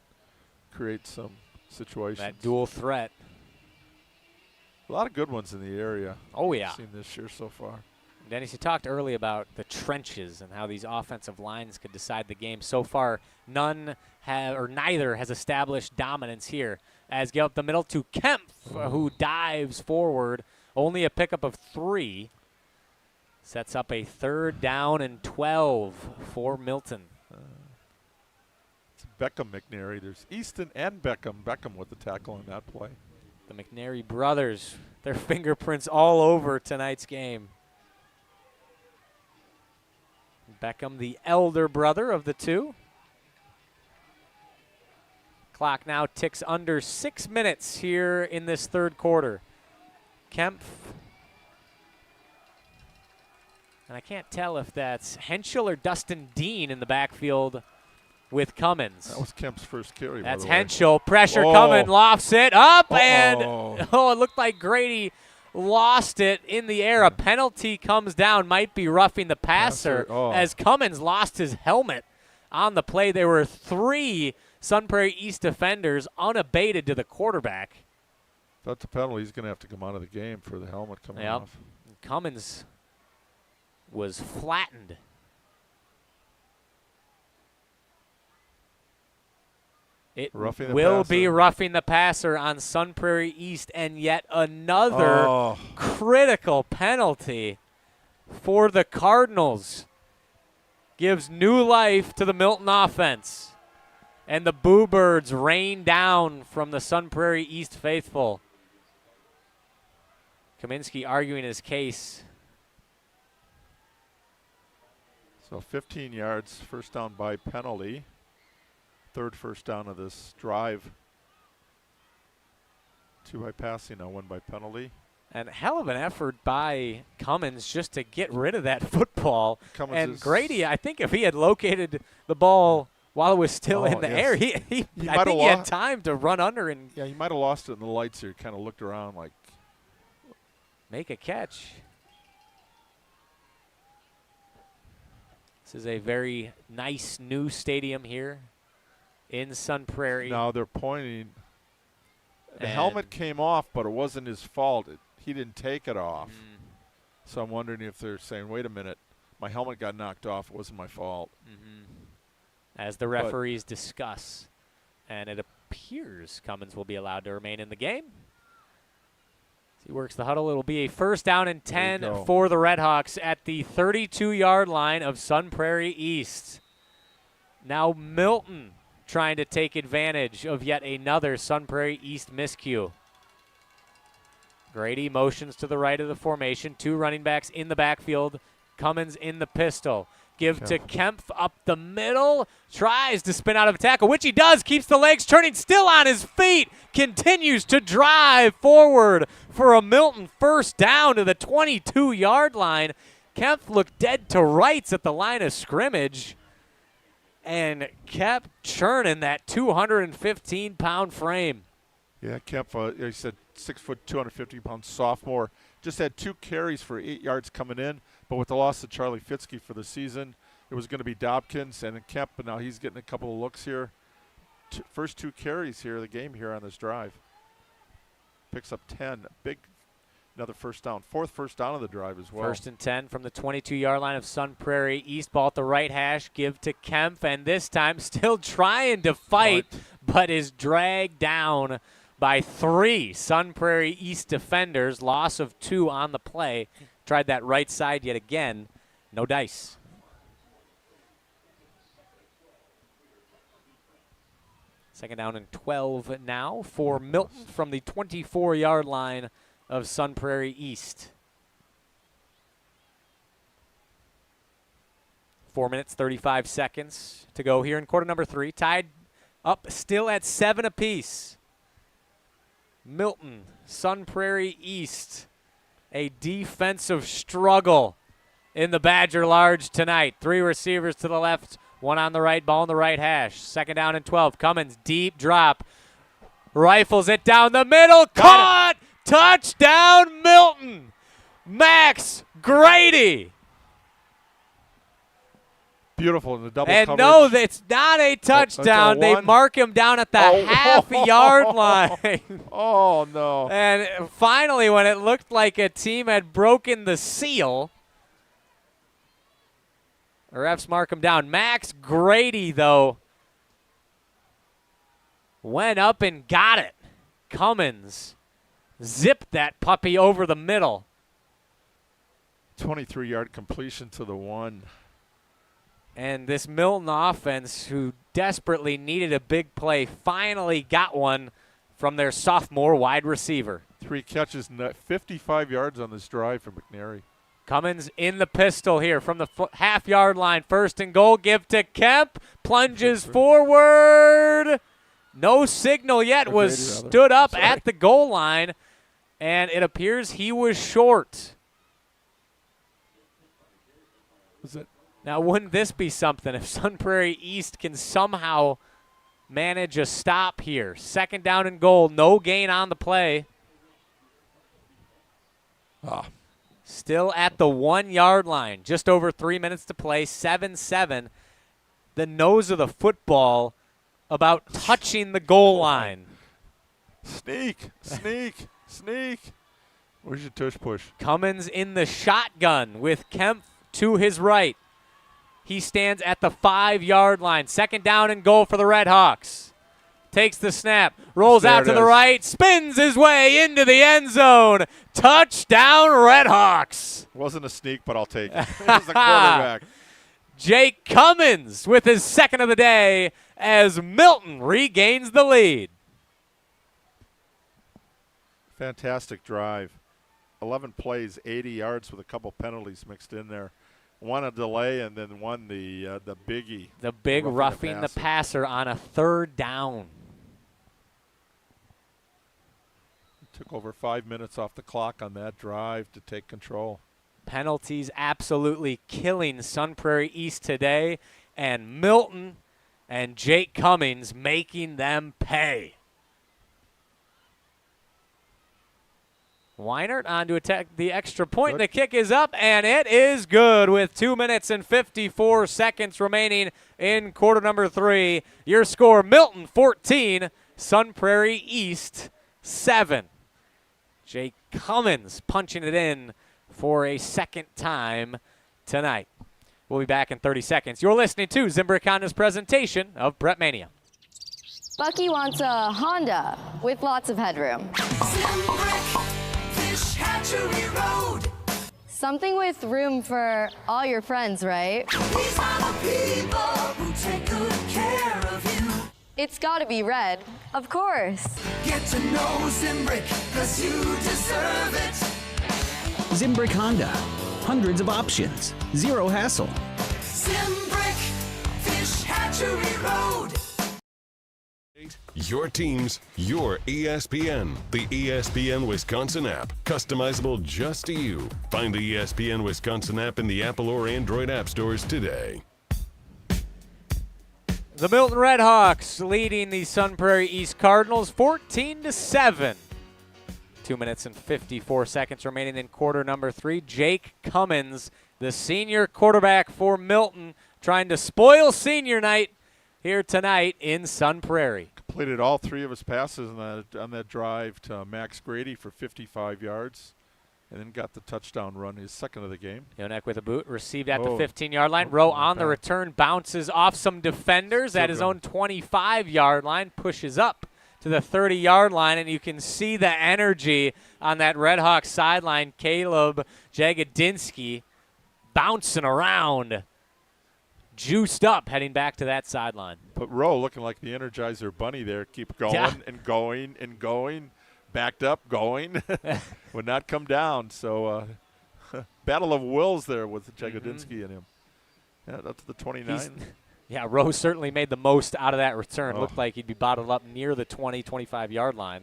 create some situations. That dual threat. A lot of good ones in the area. Oh, yeah. I've seen this year so far. Dennis, you talked early about the trenches and how these offensive lines could decide the game. So far, neither has established dominance here. As get up the middle to Kempf, who dives forward. Only a pickup of 3. Sets up a 3rd down and 12 for Milton. It's Beckham McNary. There's Easton and Beckham. Beckham with the tackle on that play. The McNary brothers, their fingerprints all over tonight's game. Beckham, the elder brother of the two. Clock now ticks under 6 minutes here in this third quarter. Kempf. And I can't tell if that's Henschel or Dustin Dean in the backfield with Cummins. That was Kemp's first carry. That's Henschel. Pressure coming, lofts it up, and it looked like Grady lost it in the air. A penalty comes down, might be roughing the passer as Cummins lost his helmet on the play. There were 3 Sun Prairie East defenders unabated to the quarterback. That's a penalty. He's going to have to come out of the game for the helmet coming off. Cummins was flattened. It Roughing the will passer. be roughing the passer on Sun Prairie East, and yet another critical penalty for the Cardinals. Gives new life to the Milton offense. And the Boo Birds rain down from the Sun Prairie East faithful. Kaminsky arguing his case. So 15 yards, first down by penalty. Third first down of this drive. 2 by passing, now 1 by penalty. And hell of an effort by Cummins just to get rid of that football. And Grady, I think if he had located the ball while it was still in the air, I think he had time to run under and he might have lost it in the lights here. Kind of looked around like make a catch. This is a very nice new stadium here in Sun Prairie. Now they're pointing. The helmet came off, but it wasn't his fault. He didn't take it off. So I'm wondering if they're saying, wait a minute, my helmet got knocked off. It wasn't my fault. As the referees discuss. And it appears Cummins will be allowed to remain in the game. As he works the huddle, it'll be a first down and 10 for the Redhawks at the 32-yard line of Sun Prairie East. Now Milton trying to take advantage of yet another Sun Prairie East miscue. Grady motions to the right of the formation. 2 running backs in the backfield. Cummins in the pistol. Give to Kempf up the middle. Tries to spin out of a tackle, which he does. Keeps the legs turning, still on his feet. Continues to drive forward for a Milton first down to the 22-yard line. Kempf looked dead to rights at the line of scrimmage and kept churning that 215-pound frame. Yeah, Kemp, he said 6 foot, 250-pound sophomore. Just had 2 carries for 8 yards coming in, but with the loss of Charlie Fitzke for the season, it was going to be Dobkins and Kemp, but now he's getting a couple of looks here. First 2 carries here of the game here on this drive. Picks up 10. Another first down. 4th first down of the drive as well. First and 10 from the 22-yard line of Sun Prairie East. Ball at the right hash. Give to Kempf, and this time still trying to fight, but is dragged down by 3 Sun Prairie East defenders. Loss of 2 on the play. Tried that right side yet again. No dice. Second down and 12 now for Milton from the 24-yard line of Sun Prairie East. 4 minutes, 35 seconds to go here in quarter number 3. Tied up still at 7 apiece. Milton, Sun Prairie East, a defensive struggle in the Badger Large tonight. 3 receivers to the left, 1 on the right, ball in the right hash. Second down and 12. Cummins, deep drop. Rifles it down the middle. Caught! Touchdown, Milton! Max Grady. Beautiful in the double and coverage. No, it's not a touchdown. They mark him down at the half-yard line. Oh, no. And finally, when it looked like a team had broken the seal, the refs mark him down. Max Grady, though, went up and got it. Cummins zipped that puppy over the middle. 23-yard completion to the 1. And this Milton offense, who desperately needed a big play, finally got one from their sophomore wide receiver. 3 catches, 55 yards on this drive for McNary. Cummins in the pistol here from the half-yard line. First and goal, give to Kemp. Plunges forward. No signal yet. Was stood up at the goal line, and it appears he was short. Was it? Now, wouldn't this be something if Sun Prairie East can somehow manage a stop here? Second down and goal, no gain on the play. Still at the 1-yard line, just over 3 minutes to play, 7-7. The nose of the football about touching the goal line. Sneak. Where's your tush push? Cummins in the shotgun with Kemp to his right. He stands at the 5-yard line. Second down and goal for the Redhawks. takes the snap, rolls There out it to the is. right, spins his way into the end zone. Touchdown, Redhawks. Wasn't a sneak, but I'll take it. It was the quarterback. Jake Cummins with his second of the day as Milton regains the lead. Fantastic drive. 11 plays, 80 yards with a couple penalties mixed in there. One a delay and then one the biggie. The big roughing the passer on a third down. Took over 5 minutes off the clock on that drive to take control. Penalties absolutely killing Sun Prairie East today, and Milton and Jake Cummings making them pay. Weinert on to attack the extra point. Good. The kick is up, and it is good with 2 minutes and 54 seconds remaining in quarter number 3. Your score, Milton 14, Sun Prairie East 7. Jake Cummins punching it in for a second time tonight. We'll be back in 30 seconds. You're listening to Zimbrick Honda's presentation of PrepMania. Bucky wants a Honda with lots of headroom. Fish Hatchery Road. Something with room for all your friends, right? These are the people who take good care of you. It's gotta be red, of course. Get to know Zimbrick, cause you deserve it. Zimbrick Honda. Hundreds of options. Zero hassle. Zimbrick Fish Hatchery Road. Your teams, your ESPN. The ESPN Wisconsin app. Customizable just to you. Find the ESPN Wisconsin app in the Apple or Android app stores today. The Milton Redhawks leading the Sun Prairie East Cardinals 14-7. 2 minutes and 54 seconds remaining in quarter number 3. Jake Cummins, the senior quarterback for Milton, trying to spoil senior night here tonight in Sun Prairie. Completed all 3 of his passes on that drive to Max Grady for 55 yards. And then got the touchdown run, his second of the game. Yonek with a boot, received at the 15-yard line. Rowe on the return, bounces off some defenders at his own 25-yard line, pushes up to the 30-yard line, and you can see the energy on that Redhawks sideline. Caleb Jagodinsky bouncing around, juiced up, heading back to that sideline. But Rowe looking like the Energizer Bunny there. Keep going and going and going. Backed up, going. Would not come down. So battle of wills there with Jagodinsky and him. Yeah, up to the 29. Yeah, Rose certainly made the most out of that return. Looked like he'd be bottled up near the 20, 25-yard line.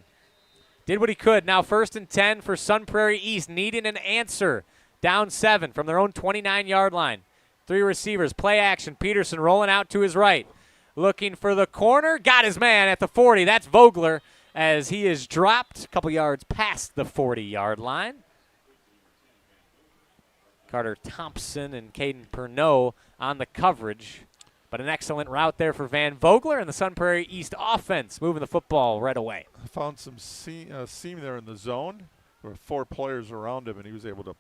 Did what he could. Now 1st and 10 for Sun Prairie East, needing an answer. Down 7 from their own 29-yard line. 3 receivers, play action. Peterson rolling out to his right. Looking for the corner. Got his man at the 40. That's Vogler as he is dropped a couple yards past the 40-yard line. Carter Thompson and Caden Pernod on the coverage. But an excellent route there for Van Vogler and the Sun Prairie East offense, moving the football right away. Found some seam there in the zone. There were 4 players around him, and he was able to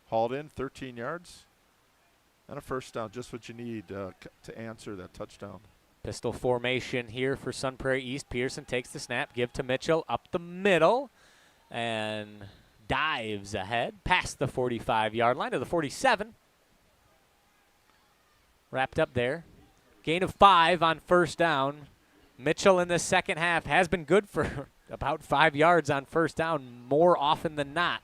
haul it in 13 yards. And a first down, just what you need to answer that touchdown. Pistol formation here for Sun Prairie East. Pearson takes the snap, give to Mitchell up the middle, and dives ahead past the 45-yard line to the 47. Wrapped up there. Gain of 5 on first down. Mitchell in the second half has been good for about 5 yards on first down more often than not.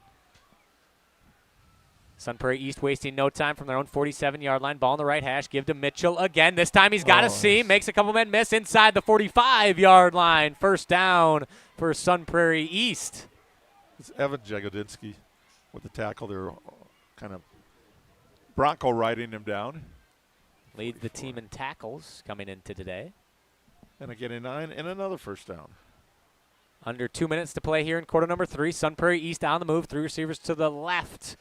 Sun Prairie East wasting no time from their own 47-yard line. Ball in the right hash. Give to Mitchell again. This time he's got a seam. Makes a couple men miss inside the 45-yard line. First down for Sun Prairie East. It's Evan Jagodinsky with the tackle. They're kind of Bronco riding him down. Leads the team in tackles coming into today. And again a 9 and another first down. Under 2 minutes to play here in quarter number 3. Sun Prairie East on the move. 3 receivers to the left.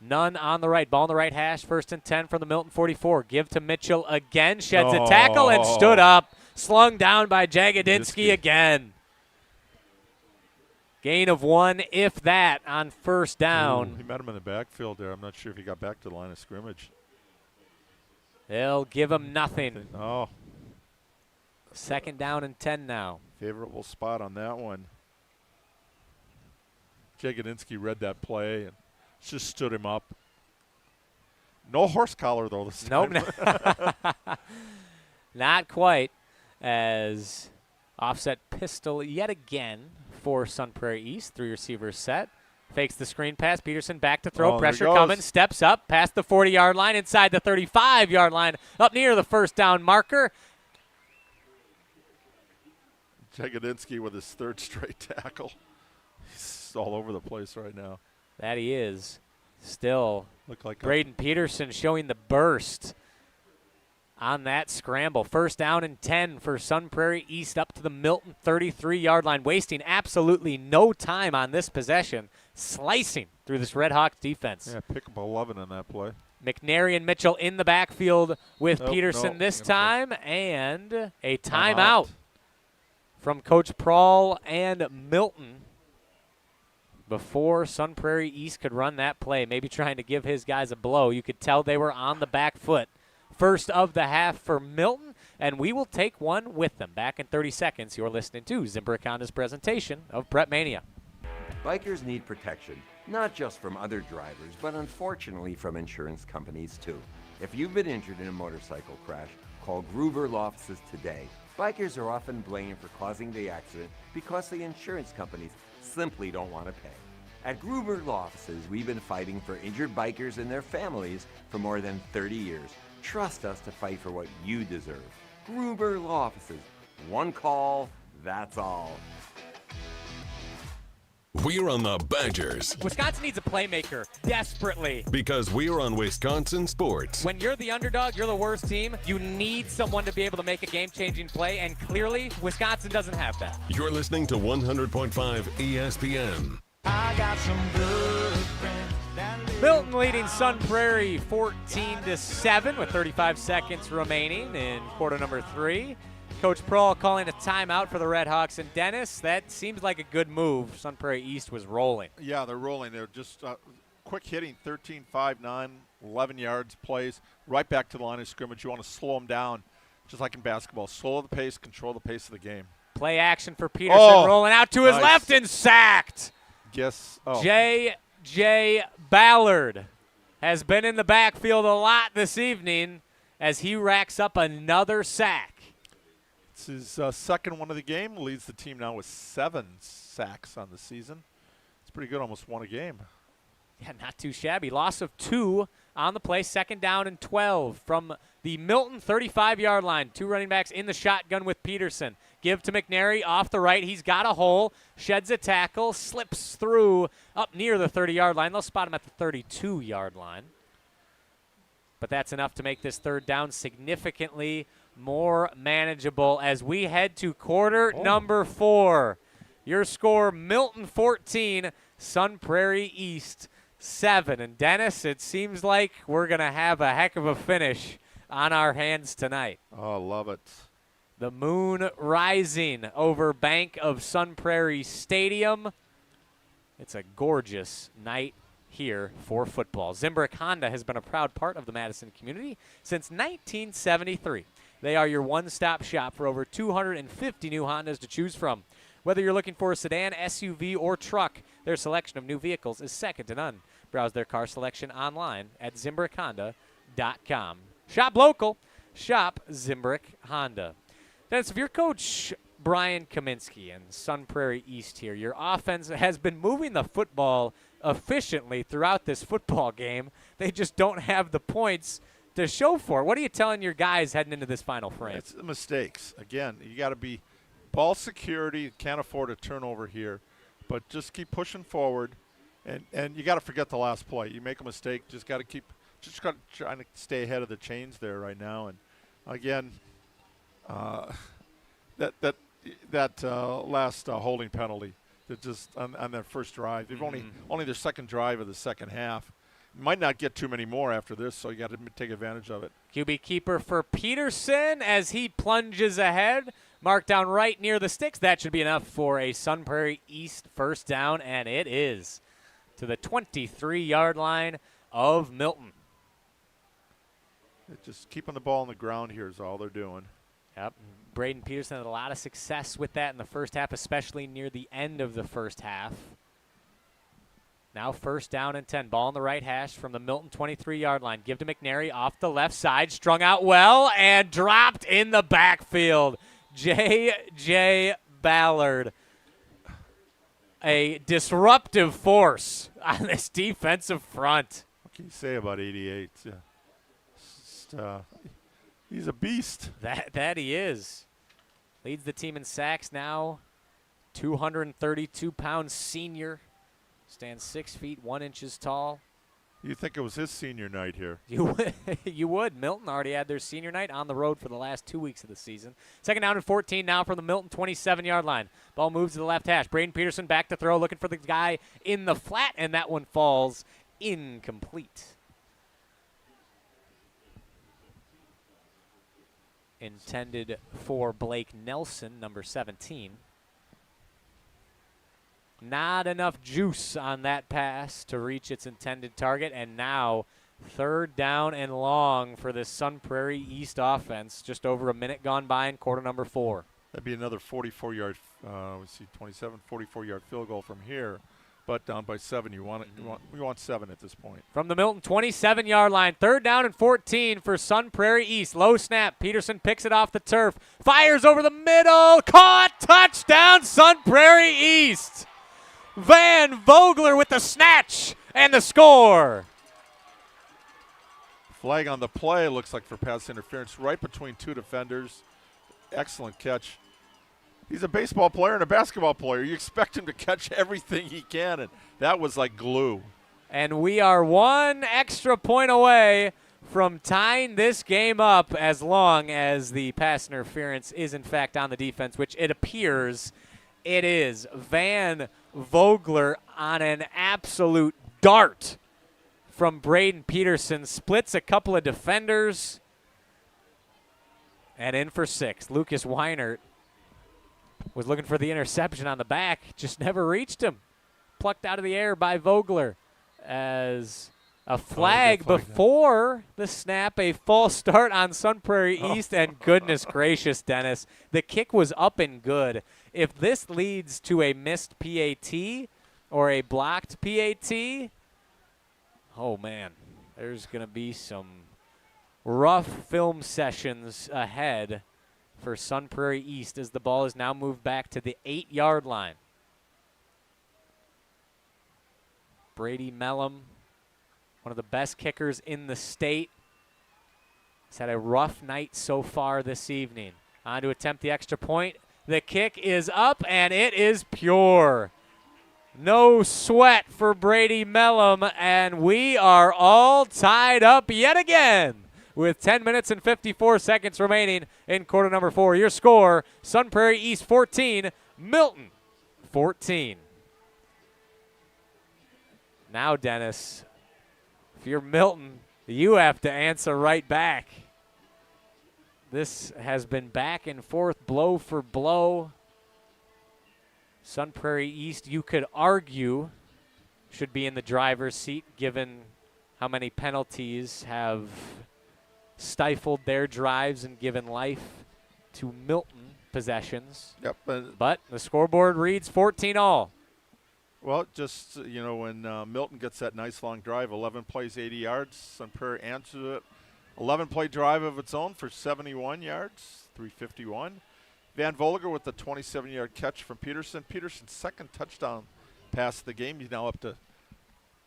None on the right. Ball in the right hash. 1st and 10 from the Milton 44. Give to Mitchell again. Sheds a tackle and stood up. Slung down by Jagodinsky again. Gain of 1, if that, on first down. He met him in the backfield there. I'm not sure if he got back to the line of scrimmage. They'll give him nothing. Oh. 2nd down and 10 now. Favorable spot on that one. Jagodinski read that play and just stood him up. No horse collar, though, this time. Nope. Not quite. As offset pistol yet again for Sun Prairie East. 3 receivers set. Fakes the screen pass. Peterson back to throw. Pressure coming. Steps up past the 40-yard line, inside the 35-yard line, up near the 1st down marker. Jagodinski with his 3rd straight tackle. He's all over the place right now. That he is. Still, look like Braden Peterson showing the burst on that scramble. 1st down and 10 for Sun Prairie East up to the Milton 33-yard line, wasting absolutely no time on this possession, slicing through this Red Hawks defense. Yeah, pick up 11 on that play. McNary and Mitchell in the backfield with Peterson this time, and a timeout from Coach Prawl and Milton before Sun Prairie East could run that play, maybe trying to give his guys a blow. You could tell they were on the back foot. 1st of the half for Milton, and we will take one with them. Back in 30 seconds, you're listening to Zimbrick Honda's presentation of PrepMania. Bikers need protection, not just from other drivers, but unfortunately from insurance companies too. If you've been injured in a motorcycle crash, call Gruber Law Offices today. Bikers are often blamed for causing the accident because the insurance companies simply don't want to pay. At Gruber Law Offices, we've been fighting for injured bikers and their families for more than 30 years. Trust us to fight for what you deserve. Gruber Law Offices. One call, that's all. We're on the Badgers. Wisconsin needs a playmaker desperately. Because we're on Wisconsin Sports. When you're the underdog, you're the worst team, you need someone to be able to make a game-changing play, and clearly, Wisconsin doesn't have that. You're listening to 100.5 ESPN. I got some good friends. Milton leading Sun Prairie 14-7 with 35 seconds remaining in quarter number 3. Coach Prawl calling a timeout for the Red Hawks. And Dennis, that seems like a good move. Sun Prairie East was rolling. Yeah, they're rolling. They're just quick hitting, 13, 5, 9, 11 yards plays, right back to the line of scrimmage. You want to slow them down, just like in basketball. Slow the pace, control the pace of the game. Play action for Peterson, rolling out to his left and sacked. J.J. Ballard has been in the backfield a lot this evening as he racks up another sack. It's his 2nd one of the game. Leads the team now with 7 sacks on the season. It's pretty good, almost 1 a game. Yeah, not too shabby. Loss of 2 on the play, 2nd down and 12 from the Milton 35-yard line. 2 running backs in the shotgun with Peterson. Give to McNary off the right. He's got a hole, sheds a tackle, slips through up near the 30-yard line. They'll spot him at the 32-yard line. But that's enough to make this 3rd down significantly more manageable as we head to quarter number 4. Your score, Milton 14, Sun Prairie East 7. And Dennis, it seems like we're going to have a heck of a finish on our hands tonight. Oh, love it. The moon rising over bank of Sun Prairie Stadium. It's a gorgeous night here for football. Zimbrick Honda has been a proud part of the Madison community since 1973. They are your one-stop shop for over 250 new Hondas to choose from. Whether you're looking for a sedan, SUV, or truck, their selection of new vehicles is second to none. Browse their car selection online at ZimbrickHonda.com. Shop local. Shop Zimbrick Honda. Dennis, if you're Coach Brian Kaminsky and Sun Prairie East here, your offense has been moving the football efficiently throughout this football game. They just don't have the points to show for. What are you telling your guys heading into this final frame? It's mistakes. Again, you got to be ball security. Can't afford a turnover here, but just keep pushing forward, and you got to forget the last play. You make a mistake, just got to trying to stay ahead of the chains there right now. And again, that last holding penalty that just on their first drive. They've only their 2nd drive of the 2nd half. Might not get too many more after this, so you got to take advantage of it. QB keeper for Peterson as he plunges ahead. Marked down right near the sticks. That should be enough for a Sun Prairie East 1st down, and it is to the 23-yard line of Milton. Just keeping the ball on the ground here is all they're doing. Yep. Braden Peterson had a lot of success with that in the first half, especially near the end of the first half. Now 1st down and 10. Ball on the right hash from the Milton 23-yard line. Give to McNary off the left side. Strung out well and dropped in the backfield. J.J. Ballard. A disruptive force on this defensive front. What can you say about 88? He's a beast. That he is. Leads the team in sacks now. 232-pound senior. Stands 6 feet 1 inches tall. You think it was his senior night here? You would. Milton already had their senior night on the road for the last 2 weeks of the season. 2nd down and 14 now from the Milton 27-yard line. Ball moves to the left hash. Braden Peterson back to throw, looking for the guy in the flat, and that one falls incomplete. Intended for Blake Nelson, number 17. Not enough juice on that pass to reach its intended target, and now 3rd down and long for this Sun Prairie East offense. Just over a minute gone by in quarter number 4. That'd be another 44-yard, 44-yard field goal from here, but down by 7. We want 7 at this point. From the Milton 27-yard line, 3rd down and 14 for Sun Prairie East. Low snap. Peterson picks it off the turf. Fires over the middle. Caught. Touchdown, Sun Prairie East. Van Vogler with the snatch and the score. Flag on the play, looks like for pass interference, right between 2 defenders. Excellent catch. He's a baseball player and a basketball player. You expect him to catch everything he can, and that was like glue. And we are 1 extra point away from tying this game up, as long as the pass interference is in fact on the defense, which it appears it is. Van Vogler on an absolute dart from Braden Peterson. Splits a couple of defenders. And in for 6. Lucas Weinert was looking for the interception on the back. Just never reached him. Plucked out of the air by Vogler. As a flag before the snap, a false start on Sun Prairie East. And goodness gracious, Dennis, the kick was up and good. If this leads to a missed PAT or a blocked PAT, oh, man, there's going to be some rough film sessions ahead for Sun Prairie East as the ball is now moved back to the 8-yard line. Brady Mellum, one of the best kickers in the state, has had a rough night so far this evening. On to attempt the extra point. The kick is up, and it is pure. No sweat for Brady Mellum, and we are all tied up yet again with 10 minutes and 54 seconds remaining in quarter number 4. Your score, Sun Prairie East 14, Milton 14. Now, Dennis, if you're Milton, you have to answer right back. This has been back and forth, blow for blow. Sun Prairie East, you could argue, should be in the driver's seat given how many penalties have stifled their drives and given life to Milton possessions. Yep. But the scoreboard reads 14-all. Well, just, when Milton gets that nice long drive, 11 plays, 80 yards, Sun Prairie answers it. 11-play drive of its own for 71 yards, 351. Van Vogler with the 27-yard catch from Peterson. Peterson's 2nd touchdown pass of the game. He's now up to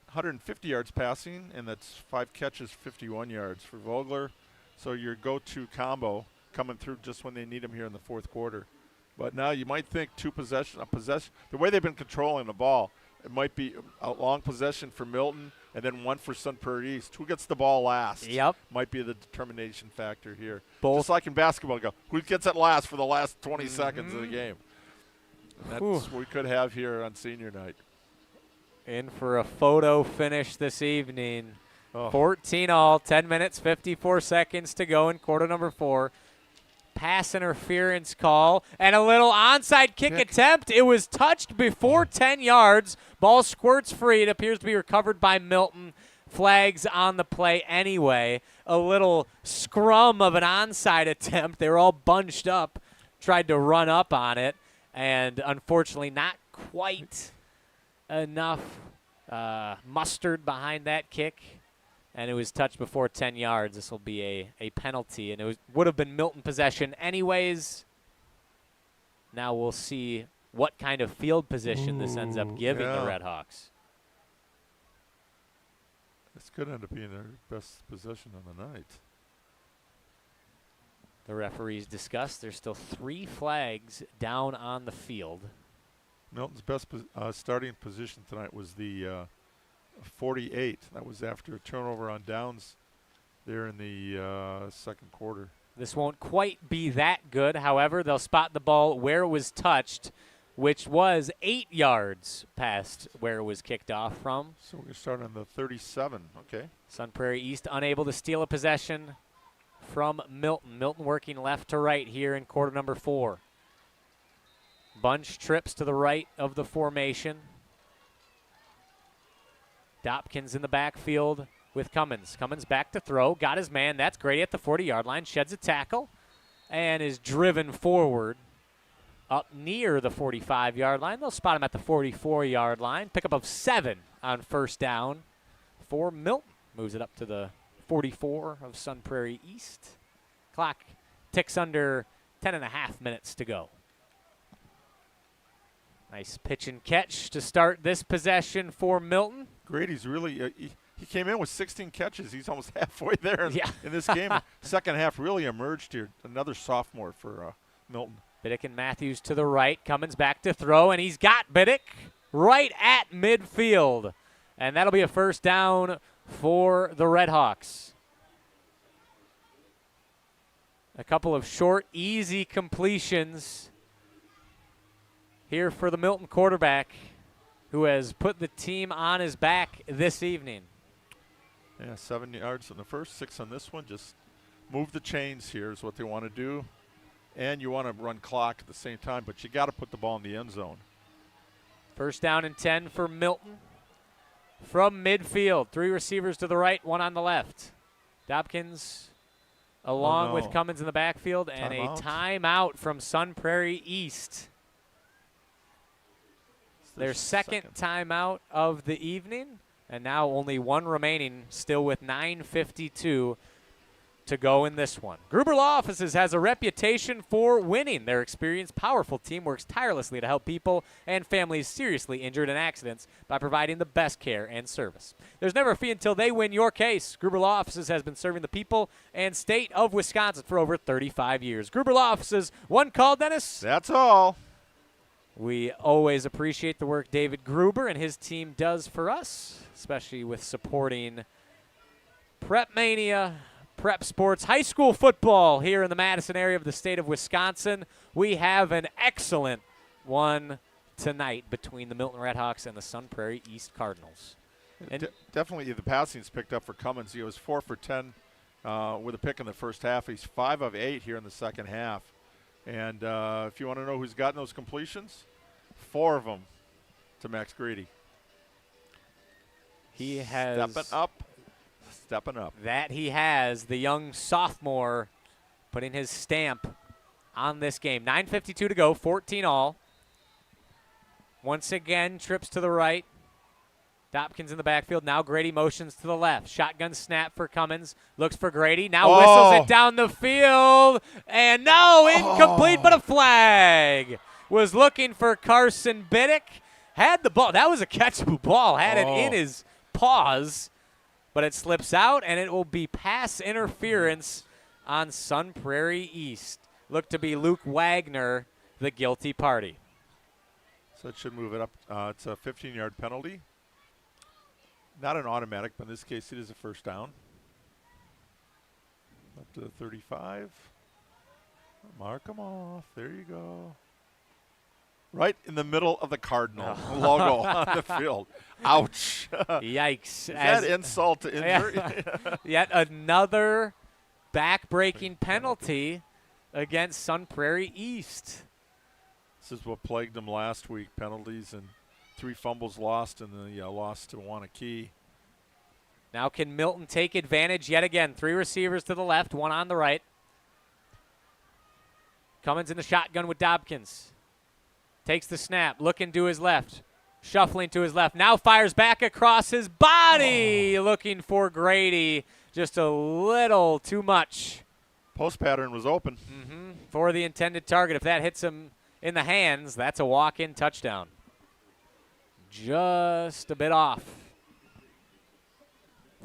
150 yards passing, and that's 5 catches, 51 yards for Vogler. So your go-to combo coming through just when they need him here in the 4th quarter. But now you might think a possession. The way they've been controlling the ball, it might be a long possession for Milton and then one for Sun Prairie East. Who gets the ball last? Yep. Might be the determination factor here. Both. Just like in basketball, who gets it last for the last 20 seconds of the game? That's what we could have here on senior night. In for a photo finish this evening. 14-all, 10 minutes, 54 seconds to go in quarter number 4. Pass interference call and a little onside kick attempt. It was touched before 10 yards. Ball squirts free. It appears to be recovered by Milton. flags on the play anyway. A little scrum of an onside attempt. They were all bunched up, tried to run up on it, and unfortunately not quite enough mustard behind that kick, and it was touched before 10 yards. This will be a penalty, and it would have been Milton possession anyways. Now we'll see what kind of field position this ends up giving the Redhawks. This could end up being their best possession on the night. The referees discussed there's still 3 flags down on the field. Milton's best starting position tonight was the 48. That was after a turnover on downs there in the second quarter. This won't quite be that good. However, they'll spot the ball where it was touched, which was 8 yards past where it was kicked off from. So we're going to start on the 37, okay. Sun Prairie East unable to steal a possession from Milton. Milton working left to right here in quarter number 4. Bunch trips to the right of the formation. Dopkins in the backfield with Cummins. Cummins back to throw. Got his man. That's Grady at the 40-yard line. Sheds a tackle and is driven forward up near the 45-yard line. They'll spot him at the 44-yard line. Pickup of 7 on first down for Milton. Moves it up to the 44 of Sun Prairie East. Clock ticks under 10.5 minutes to go. Nice pitch and catch to start this possession for Milton. Grady's really he came in with 16 catches. He's almost halfway there in this game. Second half really emerged here. Another sophomore for Milton. Biddick and Matthews to the right. Cummins back to throw, and he's got Biddick right at midfield. And that'll be a first down for the Redhawks. A couple of short, easy completions here for the Milton quarterback, who has put the team on his back this evening. Yeah, 7 yards on the first, 6 on this one. Just move the chains here is what they want to do. And you want to run clock at the same time, but you got to put the ball in the end zone. First down and 10 for Milton from midfield. 3 receivers to the right, 1 on the left. Dobkins along with Cummins in the backfield, and a timeout from Sun Prairie East. Their second timeout of the evening, and now only 1 remaining, still with 9:52 to go in this one. Gruber Law Offices has a reputation for winning. Their experienced, powerful team works tirelessly to help people and families seriously injured in accidents by providing the best care and service. There's never a fee until they win your case. Gruber Law Offices has been serving the people and state of Wisconsin for over 35 years. Gruber Law Offices, one call, Dennis. That's all. We always appreciate the work David Gruber and his team does for us, especially with supporting PrepMania, Prep Sports, high school football here in the Madison area of the state of Wisconsin. We have an excellent one tonight between the Milton Redhawks and the Sun Prairie East Cardinals. And definitely the passing's picked up for Cummins. He was 4 for 10 with a pick in the first half. He's 5 of 8 here in the second half. And if you want to know who's gotten those completions, 4 of them to Max Grady. He has stepping up. That he has, the young sophomore putting his stamp on this game. 9:52 to go, 14 all. Once again, trips to the right. Dopkins in the backfield. Now Grady motions to the left. Shotgun snap for Cummins. Looks for Grady. Now whistles it down the field. And no, incomplete, but a flag. Was looking for Carson Biddick. Had the ball. That was a catchable ball. Had it in his paws. But it slips out, and it will be pass interference on Sun Prairie East. Look to be Luke Wagner, the guilty party. So it should move it up. It's a 15-yard penalty. Not an automatic, but in this case it is a first down. Up to the 35. Mark them off. There you go. Right in the middle of the Cardinal logo on the field. Ouch. Yikes. Is that insult to injury? Yet another back-breaking penalty against Sun Prairie East. This is what plagued them last week, penalties and 3 fumbles lost and the loss to Wanakee. Now can Milton take advantage yet again? 3 receivers to the left, 1 on the right. Cummins in the shotgun with Dobkins. Takes the snap, looking to his left. Shuffling to his left. Now fires back across his body. Looking for Grady. Just a little too much. Post pattern was open. For the intended target. If that hits him in the hands, that's a walk-in touchdown. Just a bit off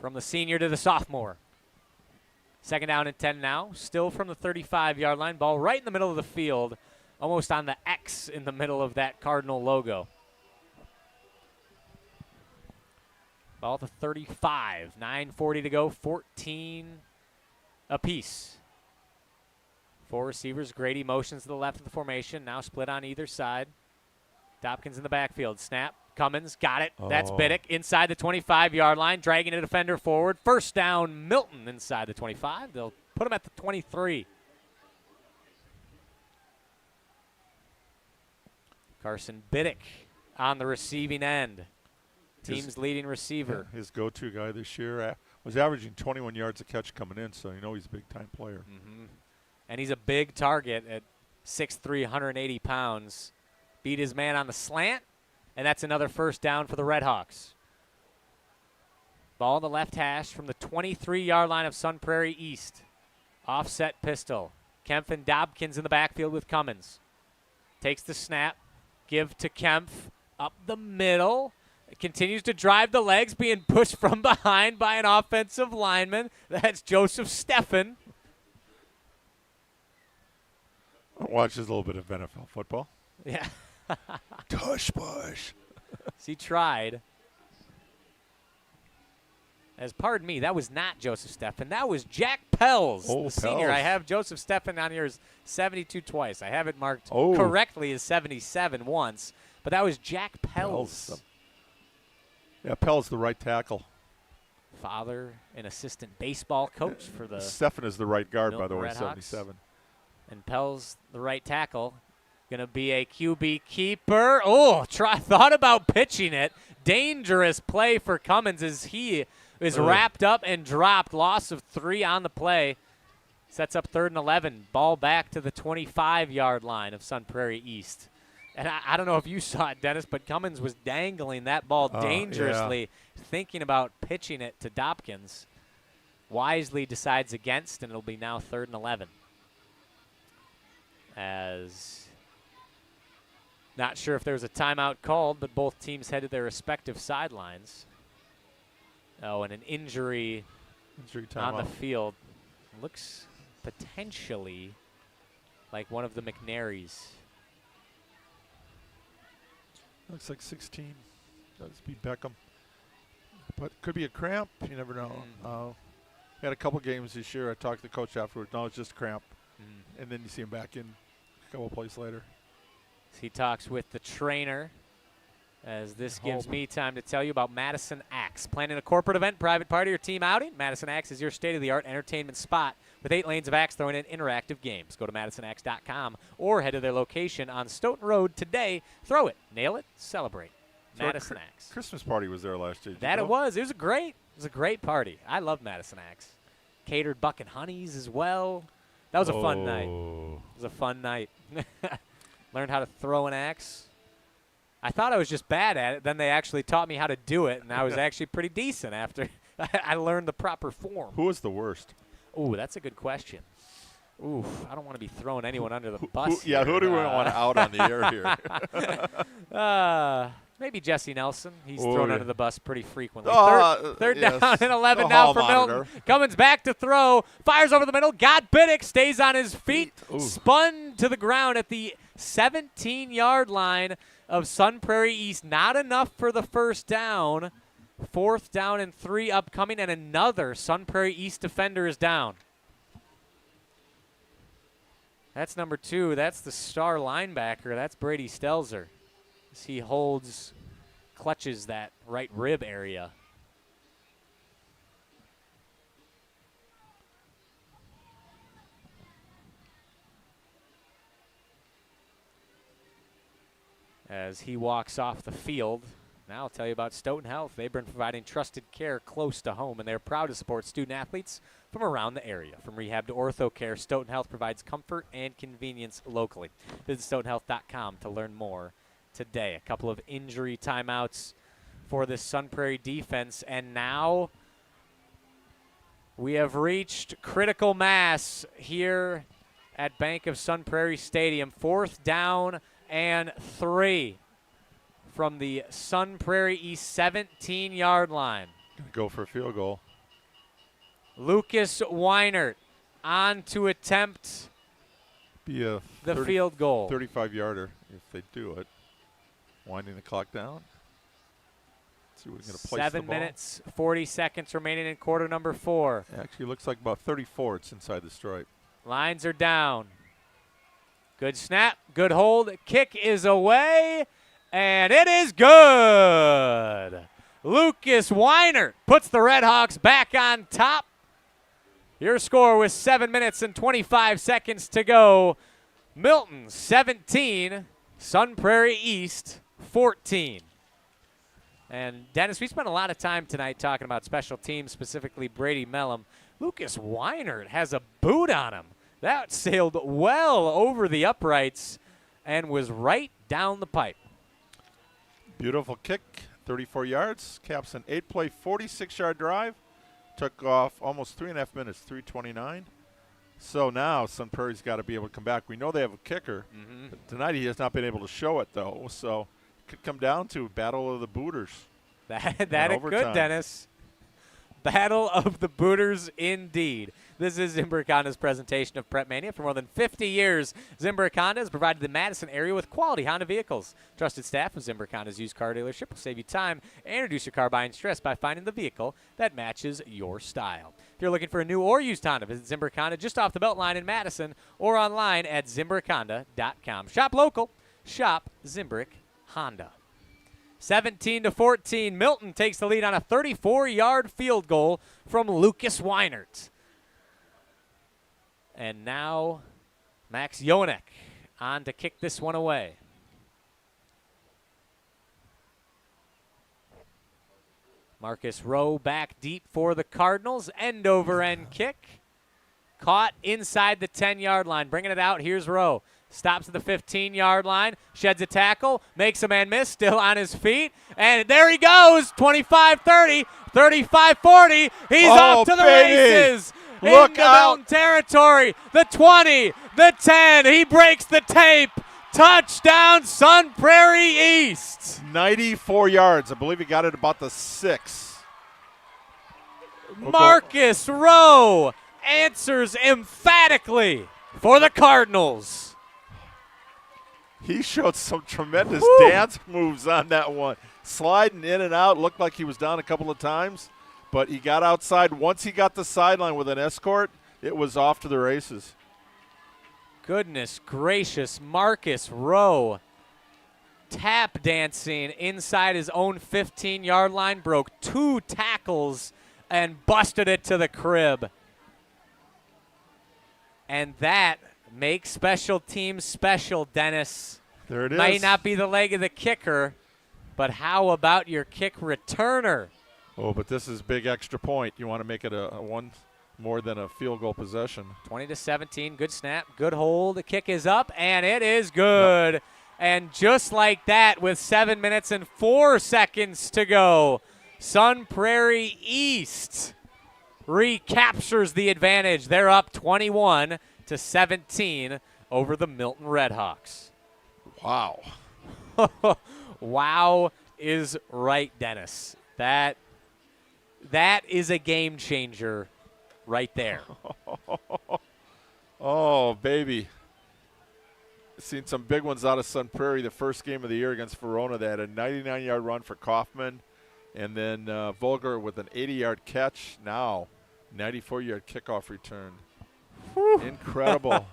from the senior to the sophomore. 2nd down and 10 now. Still from the 35-yard line. Ball right in the middle of the field. Almost on the X in the middle of that Cardinal logo. Ball to 35. 9:40 to go. 14 apiece. 4 receivers. Grady motions to the left of the formation. Now split on either side. Dobkins in the backfield. Snap. Cummins got it. That's Biddick inside the 25-yard line, dragging a defender forward. 1st down, Milton inside the 25. They'll put him at the 23. Carson Biddick on the receiving end. Team's leading receiver. His go-to guy this year was averaging 21 yards a catch coming in, so you know he's a big-time player. And he's a big target at 6'3", 180 pounds. Beat his man on the slant, and that's another 1st down for the Red Hawks. Ball on the left hash from the 23-yard line of Sun Prairie East. Offset pistol. Kempf and Dobkins in the backfield with Cummins. Takes the snap. Give to Kempf. Up the middle. Continues to drive the legs, being pushed from behind by an offensive lineman. That's Joseph Steffen. Watches a little bit of NFL football. Yeah. Tush push. He tried. As pardon me, that was not Joseph Steffen. That was Jack Pells, the senior. I have Joseph Steffen on here as 72 twice. I have it marked correctly as 77 once, but that was Jack Pells. Yeah, Pell's the right tackle. Father and assistant baseball coach for the Steffen is the right guard, Milton by the way, Red 77. Hawks. And Pell's the right tackle. Going to be a QB keeper. Oh, thought about pitching it. Dangerous play for Cummins as he is wrapped up and dropped. Loss of 3 on the play. Sets up 3rd and 11. Ball back to the 25-yard line of Sun Prairie East. And I don't know if you saw it, Dennis, but Cummins was dangling that ball dangerously, thinking about pitching it to Dobkins. Wisely decides against, and it'll be now 3rd and 11. As not sure if there was a timeout called, but both teams headed their respective sidelines. Oh, and an injury on the field. Looks potentially like one of the McNairys. Looks like 16. Does beat Beckham. But could be a cramp. You never know. Had a couple games this year. I talked to the coach afterwards. No, it's just cramp. And then you see him back in a couple plays later. He talks with the trainer as this gives me time to tell you about Madison Axe. Planning a corporate event, private party, or team outing? Madison Axe is your state-of-the-art entertainment spot with 8 lanes of axe throwing in interactive games. Go to MadisonAxe.com or head to their location on Stoughton Road today. Throw it, nail it, celebrate. So Madison Axe. Christmas party was there last year. That it was. It was a great party. I love Madison Axe. Catered buck and honeys as well. That was a fun night. It was a fun night. Learned how to throw an axe. I thought I was just bad at it. Then they actually taught me how to do it, and I was actually pretty decent after I learned the proper form. Who was the worst? Ooh, that's a good question. Ooh, I don't want to be throwing anyone under the bus. Who do we want out on the air here? Maybe Jesse Nelson. He's thrown under the bus pretty frequently. Third down and 11 now for Milton. Cummins back to throw. Fires over the middle. Got Biddick. Stays on his feet. Spun to the ground at the 17-yard line of Sun Prairie East. Not enough for the 1st down. 4th down and 3 upcoming, and another Sun Prairie East defender is down. That's number 2. That's the star linebacker. That's Brady Stelzer. As he clutches that right rib area. As he walks off the field, Now I'll tell you about Stoughton Health. They've been providing trusted care close to home, and they're proud to support student-athletes from around the area. From rehab to ortho care, Stoughton Health provides comfort and convenience locally. Visit stoughtonhealth.com to learn more today. A couple of injury timeouts for this Sun Prairie defense, and now we have reached critical mass here at Bank of Sun Prairie Stadium. 4th down and 3 from the Sun Prairie East 17-yard line. Gonna go for a field goal. Lucas Weinert on to attempt the field goal. 35-yarder if they do it. Winding the clock down. Let's see what we're going to place 7 the ball. minutes, 40 seconds remaining in quarter number 4. Actually, looks like about 34. It's inside the stripe. Lines are down. Good snap, good hold. Kick is away, and it is good. Lucas Weinert puts the Red Hawks back on top. Your score with 7 minutes and 25 seconds to go. Milton 17, Sun Prairie East 14. And Dennis, we spent a lot of time tonight talking about special teams, specifically Brady Mellum. Lucas Weinert has a boot on him. That sailed well over the uprights and was right down the pipe. Beautiful kick, 34 yards. Caps an 8-play, 46-yard drive. Took off almost 3.5 minutes, 3:29. So now Sun Prairie's got to be able to come back. We know they have a kicker. But tonight he has not been able to show it, though. So it could come down to a battle of the booters. That it could, Dennis. Battle of the booters, indeed. This is Zimbrick Honda's presentation of PrepMania. For more than 50 years, Zimbrick Honda has provided the Madison area with quality Honda vehicles. Trusted staff of Zimbrick Honda's used car dealership will save you time and reduce your car buying stress by finding the vehicle that matches your style. If you're looking for a new or used Honda, visit Zimbrick Honda just off the Beltline in Madison or online at ZimbrickHonda.com. Shop local. Shop Zimbrick Honda. 17-14, Milton takes the lead on a 34-yard field goal from Lucas Weinert. And now Max Jonek on to kick this one away. Marcus Rowe back deep for the Cardinals. End-over-end kick. Caught inside the 10-yard line. Bringing it out, here's Rowe. Stops at the 15-yard line, sheds a tackle, makes a man miss, still on his feet, and there he goes, 25-30, 35-40. He's off to the races. Look into out. Milton territory, the 20, the 10. He breaks the tape. Touchdown, Sun Prairie East. 94 yards. I believe he got it about the 6. Marcus Rowe answers emphatically for the Cardinals. He showed some tremendous dance moves on that one. Sliding in and out. Looked like he was down a couple of times, but he got outside. Once he got the sideline with an escort, it was off to the races. Goodness gracious, Marcus Rowe tap dancing inside his own 15-yard line, broke 2 tackles and busted it to the crib. And that makes special teams special, Dennis. There it is. Might not be the leg of the kicker, but how about your kick returner? Oh, but this is big extra point. You want to make it a one more than a field goal possession. 20-17, good snap, good hold. The kick is up, and it is good. Yep. And just like that, with 7 minutes and 4 seconds to go, Sun Prairie East recaptures the advantage. They're up 21-17 over the Milton Redhawks. Wow. Wow is right, Dennis. That is a game changer right there. Oh, baby. Seen some big ones out of Sun Prairie the first game of the year against Verona. They had a 99-yard run for Kaufman, and then Volger with an 80-yard catch. Now, 94-yard kickoff return. Whew. Incredible.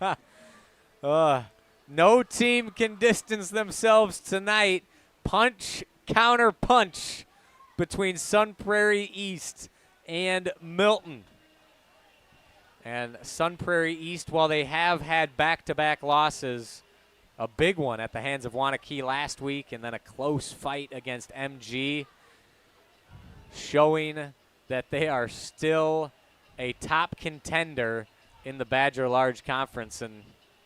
No team can distance themselves tonight. Punch, counter punch between Sun Prairie East and Milton. And Sun Prairie East, while they have had back-to-back losses, a big one at the hands of Wanakee last week, and then a close fight against MG, showing that they are still a top contender in the Badger Large Conference, and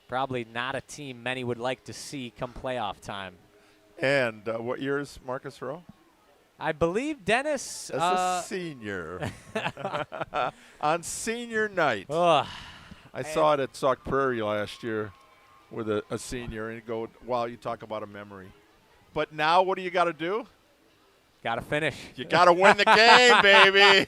probably not a team many would like to see come playoff time. And what year is Marcus Rowe? I believe Dennis. As a senior. On senior night. I saw it at Sauk Prairie last year with a senior, and you go, wow, you talk about a memory. But now what do you got to do? Got to finish. You got to win the game, baby.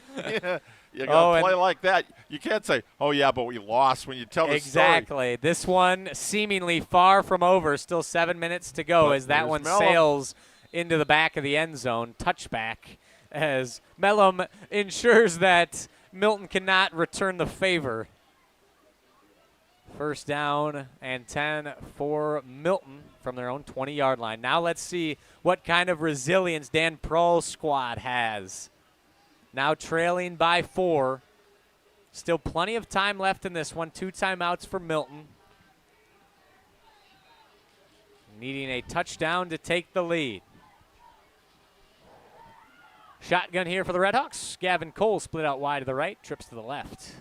You got to play like that. You can't say, oh, yeah, but we lost when you tell the story. Exactly. This one seemingly far from over. Still 7 minutes to go as that one sails into the back of the end zone. Touchback as Mellum ensures that Milton cannot return the favor. First down and 10 for Milton from their own 20-yard line. Now let's see what kind of resilience Dan Prall's squad has. Now trailing by 4. Still plenty of time left in this one. 2 timeouts for Milton. Needing a touchdown to take the lead. Shotgun here for the Redhawks. Gavin Cole split out wide to the right, trips to the left.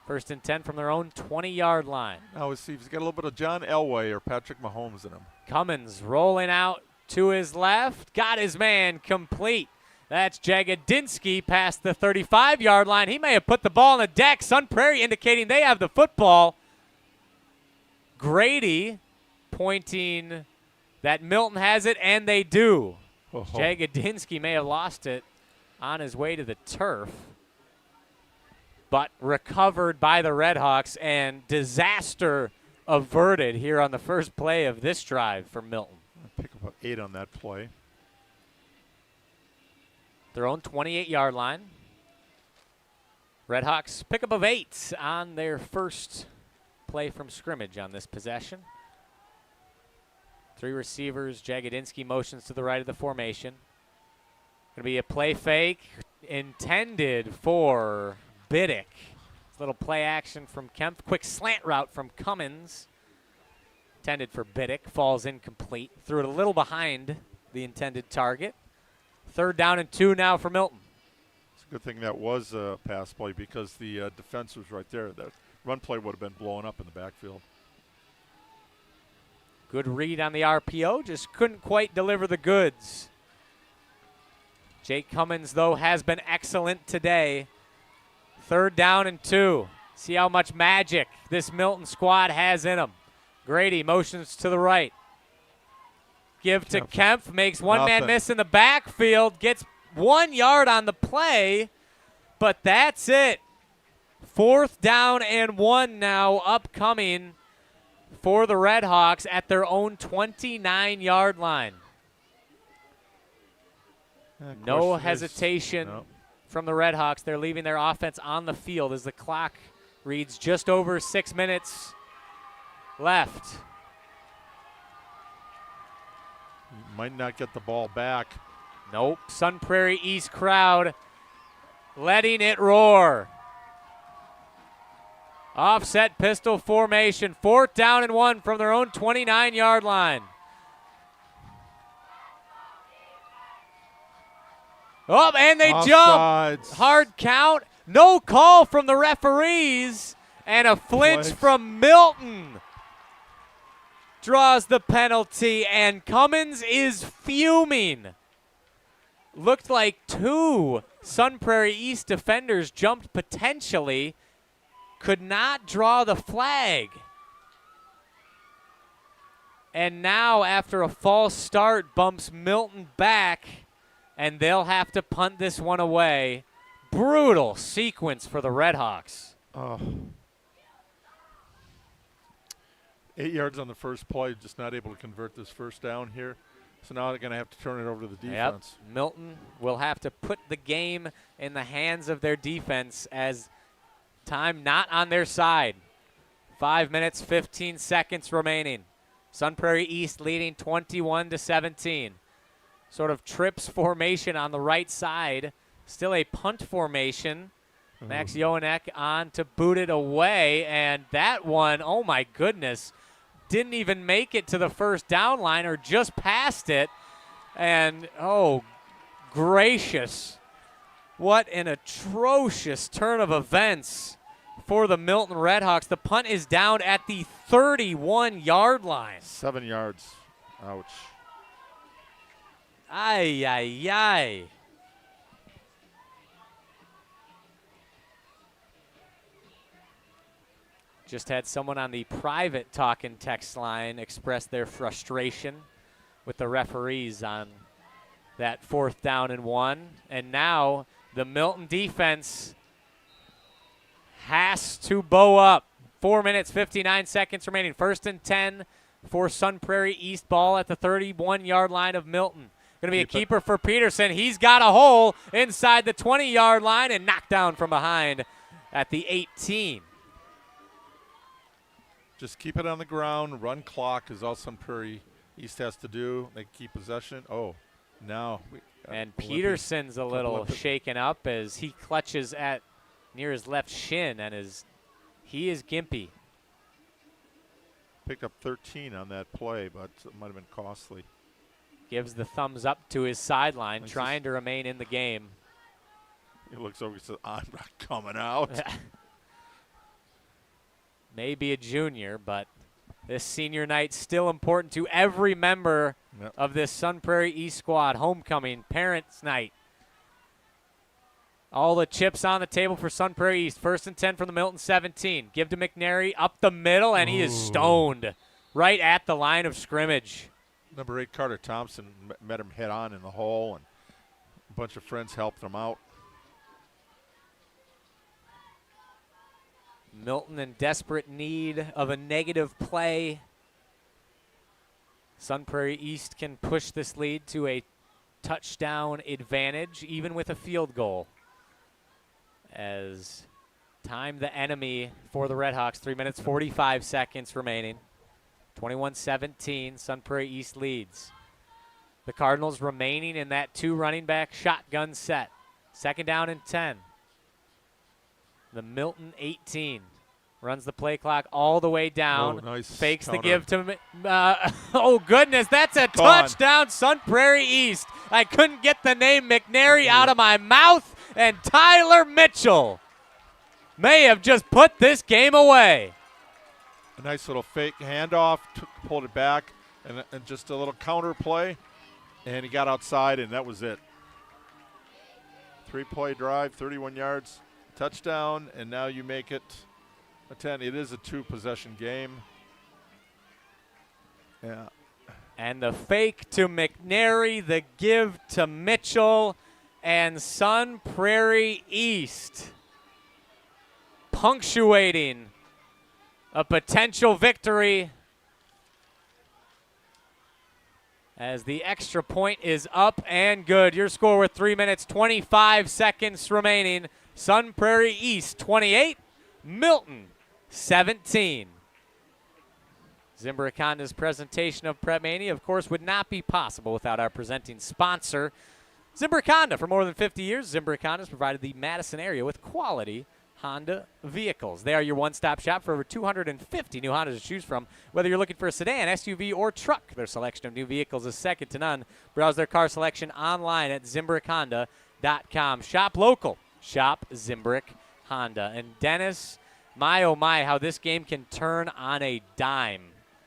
First and 10 from their own 20-yard line. Now let's see if he's got a little bit of John Elway or Patrick Mahomes in him. Cummins rolling out to his left. Got his man complete. That's Jagodinsky past the 35-yard line. He may have put the ball on the deck. Sun Prairie indicating they have the football. Grady pointing that Milton has it, and they do. Jagodinsky may have lost it on his way to the turf, but recovered by the Redhawks, and disaster averted here on the first play of this drive for Milton. Pick up 8 on that play. Their own 28-yard line. Redhawks pick up of 8 on their first play from scrimmage on this possession. 3 receivers. Jagodinsky motions to the right of the formation. Going to be a play fake intended for Biddick. Little play action from Kemp. Quick slant route from Cummins. Intended for Biddick. Falls incomplete. Threw it a little behind the intended target. 3rd down and 2 now for Milton. It's a good thing that was a pass play because the defense was right there. That run play would have been blowing up in the backfield. Good read on the RPO. Just couldn't quite deliver the goods. Jake Cummins, though, has been excellent today. 3rd down and 2. See how much magic this Milton squad has in them. Grady motions to the right. Give to Kempf, makes one man miss in the backfield, gets 1 yard on the play, but that's it. 4th down and 1 now upcoming for the Redhawks at their own 29-yard line. No hesitation from the Redhawks. They're leaving their offense on the field as the clock reads just over 6 minutes left. Might not get the ball back. Nope. Sun Prairie East crowd letting it roar. Offset pistol formation. 4th down and 1 from their own 29-yard line. Oh, and they jump. Hard count. No call from the referees. And a flinch from Milton. Draws the penalty, and Cummins is fuming. Looked like 2 Sun Prairie East defenders jumped potentially. Could not draw the flag. And now, after a false start, bumps Milton back, and they'll have to punt this one away. Brutal sequence for the Redhawks. 8 yards on the first play, just not able to convert this first down here. So now they're going to have to turn it over to the defense. Yep. Milton will have to put the game in the hands of their defense as time not on their side. 5 minutes, 15 seconds remaining. Sun Prairie East leading 21-17. Sort of trips formation on the right side. Still a punt formation. Max Joanek on to boot it away, and that one, oh my goodness, didn't even make it to the first down line or just past it. And, oh, gracious. What an atrocious turn of events for the Milton Redhawks. The punt is down at the 31-yard line. 7 yards. Ouch. Ay, ay, ay. Just had someone on the private talking text line express their frustration with the referees on that 4th down and 1. And now the Milton defense has to bow up. 4 minutes, 59 seconds remaining. 1st and 10 for Sun Prairie East, ball at the 31-yard line of Milton. Going to be a keeper for Peterson. He's got a hole inside the 20-yard line and knocked down from behind at the 18. Just keep it on the ground. Run clock is all Sun Prairie East has to do. They keep possession. Oh, now. And Peterson's a little shaken up as he clutches at near his left shin, and he is gimpy. Picked up 13 on that play, but it might have been costly. Gives the thumbs up to his sideline, trying to remain in the game. He looks over and says, I'm not coming out. Maybe a junior, but this senior night still important to every member of this Sun Prairie East squad. Homecoming, parents' night. All the chips on the table for Sun Prairie East. 1st and 10 from the Milton 17. Give to McNary up the middle, and he is stoned right at the line of scrimmage. Number 8, Carter Thompson, met him head on in the hole, and a bunch of friends helped him out. Milton in desperate need of a negative play. Sun Prairie East can push this lead to a touchdown advantage, even with a field goal. As time the enemy for the Redhawks, 3 minutes, 45 seconds remaining. 21-17, Sun Prairie East leads. The Cardinals remaining in that 2 running back shotgun set. 2nd down and 10. The Milton 18 runs the play clock all the way down. Oh, nice fakes counter. the give to oh goodness, that's a touchdown, Sun Prairie East. I couldn't get the name McNary out of my mouth, and Tyler Mitchell may have just put this game away. A nice little fake handoff, pulled it back, and just a little counter play, and he got outside, and that was it. 3-play drive, 31 yards, touchdown, and now you make it a 10. It is a 2-possession game. Yeah. And the fake to McNary, the give to Mitchell, and Sun Prairie East punctuating a potential victory as the extra point is up and good. Your score with 3 minutes, 25 seconds remaining. Sun Prairie East 28, Milton 17. Zimbrick Honda's presentation of PrepMania, of course, would not be possible without our presenting sponsor, Zimbrick Honda. For more than 50 years, Zimbrick Honda has provided the Madison area with quality Honda vehicles. They are your one-stop shop for over 250 new Hondas to choose from. Whether you're looking for a sedan, SUV, or truck, their selection of new vehicles is second to none. Browse their car selection online at ZimbrickHonda.com. Shop local. Shop Zimbrick Honda. And Dennis, my oh my, how this game can turn on a dime.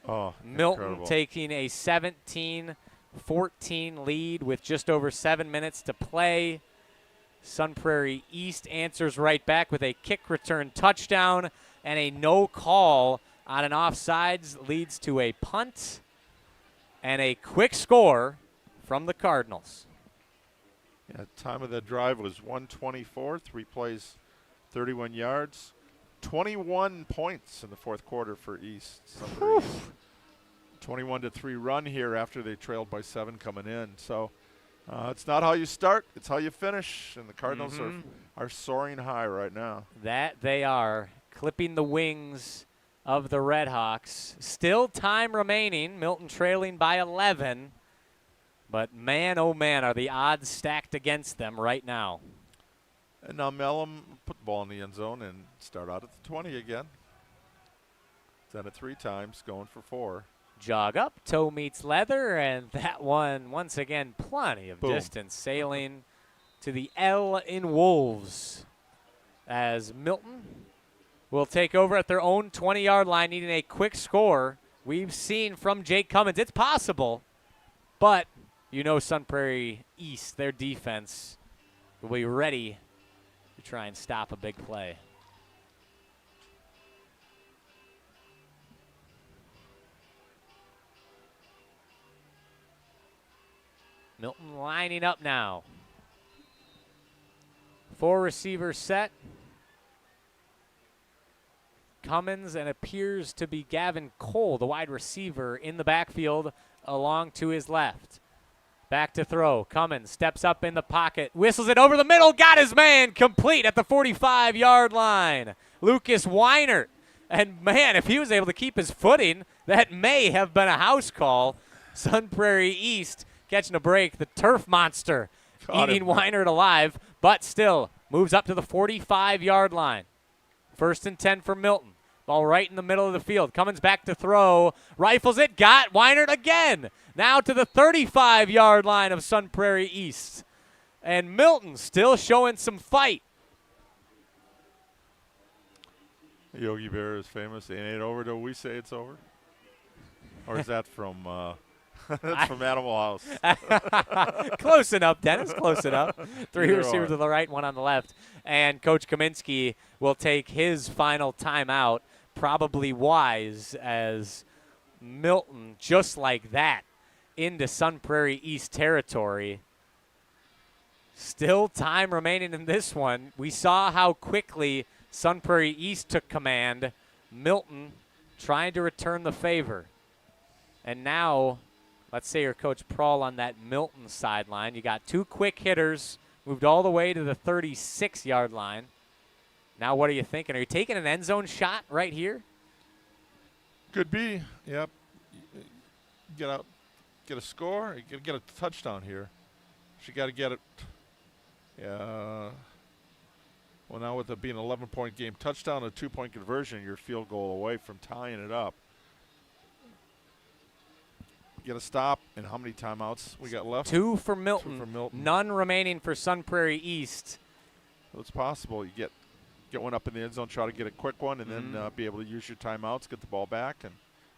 Oh, Milton incredible. taking a 17-14 lead with just over 7 minutes to play. Sun Prairie East answers right back with a kick return touchdown, and a no call on an offsides leads to a punt and a quick score from the Cardinals. Yeah, time of the drive was 1:24, 3 plays, 31 yards. 21 points in the fourth quarter for East. 21-3 run here after they trailed by 7 coming in. So it's not how you start, it's how you finish. And the Cardinals are soaring high right now. That they are, clipping the wings of the Redhawks. Still time remaining, Milton trailing by 11. But man, oh man, are the odds stacked against them right now. And now Mellum put the ball in the end zone and start out at the 20 again. Done it 3 times, going for 4. Jog up, toe meets leather, and that one, once again, plenty of distance, sailing to the L in Wolves as Milton will take over at their own 20-yard line, needing a quick score. We've seen from Jake Cummins, it's possible, but you know Sun Prairie East, their defense, will be ready to try and stop a big play. Milton lining up now. 4 receivers set. Cummins and appears to be Gavin Cole, the wide receiver, in the backfield along to his left. Back to throw. Cummins steps up in the pocket, whistles it over the middle, got his man complete at the 45-yard line. Lucas Weinert. And, man, if he was able to keep his footing, that may have been a house call. Sun Prairie East catching a break. The turf monster eating Weinert alive, but still moves up to the 45-yard line. 1st and 10 for Milton. Ball right in the middle of the field. Cummins back to throw. Rifles it. Got Weinert again. Now to the 35-yard line of Sun Prairie East. And Milton still showing some fight. Yogi Bear is famous. It ain't over till we say it's over. Or is that from that's from Animal House? Close enough, Dennis. Close enough. 3 Either receivers or. to the right, 1 on the left. And Coach Kaminsky will take his final timeout. Probably wise, as Milton, just like that, into Sun Prairie East territory. Still time remaining in this one. We saw how quickly Sun Prairie East took command. Milton trying to return the favor. And now, let's say you're Coach Prawl on that Milton sideline. You got 2 quick hitters, moved all the way to the 36-yard line. Now what are you thinking? Are you taking an end zone shot right here? Could be. Yep. Get out, get a score, get a touchdown here. She got to get it. Yeah. Well, now with it being an 11-point game, touchdown, a 2-point conversion, you're field goal away from tying it up. Get a stop, and how many timeouts we got left? 2 for Milton. None remaining for Sun Prairie East. So it's possible you get one up in the end zone, try to get a quick one, and then be able to use your timeouts, get the ball back, and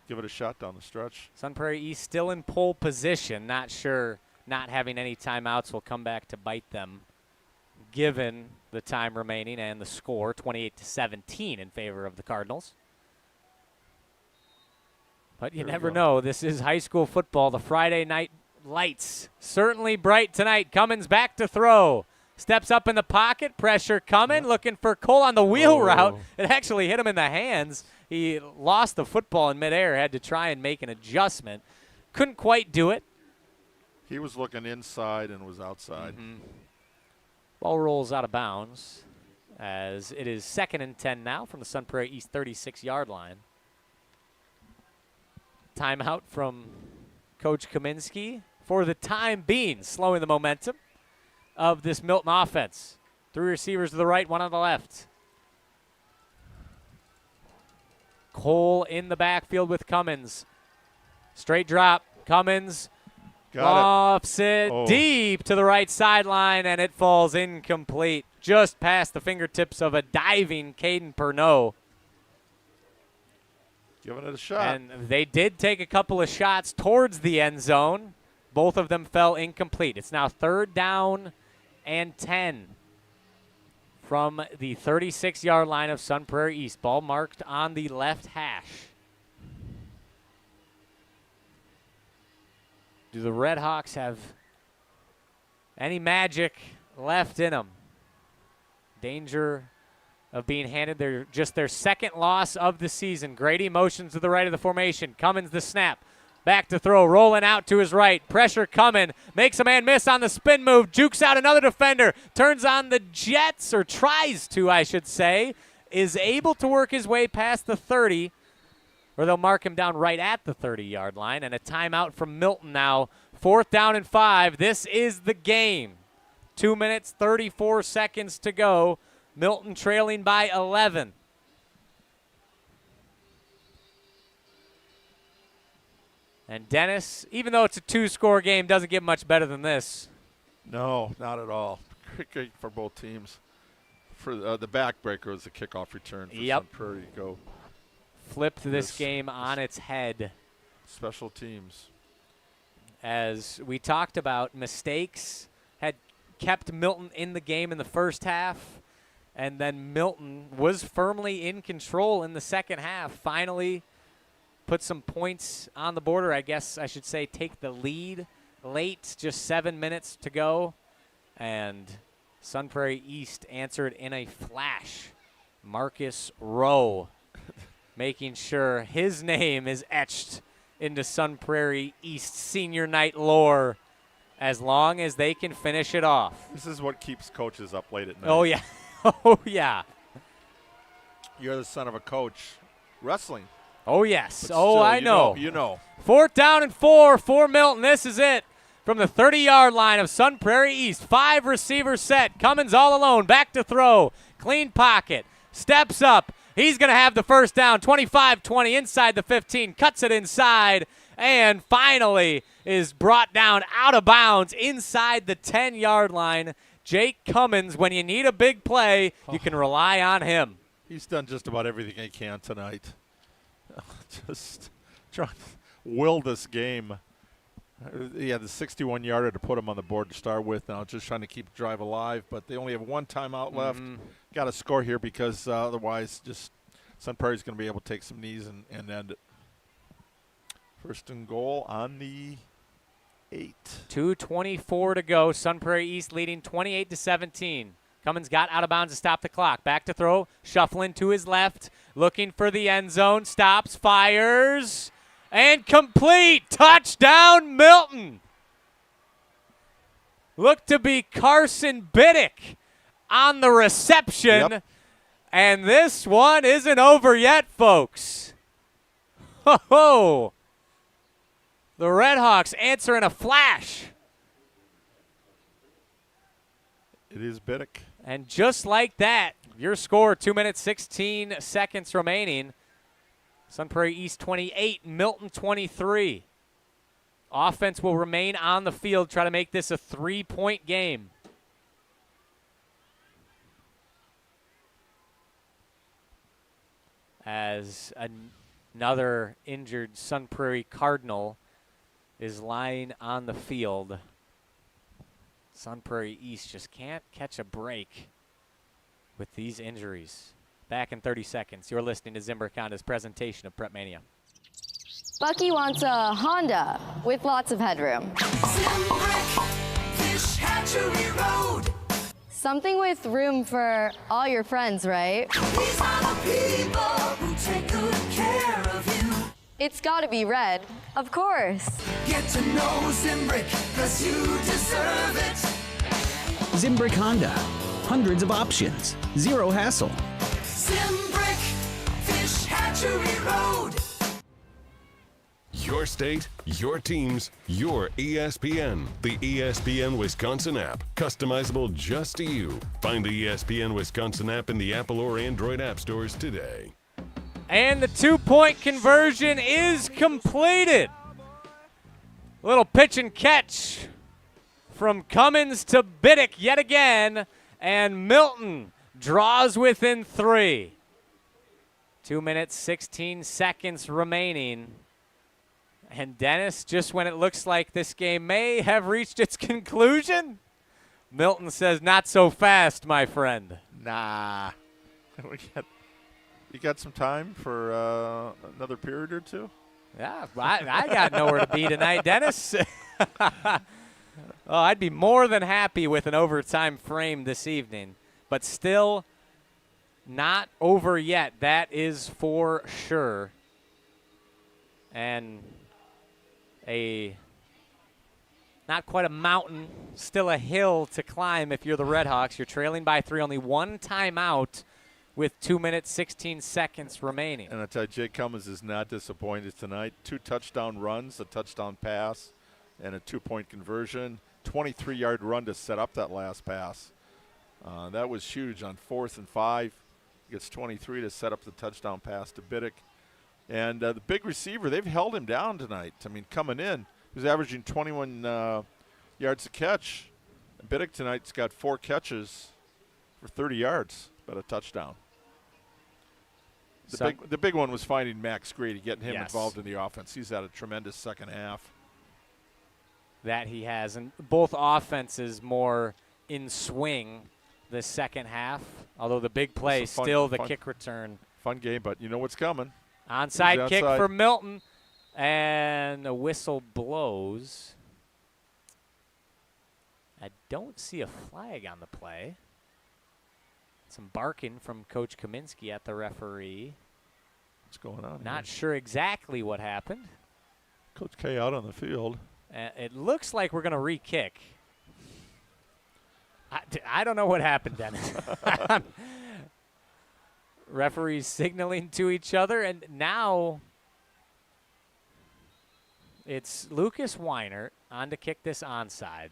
give it a shot down the stretch. Sun Prairie East still in pole position. Not sure not having any timeouts will come back to bite them, given the time remaining and the score, 28-17 in favor of the Cardinals. But you never know. This is high school football. The Friday night lights certainly bright tonight. Cummins back to throw. Steps up in the pocket. Pressure coming. Looking for Cole on the wheel route. It actually hit him in the hands. He lost the football in midair. Had to try and make an adjustment. Couldn't quite do it. He was looking inside and was outside. Ball rolls out of bounds as it is 2nd and 10 now from the Sun Prairie East 36-yard line. Timeout from Coach Kaminsky for the time being, slowing the momentum of this Milton offense. 3 receivers to the right, 1 on the left. Cole in the backfield with Cummins. Straight drop. Cummins lofts it deep to the right sideline, and it falls incomplete. Just past the fingertips of a diving Caden Pernod. Giving it a shot. And they did take a couple of shots towards the end zone. Both of them fell incomplete. It's now 3rd down and 10 from the 36-yard line of Sun Prairie East. Ball marked on the left hash. Do the Red Hawks have any magic left in them? Danger of being handed their 2nd loss of the season. Grady motions to the right of the formation. Cummins the snap. Back to throw, rolling out to his right. Pressure coming. Makes a man miss on the spin move. Jukes out another defender. Turns on the jets, or tries to, I should say. Is able to work his way past the 30, or they'll mark him down right at the 30-yard line. And a timeout from Milton now. 4th down and 5. This is the game. 2 minutes, 34 seconds to go. Milton trailing by 11. And Dennis, even though it's a 2-score game, doesn't get much better than this. No, not at all. Great for both teams. For the backbreaker was the kickoff return for Sun Prairie to go. Flipped this game on its head. Special teams. As we talked about, mistakes had kept Milton in the game in the first half, and then Milton was firmly in control in the second half. Finally put some points on the border, I guess I should say, take the lead late, just 7 minutes to go, and Sun Prairie East answered in a flash. Marcus Rowe making sure his name is etched into Sun Prairie East senior night lore as long as they can finish it off. This is what keeps coaches up late at night. Oh, yeah. Oh, yeah. You're the son of a coach. Wrestling. Oh, yes. But oh, still, I know. You know. 4th down and 4 for Milton. This is it. From the 30-yard line of Sun Prairie East, 5 receiver set. Cummins all alone, back to throw. Clean pocket, steps up. He's going to have the first down, 25-20 inside the 15, cuts it inside, and finally is brought down out of bounds inside the 10-yard line. Jake Cummins, when you need a big play, you can rely on him. He's done just about everything he can tonight. Just trying to will this game. He had the 61-yarder to put him on the board to start with. Now just trying to keep the drive alive, but they only have one timeout left. Got to score here because otherwise just Sun Prairie's going to be able to take some knees and end it. First and goal on the 8. 2:24 to go. Sun Prairie East leading 28-17. Cummins got out of bounds to stop the clock. Back to throw, shuffling to his left, looking for the end zone, stops, fires. And complete. Touchdown, Milton. Looked to be Carson Biddick on the reception. Yep. And this one isn't over yet, folks. Ho-ho. The Redhawks answer in a flash. It is Biddick. And just like that, your score, 2 minutes, 16 seconds remaining. Sun Prairie East 28, Milton 23. Offense will remain on the field, try to make this a 3-point game. As another injured Sun Prairie Cardinal is lying on the field. Sun Prairie East just can't catch a break with these injuries. Back in 30 seconds. You're listening to Zimbrick Honda's presentation of PrepMania. Bucky wants a Honda with lots of headroom. Zimbrick, Fish Hatchery Road. Something with room for all your friends, right? These are the people who take good care of you. It's gotta be red, of course. Get to know Zimbrick, 'cause you deserve it. Zimbrick Honda. Hundreds of options. Zero hassle. Zimbrick, Fish Hatchery Road. Your state, your teams, your ESPN. The ESPN Wisconsin app. Customizable just to you. Find the ESPN Wisconsin app in the Apple or Android app stores today. And the 2-point conversion is completed. Little pitch and catch from Cummins to Biddick yet again. And Milton draws within 3. 2 minutes, 16 seconds remaining. And Dennis, just when it looks like this game may have reached its conclusion, Milton says, not so fast, my friend. Nah. You got some time for another period or two? Yeah, I got nowhere to be tonight, Dennis. Oh, I'd be more than happy with an overtime frame this evening, but still not over yet. That is for sure. And not quite a mountain, still a hill to climb if you're the Redhawks. You're trailing by 3, only one timeout with 2 minutes, 16 seconds remaining. And I tell you, Jake Cummins is not disappointed tonight. 2 touchdown runs, a touchdown pass, and a 2-point conversion. 23-yard run to set up that last pass. That was huge on 4th and 5. Gets 23 to set up the touchdown pass to Biddick. And the big receiver, they've held him down tonight. I mean, coming in, he was averaging 21 yards a catch. Biddick tonight's got 4 catches for 30 yards, but a touchdown. The big one was finding Max Grady, getting him involved in the offense. He's had a tremendous second half. That he has. And both offenses more in swing the second half, although the big play still the kick return. Fun game, but you know what's coming. Onside kick for Milton, and the whistle blows. I don't see a flag on the play. Some barking from Coach Kaminsky at the referee. What's going on? Not sure exactly what happened. Coach K out on the field. It looks like we're going to re-kick. I don't know what happened, Dennis. Referees signaling to each other, and now it's Lucas Weinert on to kick this onside.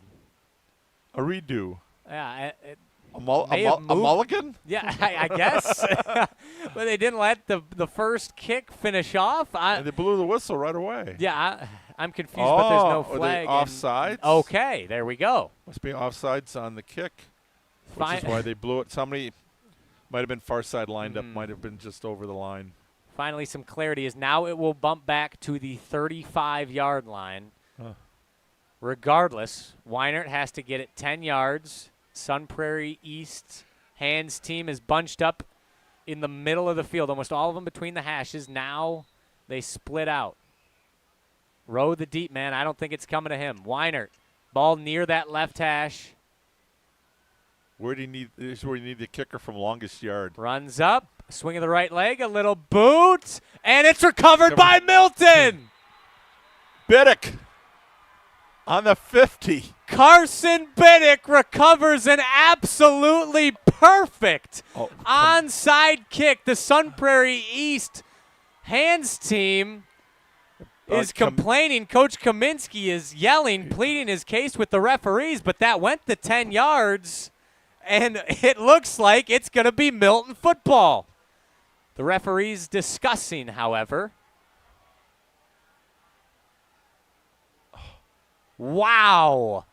A redo. Yeah. A mulligan? Yeah, I guess. But they didn't let the first kick finish off. And they blew the whistle right away. Yeah, I'm confused, but there's no flag. Are they offsides? Okay, there we go. Must be offsides on the kick, which is why they blew it. Somebody might have been far side lined up, might have been just over the line. Finally, some clarity is now it will bump back to the 35-yard line. Regardless, Weinert has to get it 10 yards. Sun Prairie East hands team is bunched up in the middle of the field, almost all of them between the hashes. Now they split out. Rowe the deep man. I don't think it's coming to him. Weinert, ball near that left hash. Where do you need? This is where you need the kicker from longest yard. Runs up, swing of the right leg, a little boot, and it's recovered by Milton. Biddick on the 50. Carson Biddick recovers an absolutely perfect onside kick. The Sun Prairie East hands team is complaining. Coach Kaminsky is yelling, pleading his case with the referees, but that went the 10 yards, and it looks like it's going to be Milton football. The referees discussing, however. Wow.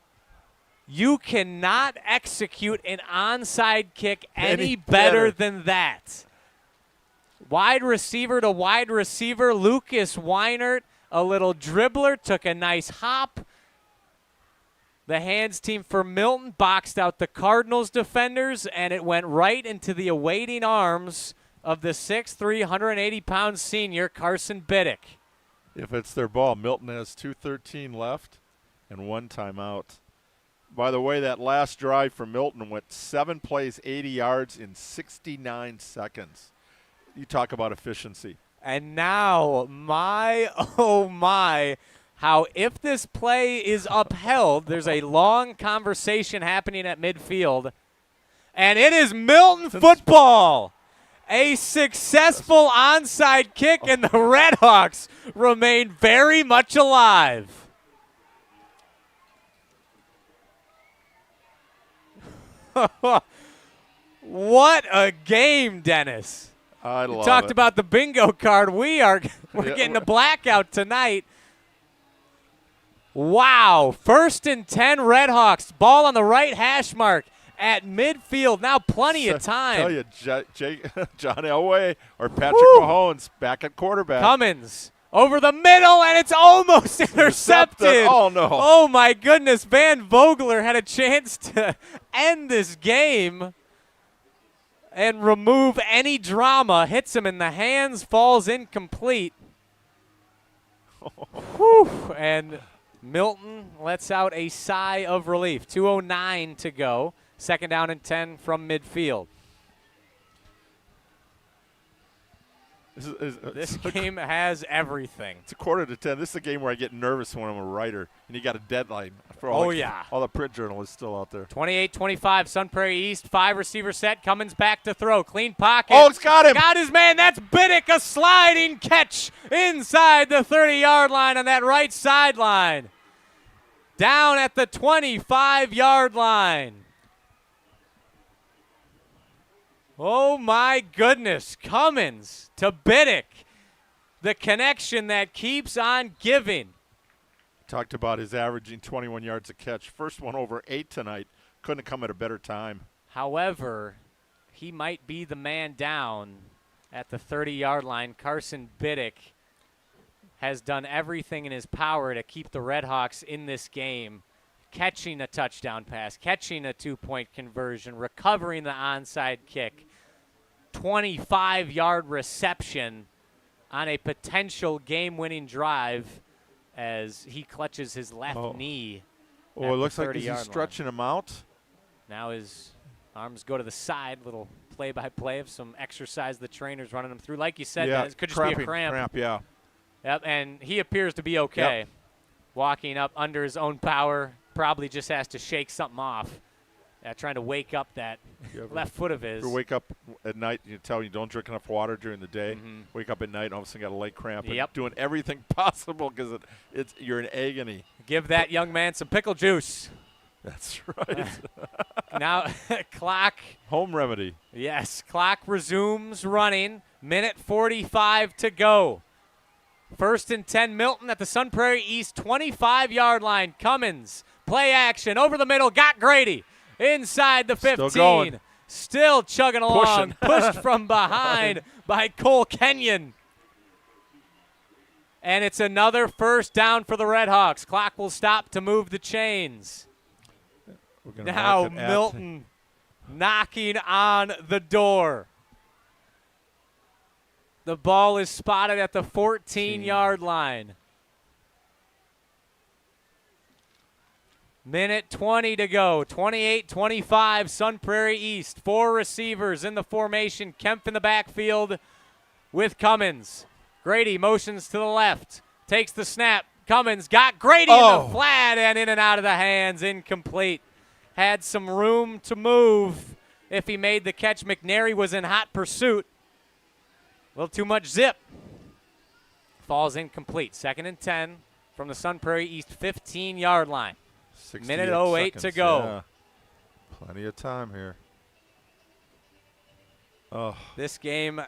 You cannot execute an onside kick any better than that. Wide receiver to wide receiver, Lucas Weinert, a little dribbler, took a nice hop. The hands team for Milton boxed out the Cardinals defenders, and it went right into the awaiting arms of the 6'3", 180-pound senior, Carson Biddick. If it's their ball, Milton has 2:13 left and 1 timeout. By the way, that last drive for Milton went 7 plays, 80 yards in 69 seconds. You talk about efficiency. And now, my, oh my, how if this play is upheld, there's a long conversation happening at midfield, and it is Milton football. A successful onside kick, and the Redhawks remain very much alive. What a game, Dennis. I love talked it. about the bingo card. We're getting a blackout tonight. Wow. 1st and 10 Redhawks. Ball on the right hash mark at midfield. Now plenty of time. I tell you, John Elway or Patrick Mahomes back at quarterback. Cummins over the middle, and it's almost intercepted. Oh, no. Oh, my goodness. Van Vogler had a chance to end this game and remove any drama. Hits him in the hands, falls incomplete. Whew. And Milton lets out a sigh of relief. 2:09 to go. 2nd down and 10 from midfield. This game has everything. It's 1:45. This is a game where I get nervous when I'm a writer, and you got a deadline. For all all the print journalists still out there. 28-25, Sun Prairie East, 5 receiver set. Cummins back to throw. Clean pocket. Oh, it's got him. Got his man. That's Biddick. A sliding catch inside the 30-yard line on that right sideline. Down at the 25-yard line. Oh, my goodness. Cummins to Biddick. The connection that keeps on giving. Talked about his averaging 21 yards a catch. First one over 8 tonight. Couldn't have come at a better time. However, he might be the man down at the 30-yard line. Carson Biddick has done everything in his power to keep the Redhawks in this game, catching a touchdown pass, catching a 2-point conversion, recovering the onside kick, 25-yard reception on a potential game-winning drive as he clutches his left knee. Oh, it looks like he's stretching him out. Now his arms go to the side, little play-by-play of some exercise the trainer's running him through. Like you said, it could just be a cramp. Yeah. Yep, and he appears to be okay. Yep. Walking up under his own power, probably just has to shake something off. Trying to wake up that left foot of his. You wake up at night, you tell you don't drink enough water during the day. Wake up at night, and all of a sudden got a leg cramp. And doing everything possible because you're in agony. Give that young man some pickle juice. That's right. Now, clock. Home remedy. Yes, clock resumes running. Minute 45 to go. 1st and 10, Milton at the Sun Prairie East 25-yard line. Cummins, play action, over the middle, got Grady. Inside the 15. Still going. Still chugging along. Pushed from behind by Cole Kenyon. And it's another first down for the Redhawks. Clock will stop to move the chains. Now Milton knocking on the door. The ball is spotted at the 14-yard line. Minute 20 to go. 28-25, Sun Prairie East. 4 receivers in the formation. Kemp in the backfield with Cummins. Grady motions to the left. Takes the snap. Cummins got Grady in the flat and in and out of the hands. Incomplete. Had some room to move if he made the catch. McNary was in hot pursuit. A little too much zip. Falls incomplete. 2nd and 10 from the Sun Prairie East 15-yard line. Minute 08 to go. Yeah. Plenty of time here. Oh. This game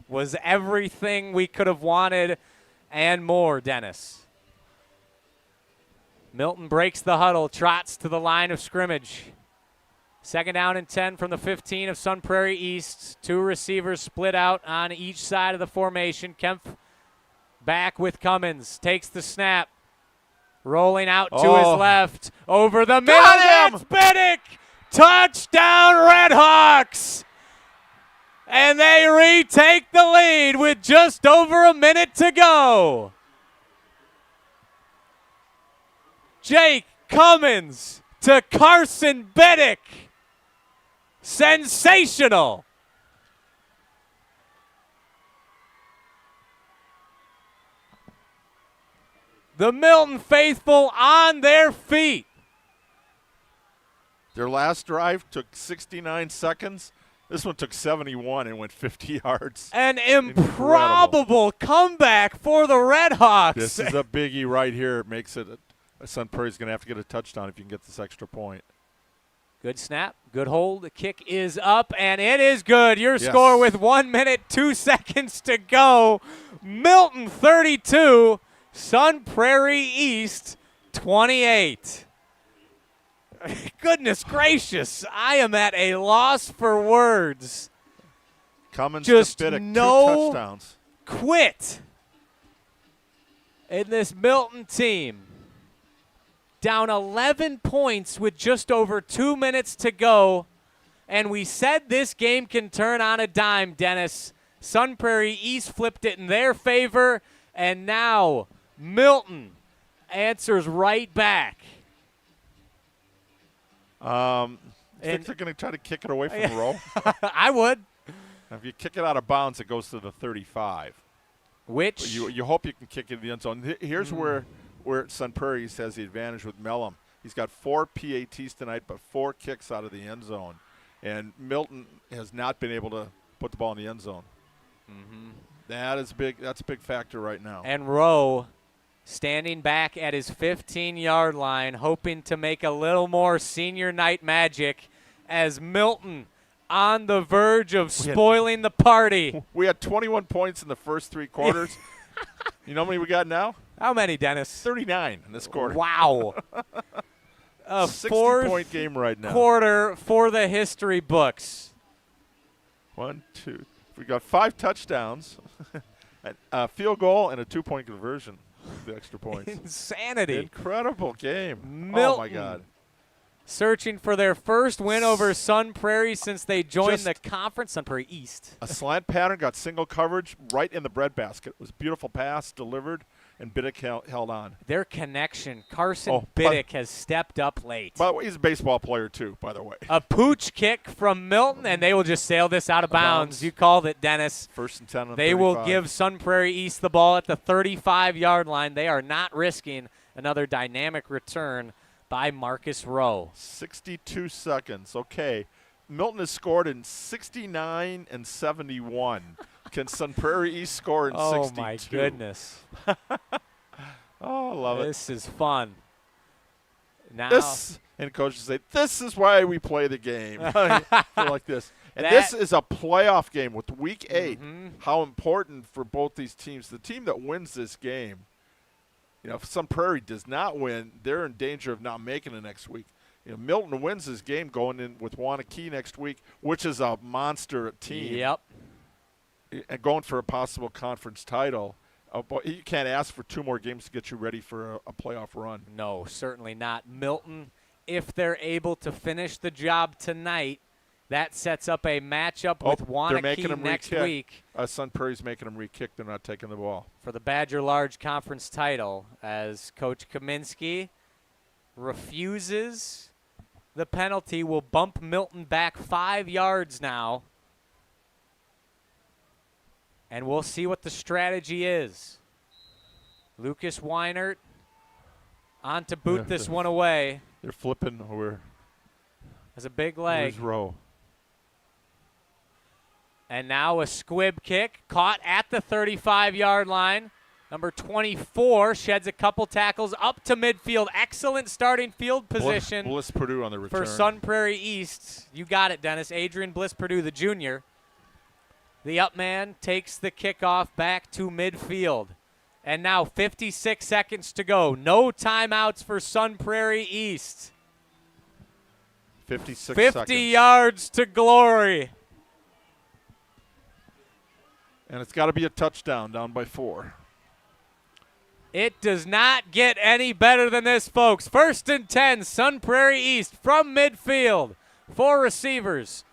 was everything we could have wanted and more, Dennis. Milton breaks the huddle, trots to the line of scrimmage. 2nd down and 10 from the 15 of Sun Prairie East. 2 receivers split out on each side of the formation. Kemp back with Cummins. Takes the snap. Rolling out to his left. Over the middle. It's Biddick. Touchdown Redhawks. And they retake the lead with just over a minute to go. Jake Cummins to Carson Biddick. Sensational. The Milton faithful on their feet. Their last drive took 69 seconds. This one took 71 and went 50 yards. An improbable comeback for the Redhawks. This is a biggie right here. It makes it Sun Prairie's going to have to get a touchdown if you can get this extra point. Good snap, good hold. The kick is up, and it is good. Your score with 1 minute, 2 seconds to go. Milton 32, Sun Prairie East 28. Goodness gracious, I am at a loss for words. Cummins just to Biddick, no 2 touchdowns. Quit in this Milton team. Down 11 points with just over 2 minutes to go. And we said this game can turn on a dime, Dennis. Sun Prairie East flipped it in their favor. And now Milton answers right back. Think they're going to try to kick it away from the row? I would. If you kick it out of bounds, it goes to the 35. Which? You hope you can kick it in the end zone. Here's where Sun Prairie East has the advantage with Mellum. He's got 4 PATs tonight, but 4 kicks out of the end zone. And Milton has not been able to put the ball in the end zone. That's a big factor right now. And Rowe standing back at his 15-yard line, hoping to make a little more senior night magic as Milton on the verge of spoiling the party. We had 21 points in the first 3 quarters. You know how many we got now? How many, Dennis? 39 in this quarter. Wow. A 60-point game right now. Quarter for the history books. 1, 2. We got 5 touchdowns, a field goal, and a 2-point conversion. The extra points. Insanity. Incredible game. Milton, oh, my God. Searching for their first win over Sun Prairie since they joined the conference. Sun Prairie East. A slant pattern, got single coverage right in the breadbasket. It was a beautiful pass, delivered, and Biddick held on. Their connection, Carson Biddick has stepped up late. By the way, he's a baseball player too, by the way. A pooch kick from Milton, and they will just sail this out of bounds. You called it, Dennis. First and 10 on They 35. will give Sun Prairie East the ball at the 35-yard line. They are not risking another dynamic return by Marcus Rowe. 62 seconds. Okay. Milton has scored in 69 and 71. Can Sun Prairie East score in 62? Oh, my goodness. Oh, I love it. This is fun. Now, and coaches say, this is why we play the game. Like this. And this is a playoff game with Week 8. How important for both these teams. The team that wins this game, if Sun Prairie does not win, they're in danger of not making it next week. Milton wins this game going in with Wanakee next week, which is a monster team. Yep. And going for a possible conference title. But you can't ask for 2 more games to get you ready for a playoff run. No, certainly not. Milton, if they're able to finish the job tonight, that sets up a matchup with Wanakee next week. Sun Prairie's making them re-kick. They're not taking the ball. For the Badger Large Conference title, as Coach Kaminsky refuses the penalty, will bump Milton back 5 yards now. And we'll see what the strategy is. Lucas Weinert on to boot this one away. They're flipping over. Has a big leg. Where's Rowe? And now a squib kick caught at the 35-yard line. Number 24 sheds a couple tackles up to midfield. Excellent starting field position. Bliss Purdue on the return. For Sun Prairie East. You got it, Dennis. Adrian Bliss Purdue, the junior. The up man takes the kickoff back to midfield. And now 56 seconds to go. No timeouts for Sun Prairie East. 56 50 yards to glory. And it's got to be a touchdown, down by 4. It does not get any better than this, folks. 1st and 10, Sun Prairie East from midfield. 4 receivers,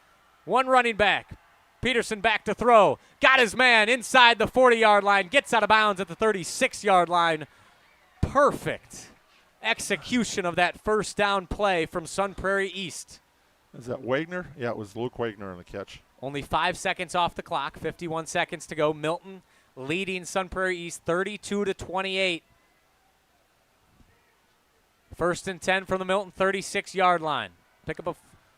1 running back. Peterson back to throw. Got his man inside the 40-yard line. Gets out of bounds at the 36-yard line. Perfect execution of that first down play from Sun Prairie East. Is that Wagner? Yeah, it was Luke Wagner on the catch. Only 5 seconds off the clock. 51 seconds to go. Milton leading Sun Prairie East 32-28. 1st and 10 from the Milton 36-yard line. Pick up a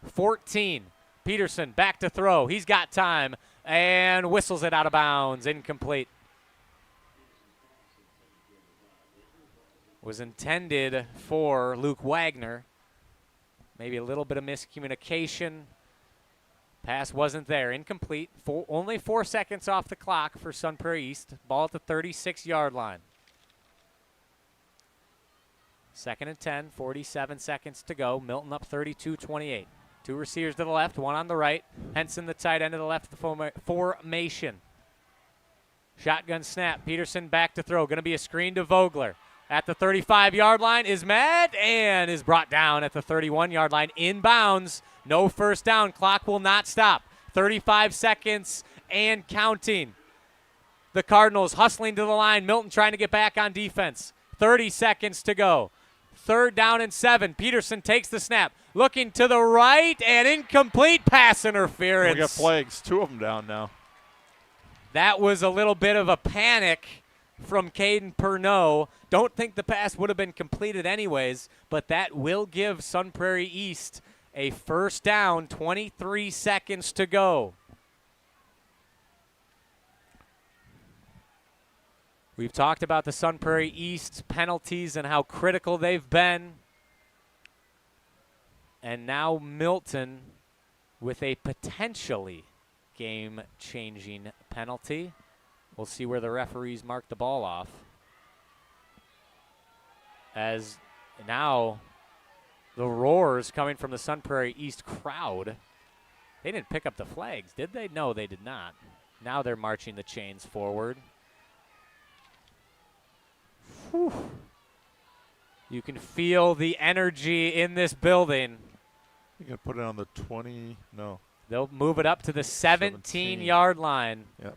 14. Peterson back to throw. He's got time and whistles it out of bounds. Incomplete. Was intended for Luke Wagner. Maybe a little bit of miscommunication. Pass wasn't there. Incomplete. Only 4 seconds off the clock for Sun Prairie East. Ball at the 36-yard line. 2nd and 10, 47 seconds to go. Milton up 32-28. 2 receivers to the left, 1 on the right. Henson, the tight end, to the left of the formation. Shotgun snap. Peterson back to throw. Going to be a screen to Vogler. At the 35-yard line is met and is brought down at the 31-yard line. Inbounds. No first down. Clock will not stop. 35 seconds and counting. The Cardinals hustling to the line. Milton trying to get back on defense. 30 seconds to go. 3rd down and 7. Peterson takes the snap. Looking to the right and incomplete pass interference. We got flags. 2 of them down now. That was a little bit of a panic from Caden Pernod. Don't think the pass would have been completed anyways, but that will give Sun Prairie East a first down, 23 seconds to go. We've talked about the Sun Prairie East penalties and how critical they've been. And now Milton with a potentially game-changing penalty. We'll see where the referees mark the ball off. As now the roars coming from the Sun Prairie East crowd. They didn't pick up the flags, did they? No, they did not. Now they're marching the chains forward. Whew. You can feel the energy in this building. You can put it on the 20. No. They'll move it up to the 17-yard line. Yep.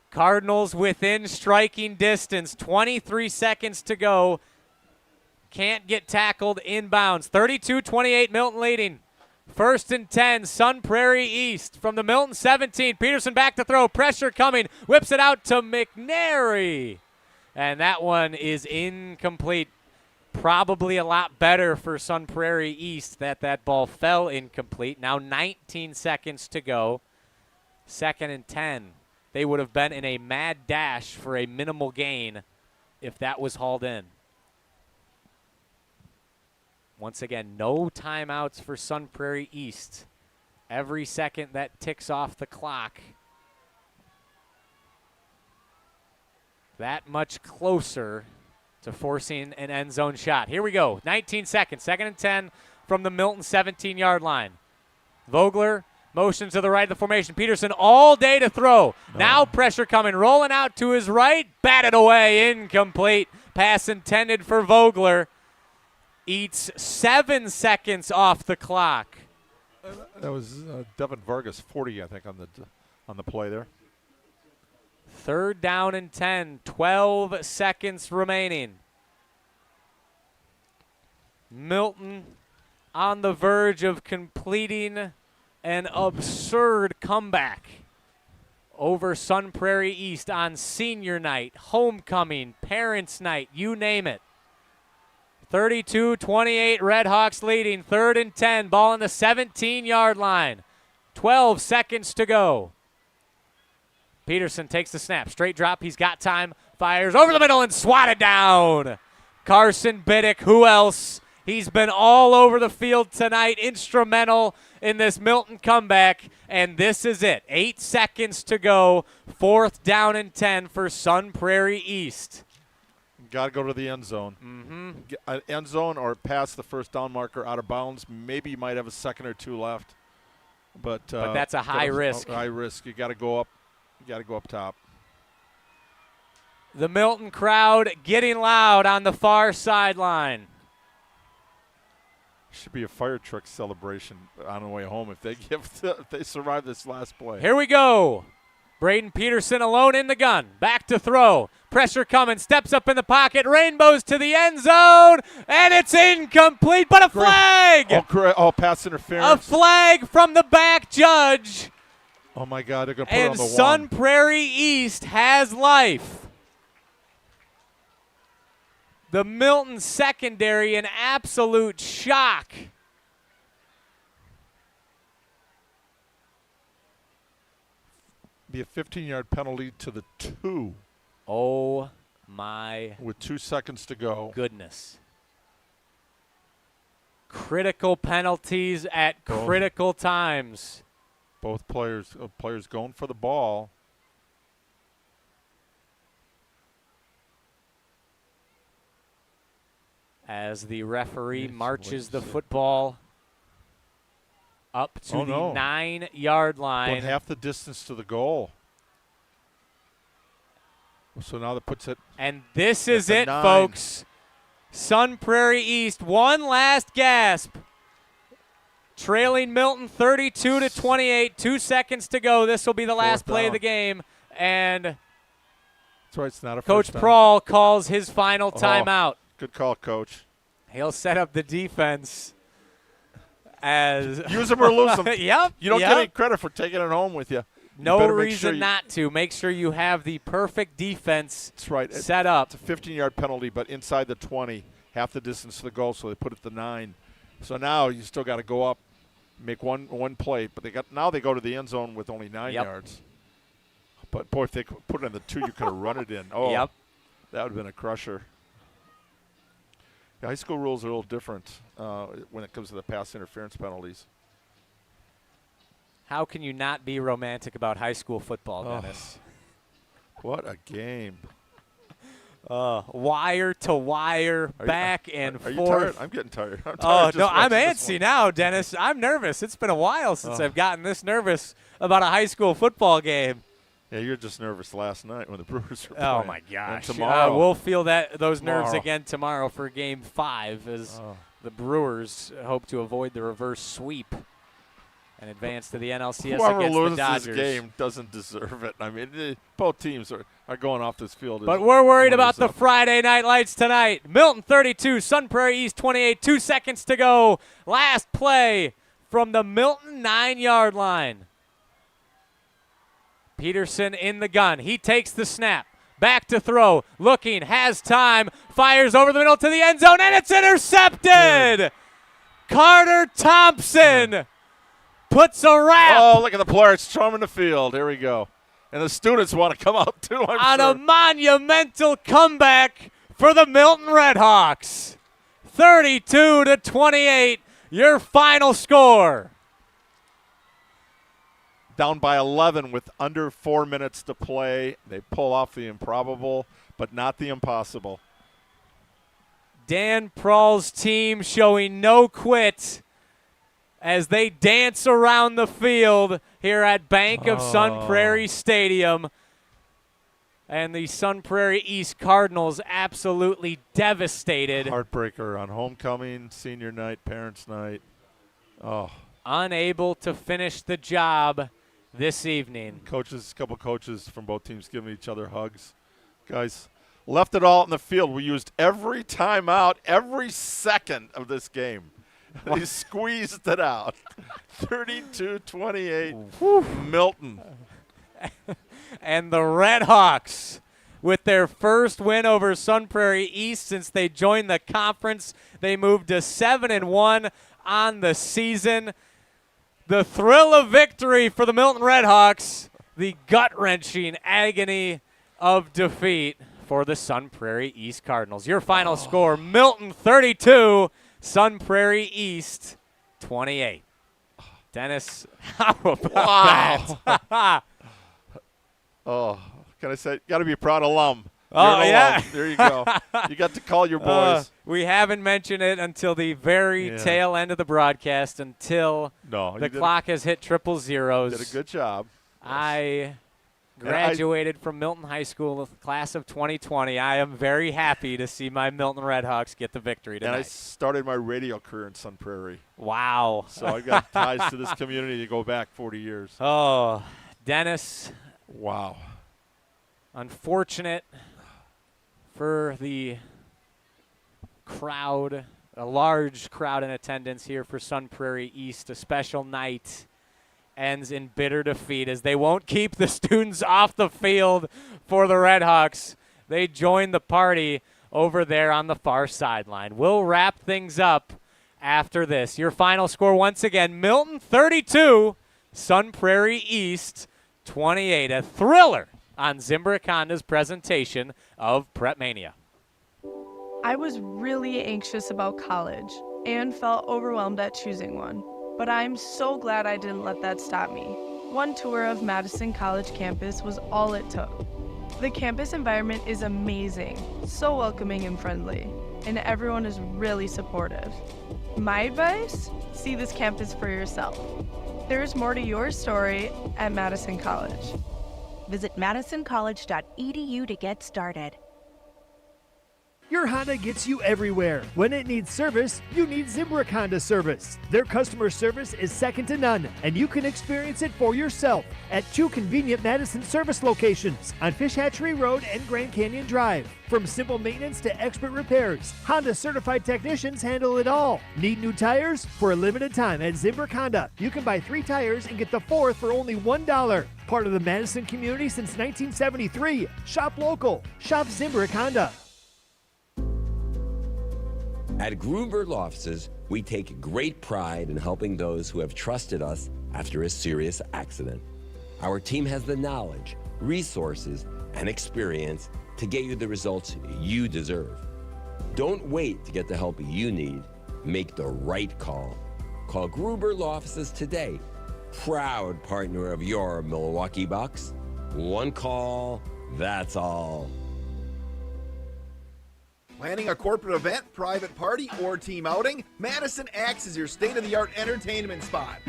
Cardinals within striking distance. 23 seconds to go. Can't get tackled inbounds. 32-28, Milton leading. 1st and 10, Sun Prairie East from the Milton 17. Peterson back to throw. Pressure coming. Whips it out to McNary. And that one is incomplete. Probably a lot better for Sun Prairie East that ball fell incomplete. Now 19 seconds to go. 2nd and 10. They would have been in a mad dash for a minimal gain if that was hauled in. Once again, no timeouts for Sun Prairie East. Every second that ticks off the clock, that much closer to forcing an end zone shot. Here we go. 19 seconds. 2nd and 10 from the Milton 17-yard line. Vogler motion to the right of the formation. Peterson all day to throw. No. Now pressure coming. Rolling out to his right. Batted away. Incomplete. Pass intended for Vogler. Eats 7 seconds off the clock. That was Devin Vargas, 40, I think, on the play there. 3rd down and 10. 12 seconds remaining. Milton on the verge of completing an absurd comeback over Sun Prairie East on senior night, homecoming, parents' night, you name it. 32-28, Redhawks leading. 3rd and 10, ball on the 17-yard line. 12 seconds to go. Peterson takes the snap. Straight drop. He's got time. Fires over the middle and swatted down. Carson Biddick, who else? He's been all over the field tonight, instrumental in this Milton comeback, and this is it. 8 seconds to go. 4th down and 10 for Sun Prairie East. Got to go to the end zone. End zone or past the 1st down marker out of bounds. Maybe you might have a second or two left. But that's a high risk. High risk. You got to go up. You got to go up top. The Milton crowd getting loud on the far sideline. Should be a fire truck celebration on the way home if they survive this last play. Here we go. Braden Peterson alone in the gun. Back to throw. Pressure coming. Steps up in the pocket. Rainbows to the end zone. And it's incomplete, but a flag. Oh, pass interference. A flag from the back judge. Oh, my God. They're going to put it on the one. And Sun Prairie East has life. The Milton secondary in absolute shock. Be a 15-yard penalty to the 2. Oh, my. With 2 seconds to go. Goodness. Critical penalties at critical times. Both players going for the ball. As the referee marches the football up to the 9-yard line. Going half the distance to the goal. So now that puts it. And this is it, folks. Sun Prairie East, one last gasp. Trailing Milton 32-28, 2 seconds to go. This will be the last play of the game. And that's right, it's not a Coach Prawl calls his final timeout. Good call, Coach. He'll set up the defense as use them or lose them. Yep. You don't get any credit for taking it home with you. No reason not to. Make sure you have the perfect defense set up. It's a 15-yard penalty, but inside the 20, half the distance to the goal, so they put it to 9. So now you still got to go up, make one play, but now they go to the end zone with only 9 yards. But, boy, if they put it in the 2, you could have run it in. Oh, that would have been a crusher. The high school rules are a little different when it comes to the pass interference penalties. How can you not be romantic about high school football, Dennis? What a game. Wire to wire, back and are you forth. tired? I'm getting tired. I'm tired Oh, no, I'm antsy now, Dennis. I'm nervous. It's been a while since I've gotten this nervous about a high school football game. Yeah, you're just nervous last night when the Brewers were playing. Oh, my gosh. And tomorrow. We'll feel those nerves again tomorrow for Game 5 as the Brewers hope to avoid the reverse sweep and advance to the NLCS Whoever against the loses Dodgers. this game doesn't deserve it. I mean, both teams are going off this field. But we're worried about the Friday night lights tonight. Milton 32, Sun Prairie East 28, 2 seconds to go. Last play from the Milton 9-yard line. Peterson in the gun. He takes the snap. Back to throw. Looking, has time. Fires over the middle to the end zone, and it's intercepted. Carter Thompson puts a wrap. Oh, look at the players storming the field. Here we go. And the students want to come out, too, I'm on sure. a monumental comeback for the Milton Redhawks. 32-28, your final score. Down by 11 with under 4 minutes to play. They pull off the improbable, but not the impossible. Dan Prawl's team showing no quit as they dance around the field here at Bank of Sun Prairie Stadium. And the Sun Prairie East Cardinals absolutely devastated. Heartbreaker on homecoming, senior night, parents' night. Oh. Unable to finish the job this evening. Coaches, a couple coaches from both teams giving each other hugs. Guys, left it all in the field. We used every timeout, every second of this game. They squeezed it out. 32-28, Milton. And the Redhawks, with their first win over Sun Prairie East since they joined the conference, they moved to 7-1 on the season. The thrill of victory for the Milton Redhawks, the gut-wrenching agony of defeat for the Sun Prairie East Cardinals. Your final score, Milton 32, Sun Prairie East 28. Dennis, how about that? Oh, can I say, got to be a proud alum. Oh, yeah. There you go. You got to call your boys. We haven't mentioned it until the very tail end of the broadcast, until the clock has hit triple zeros. Did a good job. I graduated from Milton High School with the class of 2020. I am very happy to see my Milton Redhawks get the victory tonight. And I started my radio career in Sun Prairie. Wow. So I've got ties to this community to go back 40 years. Oh, Dennis. Wow. Unfortunate for the crowd, a large crowd in attendance here for Sun Prairie East. A special night ends in bitter defeat as they won't keep the students off the field for the Redhawks. They join the party over there on the far sideline. We'll wrap things up after this. Your final score once again, Milton 32, Sun Prairie East 28. A thriller on Zimbrick Honda's presentation of PrepMania. I was really anxious about college and felt overwhelmed at choosing one, but I'm so glad I didn't let that stop me. One tour of Madison College campus was all it took. The campus environment is amazing, so welcoming and friendly, and everyone is really supportive. My advice? See this campus for yourself. There's more to your story at Madison College. Visit madisoncollege.edu to get started. Your Honda gets you everywhere. When it needs service, you need Zimbrick Honda service. Their customer service is second to none, and you can experience it for yourself at 2 convenient Madison service locations on Fish Hatchery Road and Grand Canyon Drive. From simple maintenance to expert repairs, Honda certified technicians handle it all. Need new tires? For a limited time at Zimbrick Honda, you can buy 3 tires and get the 4th for only $1. Part of the Madison community since 1973. Shop local. Shop Zimbrick Honda. At Gruber Law Offices, we take great pride in helping those who have trusted us after a serious accident. Our team has the knowledge, resources, and experience to get you the results you deserve. Don't wait to get the help you need. Make the right call. Call Gruber Law Offices today. Proud partner of your Milwaukee Bucks. One call, That's all. Planning a corporate event, private party, or team outing? Madison acts as your state-of-the-art entertainment spot.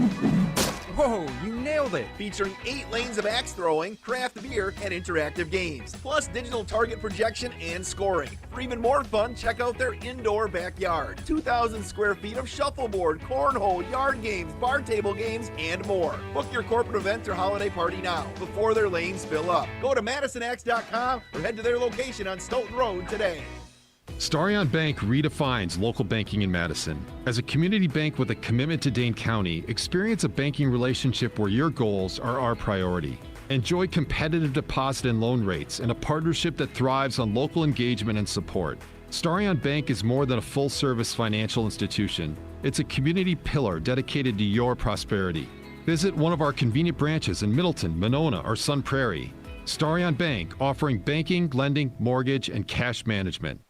Whoa, you nailed it! Featuring 8 lanes of axe throwing, craft beer, and interactive games, plus digital target projection and scoring. For even more fun, check out their indoor backyard. 2,000 square feet of shuffleboard, cornhole, yard games, bar table games, and more. Book your corporate event or holiday party now, before their lanes fill up. Go to MadisonAxe.com or head to their location on Stoughton Road today. Starion Bank redefines local banking in Madison. As a community bank with a commitment to Dane County, experience a banking relationship where your goals are our priority. Enjoy competitive deposit and loan rates and a partnership that thrives on local engagement and support. Starion Bank is more than a full-service financial institution. It's a community pillar dedicated to your prosperity. Visit one of our convenient branches in Milton, Monona, or Sun Prairie. Starion Bank, offering banking, lending, mortgage, and cash management.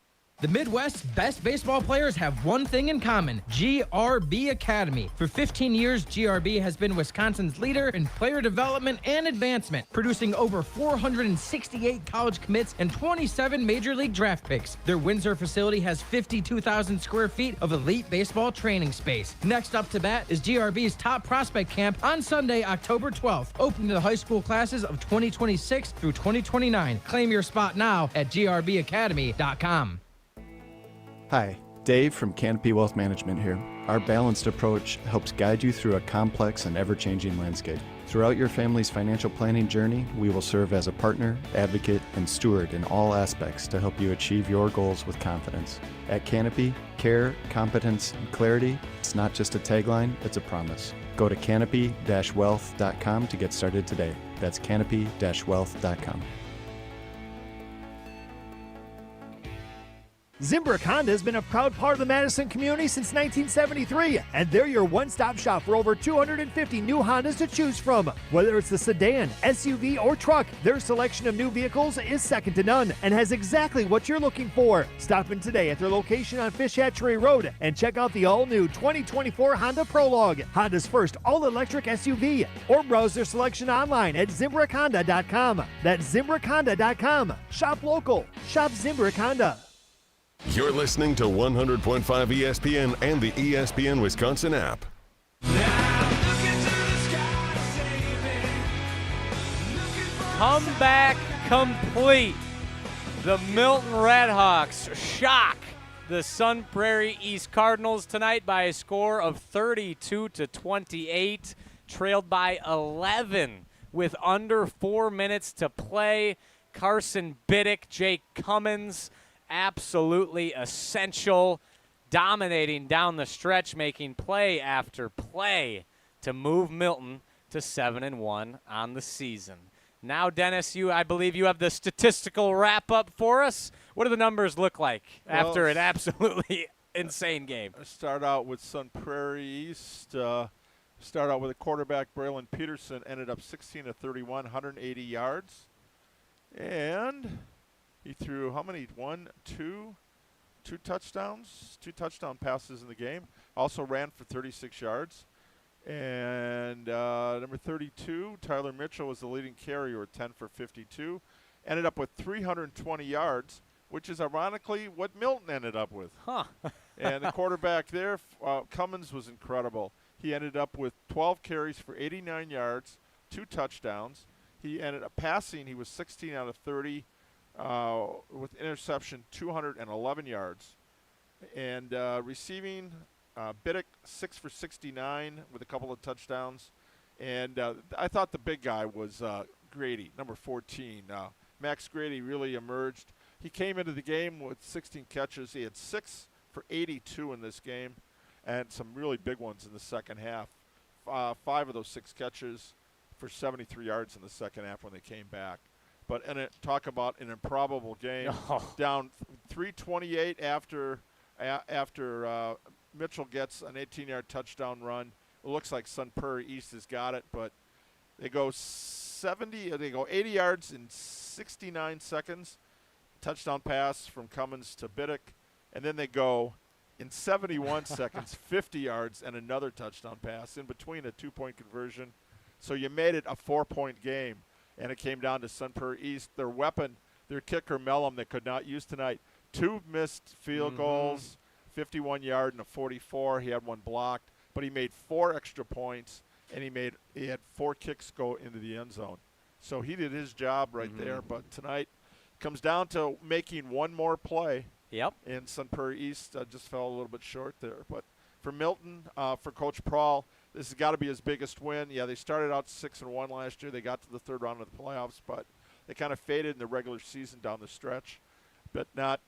The Midwest's best baseball players have one thing in common: GRB Academy. For 15 years, GRB has been Wisconsin's leader in player development and advancement, producing over 468 college commits and 27 major league draft picks. Their Windsor facility has 52,000 square feet of elite baseball training space. Next up to bat is GRB's Top Prospect Camp on Sunday, October 12th, open to the high school classes of 2026 through 2029. Claim your spot now at grbacademy.com. Hi, Dave from Canopy Wealth Management here. Our balanced approach helps guide you through a complex and ever-changing landscape. Throughout your family's financial planning journey, we will serve as a partner, advocate, and steward in all aspects to help you achieve your goals with confidence. At Canopy, care, competence, and clarity, it's not just a tagline, it's a promise. Go to canopy-wealth.com to get started today. That's canopy-wealth.com. Zimbrick Honda has been a proud part of the Madison community since 1973, and they're your one-stop shop for over 250 new Hondas to choose from. Whether it's the sedan, SUV, or truck, their selection of new vehicles is second to none and has exactly what you're looking for. Stop in today at their location on Fish Hatchery Road and check out the all-new 2024 Honda Prologue, Honda's first all-electric SUV, or browse their selection online at ZimbrickHonda.com. That's ZimbrickHonda.com. Shop local. Shop Zimbrick Honda. You're listening to 100.5 ESPN and the ESPN Wisconsin app. Comeback complete. The Milton Redhawks shock the Sun Prairie East Cardinals tonight by a score of 32-28, trailed by 11 with under 4 minutes to play. Carson Biddick, Jake Cummins, absolutely essential, dominating down the stretch, making play after play to move Milton to 7-1 on the season. Now, Dennis, I believe you have the statistical wrap-up for us. What do the numbers look like after an absolutely insane game? Start out with Sun Prairie East. Start out with a quarterback, Braylon Peterson, ended up 16-31, 180 yards. And he threw how many? Two touchdowns? 2 touchdown passes in the game. Also ran for 36 yards. And number 32, Tyler Mitchell, was the leading carrier at 10 for 52. Ended up with 320 yards, which is ironically what Milton ended up with. Huh. And the quarterback there, Cummins, was incredible. He ended up with 12 carries for 89 yards, 2 touchdowns. He ended up passing. He was 16 out of 30. With interception, 211 yards. And receiving, Biddick, 6 for 69 with a couple of touchdowns. And I thought the big guy was Grady, number 14. Max Grady really emerged. He came into the game with 16 catches. He had 6 for 82 in this game and some really big ones in the second half. 5 of those 6 catches for 73 yards in the second half when they came back. But talk about an improbable game. Down 3:28 after Mitchell gets an 18-yard touchdown run. It looks like Sun Prairie East has got it, but they go 80 yards in 69 seconds. Touchdown pass from Cummins to Biddick, and then they go in 71 seconds, 50 yards and another touchdown pass in between a 2-point conversion. So you made it a 4-point game. and it came down to Sun Prairie East. Their weapon, their kicker, Milton, they could not use tonight. 2 missed field goals, 51-yard and a 44. He had 1 blocked, but he made 4 extra points, and he had 4 kicks go into the end zone. So he did his job right there. But tonight comes down to making 1 more play. Yep. And Sun Prairie East just fell a little bit short there. But for Milton, for Coach Prawl, this has got to be his biggest win. Yeah, they started out 6-1 last year. They got to the 3rd round of the playoffs, but they kind of faded in the regular season down the stretch. But not,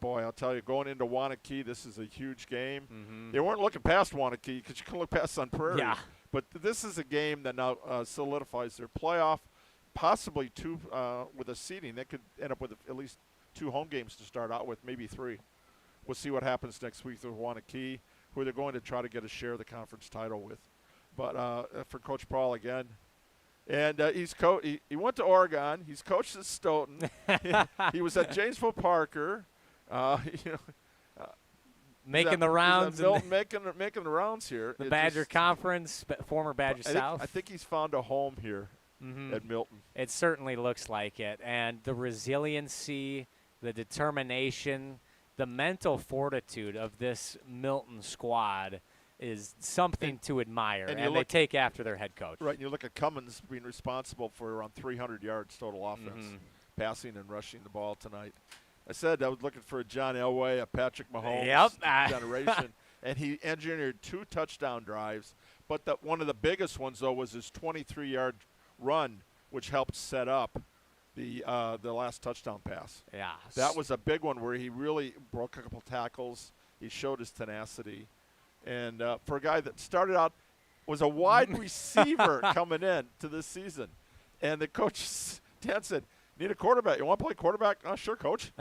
boy, I'll tell you, going into Wanakee, this is a huge game. They weren't looking past Wanakee because you can look past Sun Prairie. Yeah. But this is a game that now solidifies their playoff, possibly 2 with a seeding. They could end up with at least 2 home games to start out with, maybe 3. We'll see what happens next week with Wanakee, who they're going to try to get a share of the conference title with. But for Coach Prawl again, and he went to Oregon. He's coached at Stoughton. He was at Janesville Parker. Making the rounds. Making the rounds here. The Badger Conference, former Badger South. I think he's found a home here at Milton. It certainly looks like it. And the resiliency, the determination, the mental fortitude of this Milton squad is something to admire, and they take after their head coach. Right, and you look at Cummins being responsible for around 300 yards total offense, passing and rushing the ball tonight. I said I was looking for a John Elway, a Patrick Mahomes generation, and he engineered 2 touchdown drives. But one of the biggest ones, though, was his 23-yard run, which helped set up the last touchdown pass. Yeah. That was a big one where he really broke a couple tackles. He showed his tenacity. And for a guy that started out, was a wide receiver coming in to this season. And the coach, Dan, said, need a quarterback. You want to play quarterback? Oh, sure, coach.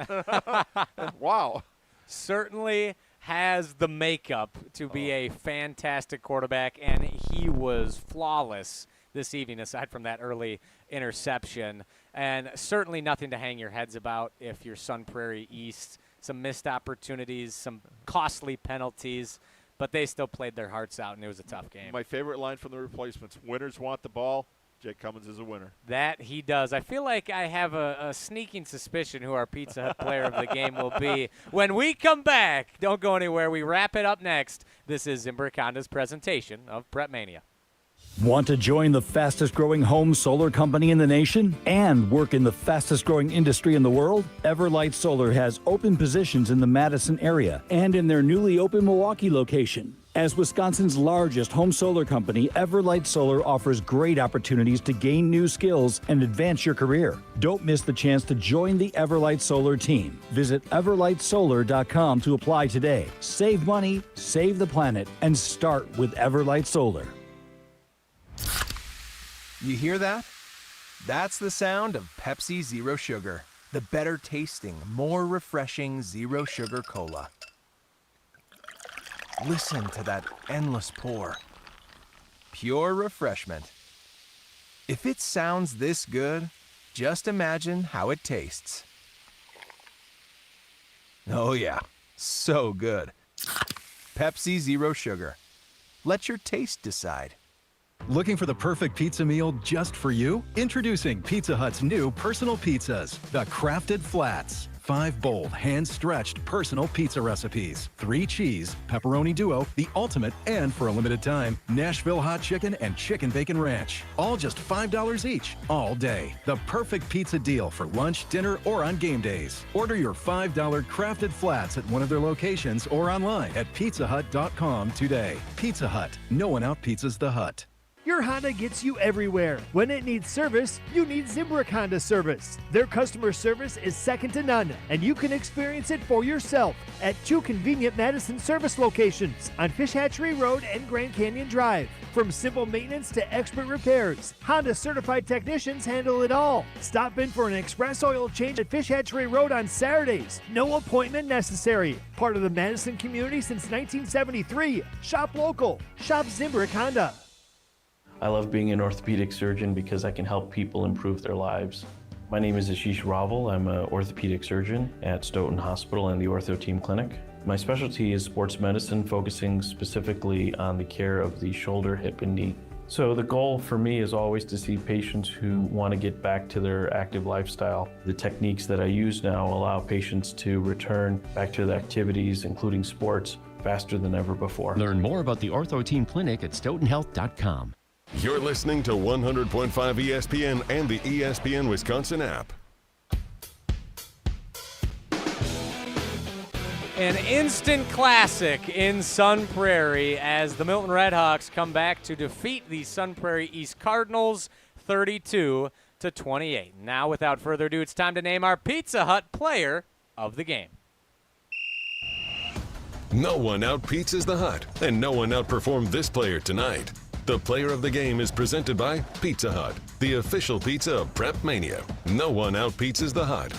Wow. Certainly has the makeup to be a fantastic quarterback, and he was flawless this evening, aside from that early interception. And certainly nothing to hang your heads about if you're Sun Prairie East. Some missed opportunities, some costly penalties, but they still played their hearts out, and it was a tough game. My favorite line from the replacements, winners want the ball. Jake Cummins is a winner. That he does. I feel like I have a sneaking suspicion who our Pizza Hut player of the game will be. When we come back, don't go anywhere. We wrap it up next. This is Zimbrick Honda's presentation of PrepMania. Want to join the fastest growing home solar company in the nation and work in the fastest growing industry in the world? Everlight Solar has open positions in the Madison area and in their newly open Milwaukee location. As Wisconsin's largest home solar company, Everlight Solar offers great opportunities to gain new skills and advance your career. Don't miss the chance to join the Everlight Solar team. Visit everlightsolar.com to apply today. Save money, save the planet, and start with Everlight Solar. You hear that? That's the sound of Pepsi Zero Sugar, the better tasting, more refreshing zero sugar cola. Listen to that endless pour. Pure refreshment. If it sounds this good, just imagine how it tastes. Oh yeah, so good. Pepsi Zero Sugar. Let your taste decide. Looking for the perfect pizza meal just for you? Introducing Pizza Hut's new personal pizzas, the Crafted Flats. 5 bold, hand-stretched personal pizza recipes. 3 cheese, pepperoni duo, the ultimate, and for a limited time, Nashville hot chicken and chicken bacon ranch. All just $5 each, all day. The perfect pizza deal for lunch, dinner, or on game days. Order your $5 Crafted Flats at one of their locations or online at pizzahut.com today. Pizza Hut. No one out-pizzas the Hut. Your Honda gets you everywhere. When it needs service, you need Zimbrick Honda service. Their customer service is second to none, and you can experience it for yourself at 2 convenient Madison service locations on Fish Hatchery Road and Grand Canyon Drive. From simple maintenance to expert repairs, Honda certified technicians handle it all. Stop in for an express oil change at Fish Hatchery Road on Saturdays. No appointment necessary. Part of the Madison community since 1973. Shop local. Shop Zimbrick Honda. I love being an orthopedic surgeon because I can help people improve their lives. My name is Ashish Raval. I'm an orthopedic surgeon at Stoughton Hospital and the Ortho Team Clinic. My specialty is sports medicine, focusing specifically on the care of the shoulder, hip, and knee. So the goal for me is always to see patients who want to get back to their active lifestyle. The techniques that I use now allow patients to return back to their activities, including sports, faster than ever before. Learn more about the Ortho Team Clinic at stoughtonhealth.com. You're listening to 100.5 ESPN and the ESPN Wisconsin app. An instant classic in Sun Prairie as the Milton Redhawks come back to defeat the Sun Prairie East Cardinals 32-28. Now, without further ado, it's time to name our Pizza Hut player of the game. No one out-pizzas the Hut, and no one outperformed this player tonight. The player of the game is presented by Pizza Hut, the official pizza of PrepMania. No one out-pizzas the Hut.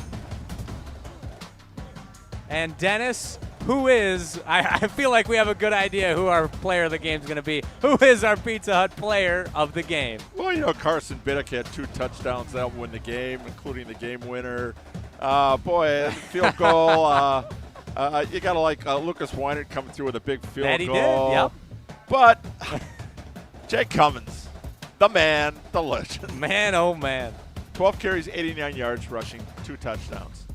And Dennis, who is, I feel like we have a good idea who our player of the game is going to be. Who is our Pizza Hut player of the game? Well, you know, Carson Biddick had 2 touchdowns that win the game, including the game winner. Field goal. You got to like Lucas Weiner coming through with a big field that he goal. Did, yep. But Jake Cummins, the man, the legend. Man, oh man. 12 carries, 89 yards rushing, 2 touchdowns.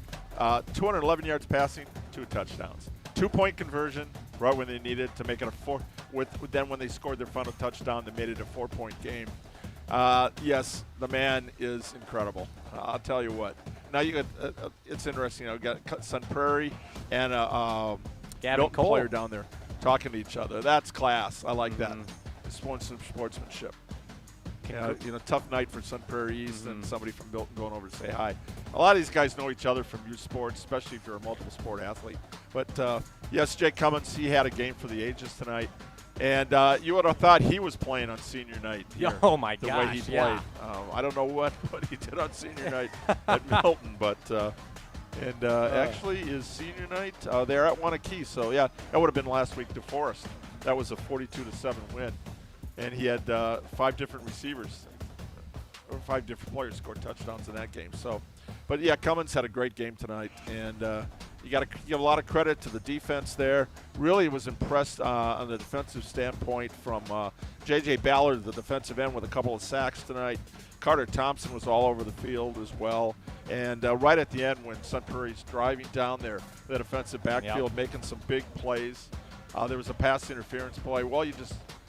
211 yards passing, 2 touchdowns. 2-point conversion right when they needed to make it a 4. Then when they scored their final touchdown, they made it a 4-point game. Yes, the man is incredible. I'll tell you what. Now you got it's interesting. You got Sun Prairie and Gavin Cole player down there talking to each other. That's class. I like that. It's some sportsmanship. Tough night for Sun Prairie East and somebody from Milton going over to say hi. A lot of these guys know each other from youth sports, especially if you're a multiple sport athlete. But yes, Jake Cummins, he had a game for the ages tonight. And you would have thought he was playing on senior night here, oh, my the gosh, way he played. yeah. I don't know what he did on senior night at Milton, but actually his senior night, they're at Wanakee. So, yeah, that would have been last week DeForest. That was a 42-7 win. And he had 5 different receivers, or 5 different players scored touchdowns in that game. So, but, yeah, Cummins had a great game tonight. And you got to give a lot of credit to the defense there. Really was impressed on the defensive standpoint from J.J. Ballard, the defensive end, with a couple of sacks tonight. Carter Thompson was all over the field as well. And right at the end when Sun Prairie's driving down there, the defensive backfield, making some big plays. There was a pass interference play. Well,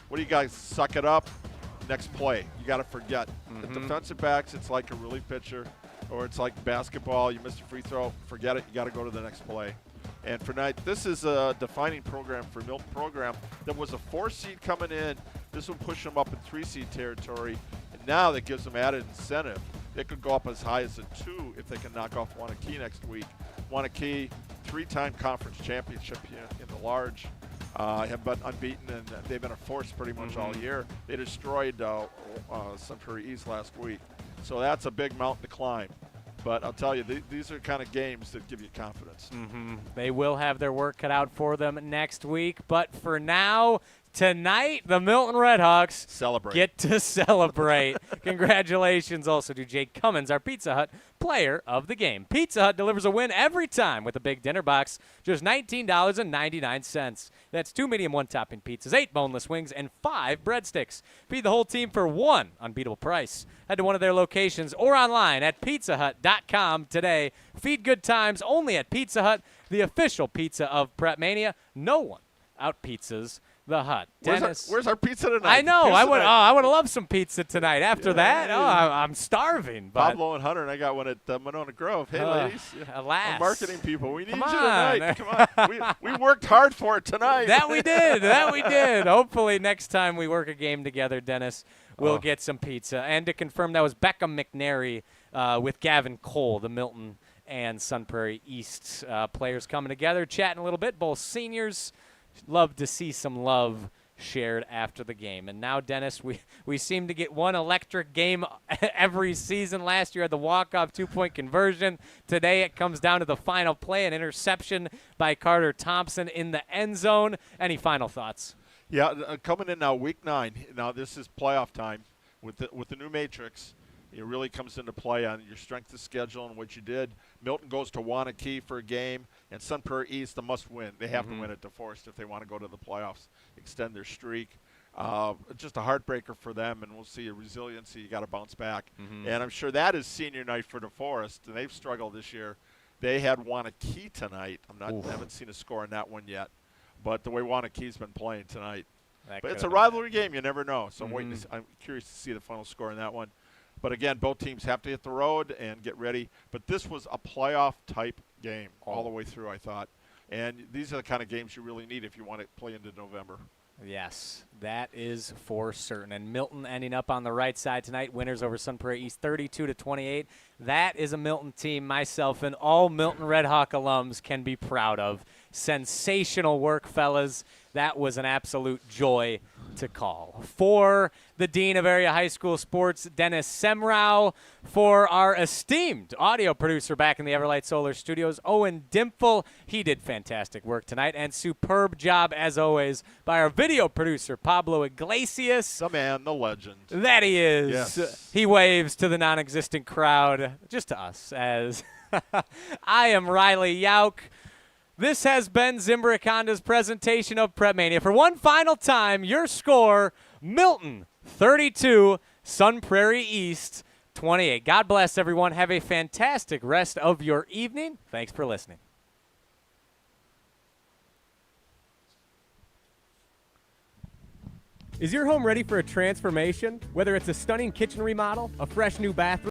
what do you guys, suck it up? Next play. You got to forget. The defensive backs, it's like a relief pitcher, or it's like basketball. You missed a free throw. Forget it. You got to go to the next play. And for tonight, this is a defining program for Milton program that was a 4 seed coming in. This will push them up in 3 seed territory. And now that gives them added incentive. They could go up as high as a 2 if they can knock off Wanakee next week. Wanakee, 3-time conference championship in the large. Have been unbeaten, and they've been a force pretty much all year. They destroyed Sun Prairie East last week. So that's a big mountain to climb. But I'll tell you, these are kind of games that give you confidence. They will have their work cut out for them next week. But for now, tonight, the Milton Redhawks get to celebrate. Congratulations also to Jake Cummins, our Pizza Hut player of the game. Pizza Hut delivers a win every time with a big dinner box, just $19.99. That's 2 medium 1-topping pizzas, 8 boneless wings, and 5 breadsticks. Feed the whole team for one unbeatable price. Head to one of their locations or online at pizzahut.com today. Feed good times only at Pizza Hut, the official pizza of PrepMania. No one out-pizzas the Hut. Dennis, where's our pizza tonight? I know. I would have loved some pizza tonight. After that, I'm starving. But Pablo and Hunter and I got one at Monona Grove. Hey, ladies. Alas. We're marketing people. We need Come you on. tonight. Come on. We worked hard for it tonight. That we did. That we did. Hopefully next time we work a game together, Dennis, we'll get some pizza. And to confirm, that was Beckham McNary with Gavin Cole, the Milton and Sun Prairie East players coming together, chatting a little bit. Both seniors. Love to see some love shared after the game. And now, Dennis, we seem to get one electric game every season. Last year had the walk-off 2-point conversion. Today it comes down to the final play, an interception by Carter Thompson in the end zone. Any final thoughts? Yeah, coming in now, week 9. Now this is playoff time with the new matrix. It really comes into play on your strength of schedule and what you did. Milton goes to Wanakee for a game, and Sun Prairie East, a must-win. They have to win at DeForest if they want to go to the playoffs, extend their streak. just a heartbreaker for them, and we'll see a resiliency. You got to bounce back. Mm-hmm. And I'm sure that is senior night for DeForest, and they've struggled this year. They had Wanakee tonight. I haven't seen a score on that one yet, but the way Wanakee's been playing tonight. But it's a rivalry game. You never know. So I'm curious to see the final score in that one. But again, both teams have to hit the road and get ready. But this was a playoff-type game all the way through, I thought. And these are the kind of games you really need if you want to play into November. Yes, that is for certain. And Milton ending up on the right side tonight. Winners over Sun Prairie East 32-28. That is a Milton team myself and all Milton Red Hawk alums can be proud of. Sensational work, fellas. That was an absolute joy to call. For the Dean of Area High School Sports, Dennis Semrau. For our esteemed audio producer back in the Everlight Solar Studios, Owen Dimple. He did fantastic work tonight. And superb job, as always, by our video producer, Pablo Iglesias. The man, the legend. That he is. Yes. He waves to the non-existent crowd, just to us, as I am Riley Yauk. This has been Zimbrick Honda's presentation of PrepMania. For one final time, your score, Milton 32, Sun Prairie East 28. God bless everyone. Have a fantastic rest of your evening. Thanks for listening. Is your home ready for a transformation? Whether it's a stunning kitchen remodel, a fresh new bathroom,